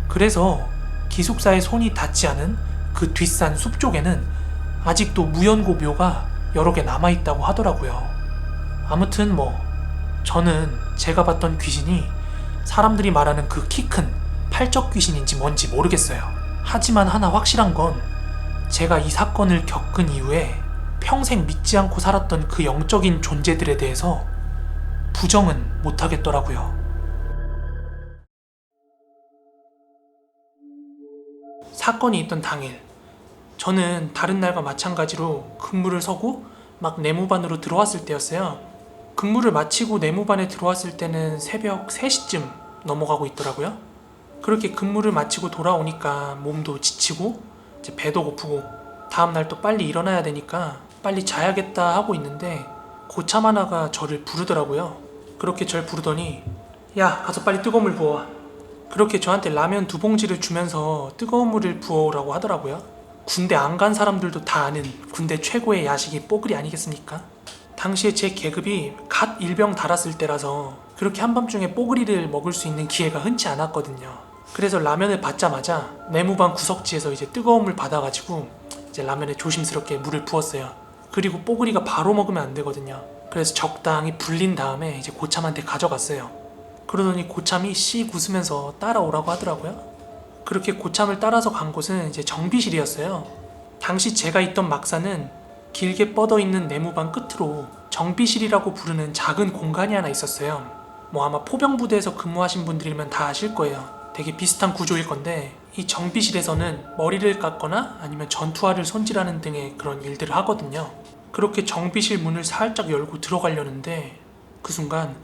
그래서 기숙사에 손이 닿지 않은 그 뒷산 숲 쪽에는 아직도 무연고 묘가 여러 개 남아있다고 하더라고요. 아무튼 저는 제가 봤던 귀신이 사람들이 말하는 그 키 큰 팔적 귀신인지 뭔지 모르겠어요. 하지만 하나 확실한 건 제가 이 사건을 겪은 이후에 평생 믿지 않고 살았던 그 영적인 존재들에 대해서 부정은 못하겠더라고요. 사건이 있던 당일 저는 다른 날과 마찬가지로 근무를 서고 막 내무반으로 들어왔을 때였어요. 근무를 마치고 내무반에 들어왔을 때는 새벽 3시쯤 넘어가고 있더라고요. 그렇게 근무를 마치고 돌아오니까 몸도 지치고 이제 배도 고프고 다음날 또 빨리 일어나야 되니까 빨리 자야겠다 하고 있는데 고참 하나가 저를 부르더라고요. 그렇게 절 부르더니 야, 가서 빨리 뜨거운 물 부어와. 그렇게 저한테 라면 2봉지를 주면서 뜨거운 물을 부어오라고 하더라고요. 군대 안 간 사람들도 다 아는 군대 최고의 야식이 뽀글이 아니겠습니까? 당시에 제 계급이 갓 일병 달았을 때라서 그렇게 한밤중에 뽀글이를 먹을 수 있는 기회가 흔치 않았거든요. 그래서 라면을 받자마자 내무반 구석지에서 이제 뜨거운 물 받아가지고 이제 라면에 조심스럽게 물을 부었어요. 그리고 뽀글이가 바로 먹으면 안 되거든요. 그래서 적당히 불린 다음에 이제 고참한테 가져갔어요. 그러더니 고참이 씩 웃으면서 따라오라고 하더라고요. 그렇게 고참을 따라서 간 곳은 이제 정비실이었어요. 당시 제가 있던 막사는 길게 뻗어 있는 내무반 끝으로 정비실이라고 부르는 작은 공간이 하나 있었어요. 뭐 아마 포병부대에서 근무하신 분들이면 다 아실 거예요. 되게 비슷한 구조일 건데 이 정비실에서는 머리를 깎거나 아니면 전투화를 손질하는 등의 그런 일들을 하거든요. 그렇게 정비실 문을 살짝 열고 들어가려는데 그 순간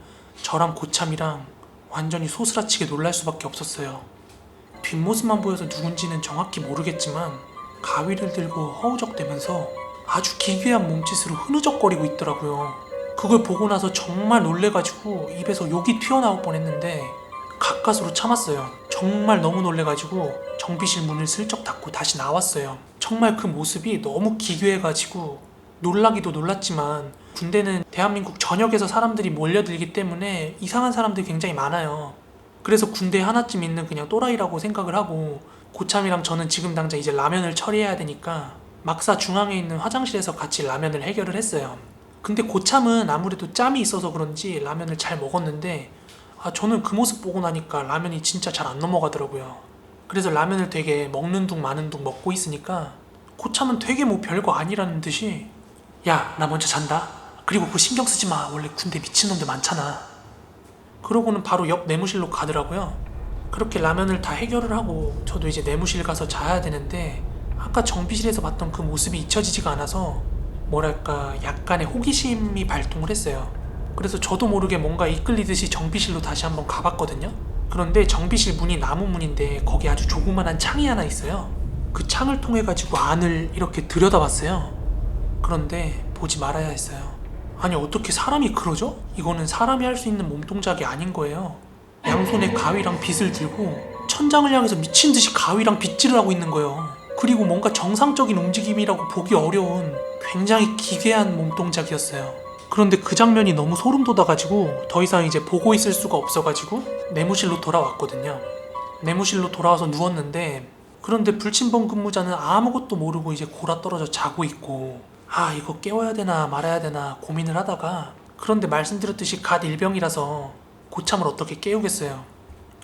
저랑 고참이랑 완전히 소스라치게 놀랄 수밖에 없었어요. 뒷모습만 보여서 누군지는 정확히 모르겠지만 가위를 들고 허우적대면서 아주 기괴한 몸짓으로 흐느적거리고 있더라고요. 그걸 보고 나서 정말 놀래가지고 입에서 욕이 튀어나올 뻔했는데 가까스로 참았어요. 정말 너무 놀래가지고 정비실 문을 슬쩍 닫고 다시 나왔어요. 정말 그 모습이 너무 기괴해가지고 놀라기도 놀랐지만 군대는 대한민국 전역에서 사람들이 몰려들기 때문에 이상한 사람들이 굉장히 많아요. 그래서 군대에 하나쯤 있는 그냥 또라이라고 생각을 하고 고참이랑 저는 지금 당장 이제 라면을 처리해야 되니까 막사 중앙에 있는 화장실에서 같이 라면을 해결을 했어요. 근데 고참은 아무래도 짬이 있어서 그런지 라면을 잘 먹었는데 저는 그 모습 보고 나니까 라면이 진짜 잘 안 넘어가더라고요. 그래서 라면을 되게 먹는 둥 마는 둥 먹고 있으니까 고참은 되게 뭐 별거 아니라는 듯이 야, 나 먼저 잔다. 그리고 그거 신경 쓰지 마. 원래 군대 미친놈들 많잖아. 그러고는 바로 옆 내무실로 가더라고요. 그렇게 라면을 다 해결을 하고 저도 이제 내무실 가서 자야 되는데 아까 정비실에서 봤던 그 모습이 잊혀지지가 않아서 뭐랄까 약간의 호기심이 발동을 했어요. 그래서 저도 모르게 뭔가 이끌리듯이 정비실로 다시 한번 가봤거든요. 그런데 정비실 문이 나무 문인데 거기 아주 조그만한 창이 하나 있어요. 그 창을 통해 가지고 안을 이렇게 들여다봤어요. 그런데 보지 말아야 했어요. 아니 어떻게 사람이 그러죠? 이거는 사람이 할 수 있는 몸동작이 아닌 거예요. 양손에 가위랑 빗을 들고 천장을 향해서 미친듯이 가위랑 빗질을 하고 있는 거예요. 그리고 뭔가 정상적인 움직임이라고 보기 어려운 굉장히 기괴한 몸동작이었어요. 그런데 그 장면이 너무 소름 돋아가지고 더 이상 이제 보고 있을 수가 없어가지고 내무실로 돌아왔거든요. 내무실로 돌아와서 누웠는데 그런데 불침번 근무자는 아무것도 모르고 이제 골아떨어져 자고 있고 이거 깨워야 되나 말아야 되나 고민을 하다가 그런데 말씀드렸듯이 갓 일병이라서 고참을 어떻게 깨우겠어요.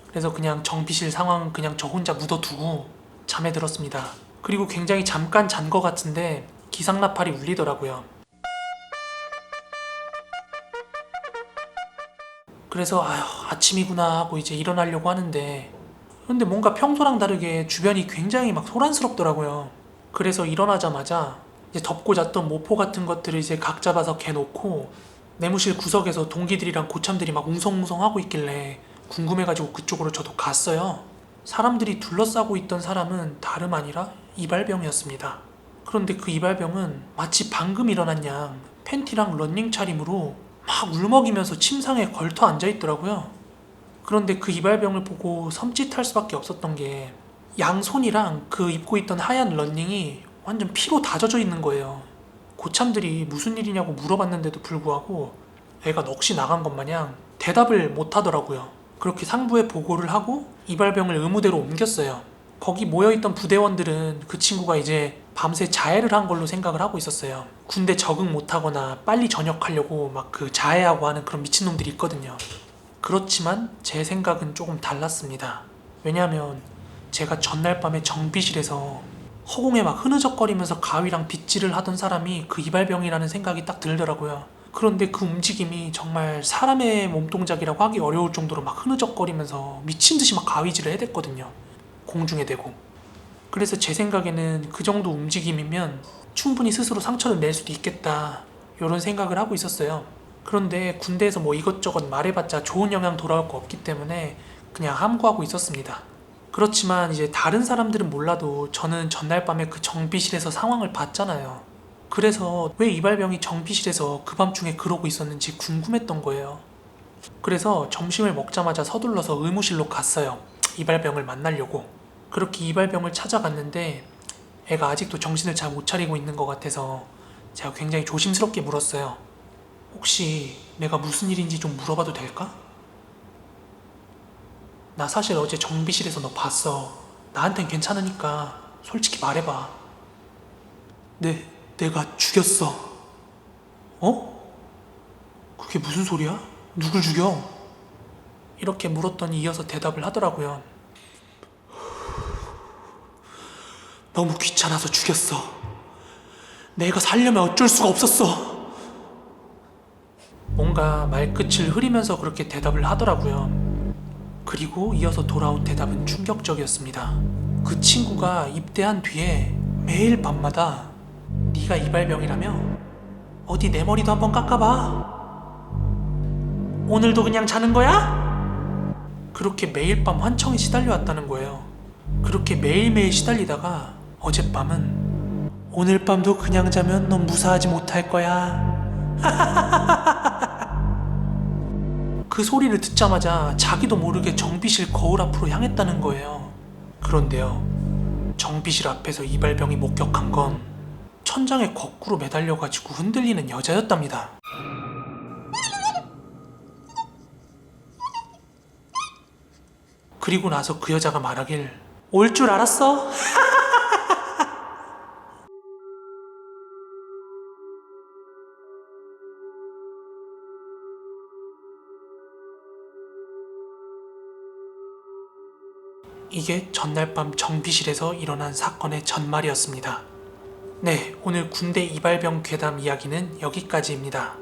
그래서 그냥 정비실 상황 그냥 저 혼자 묻어두고 잠에 들었습니다. 그리고 굉장히 잠깐 잔 것 같은데 기상나팔이 울리더라고요. 그래서 아침이구나 하고 이제 일어나려고 하는데 근데 뭔가 평소랑 다르게 주변이 굉장히 막 소란스럽더라고요. 그래서 일어나자마자 이제 덮고 잤던 모포 같은 것들을 이제 각 잡아서 개놓고 내무실 구석에서 동기들이랑 고참들이 막 웅성웅성 하고 있길래 궁금해가지고 그쪽으로 저도 갔어요. 사람들이 둘러싸고 있던 사람은 다름 아니라 이발병이었습니다. 그런데 그 이발병은 마치 방금 일어난 양 팬티랑 러닝 차림으로 막 울먹이면서 침상에 걸터 앉아있더라고요. 그런데 그 이발병을 보고 섬찟할 수밖에 없었던 게 양손이랑 그 입고 있던 하얀 러닝이 완전 피로 다 젖어 있는 거예요. 고참들이 무슨 일이냐고 물어봤는데도 불구하고 애가 넋이 나간 것 마냥 대답을 못 하더라고요. 그렇게 상부에 보고를 하고 이발병을 의무대로 옮겼어요. 거기 모여있던 부대원들은 그 친구가 이제 밤새 자해를 한 걸로 생각을 하고 있었어요. 군대 적응 못하거나 빨리 전역하려고 막 그 자해하고 하는 그런 미친놈들이 있거든요. 그렇지만 제 생각은 조금 달랐습니다. 왜냐하면 제가 전날 밤에 정비실에서 허공에 막 흐느적거리면서 가위랑 빗질을 하던 사람이 그 이발병이라는 생각이 딱 들더라고요. 그런데 그 움직임이 정말 사람의 몸동작이라고 하기 어려울 정도로 막 흐느적거리면서 미친듯이 막 가위질을 해댔거든요. 공중에 대고. 그래서 제 생각에는 그 정도 움직임이면 충분히 스스로 상처를 낼 수도 있겠다, 이런 생각을 하고 있었어요. 그런데 군대에서 뭐 이것저것 말해봤자 좋은 영향 돌아올 거 없기 때문에 그냥 함구하고 있었습니다. 그렇지만 이제 다른 사람들은 몰라도 저는 전날 밤에 그 정비실에서 상황을 봤잖아요. 그래서 왜 이발병이 정비실에서 그 밤중에 그러고 있었는지 궁금했던 거예요. 그래서 점심을 먹자마자 서둘러서 의무실로 갔어요. 이발병을 만나려고. 그렇게 이발병을 찾아갔는데 애가 아직도 정신을 잘 못 차리고 있는 것 같아서 제가 굉장히 조심스럽게 물었어요. 혹시 내가 무슨 일인지 좀 물어봐도 될까? 나 사실 어제 정비실에서 너 봤어. 나한텐 괜찮으니까 솔직히 말해봐. 내가 죽였어. 어? 그게 무슨 소리야? 누굴 죽여? 이렇게 물었더니 이어서 대답을 하더라고요. 너무 귀찮아서 죽였어. 내가 살려면 어쩔 수가 없었어. 뭔가 말끝을 흐리면서 그렇게 대답을 하더라고요. 그리고 이어서 돌아온 대답은 충격적이었습니다. 그 친구가 입대한 뒤에 매일 밤마다 네가 이발병이라며? 어디 내 머리도 한번 깎아봐. 오늘도 그냥 자는 거야? 그렇게 매일 밤 환청에 시달려왔다는 거예요. 그렇게 매일매일 시달리다가 어젯밤은 오늘 밤도 그냥 자면 넌 무사하지 못할 거야. 그 소리를 듣자마자 자기도 모르게 정비실 거울 앞으로 향했다는 거예요. 그런데요, 정비실 앞에서 이발병이 목격한 건 천장에 거꾸로 매달려가지고 흔들리는 여자였답니다. 그리고 나서 그 여자가 말하길, 올 줄 알았어? 이게 전날 밤 정비실에서 일어난 사건의 전말이었습니다. 네, 오늘 군대 이발병 괴담 이야기는 여기까지입니다.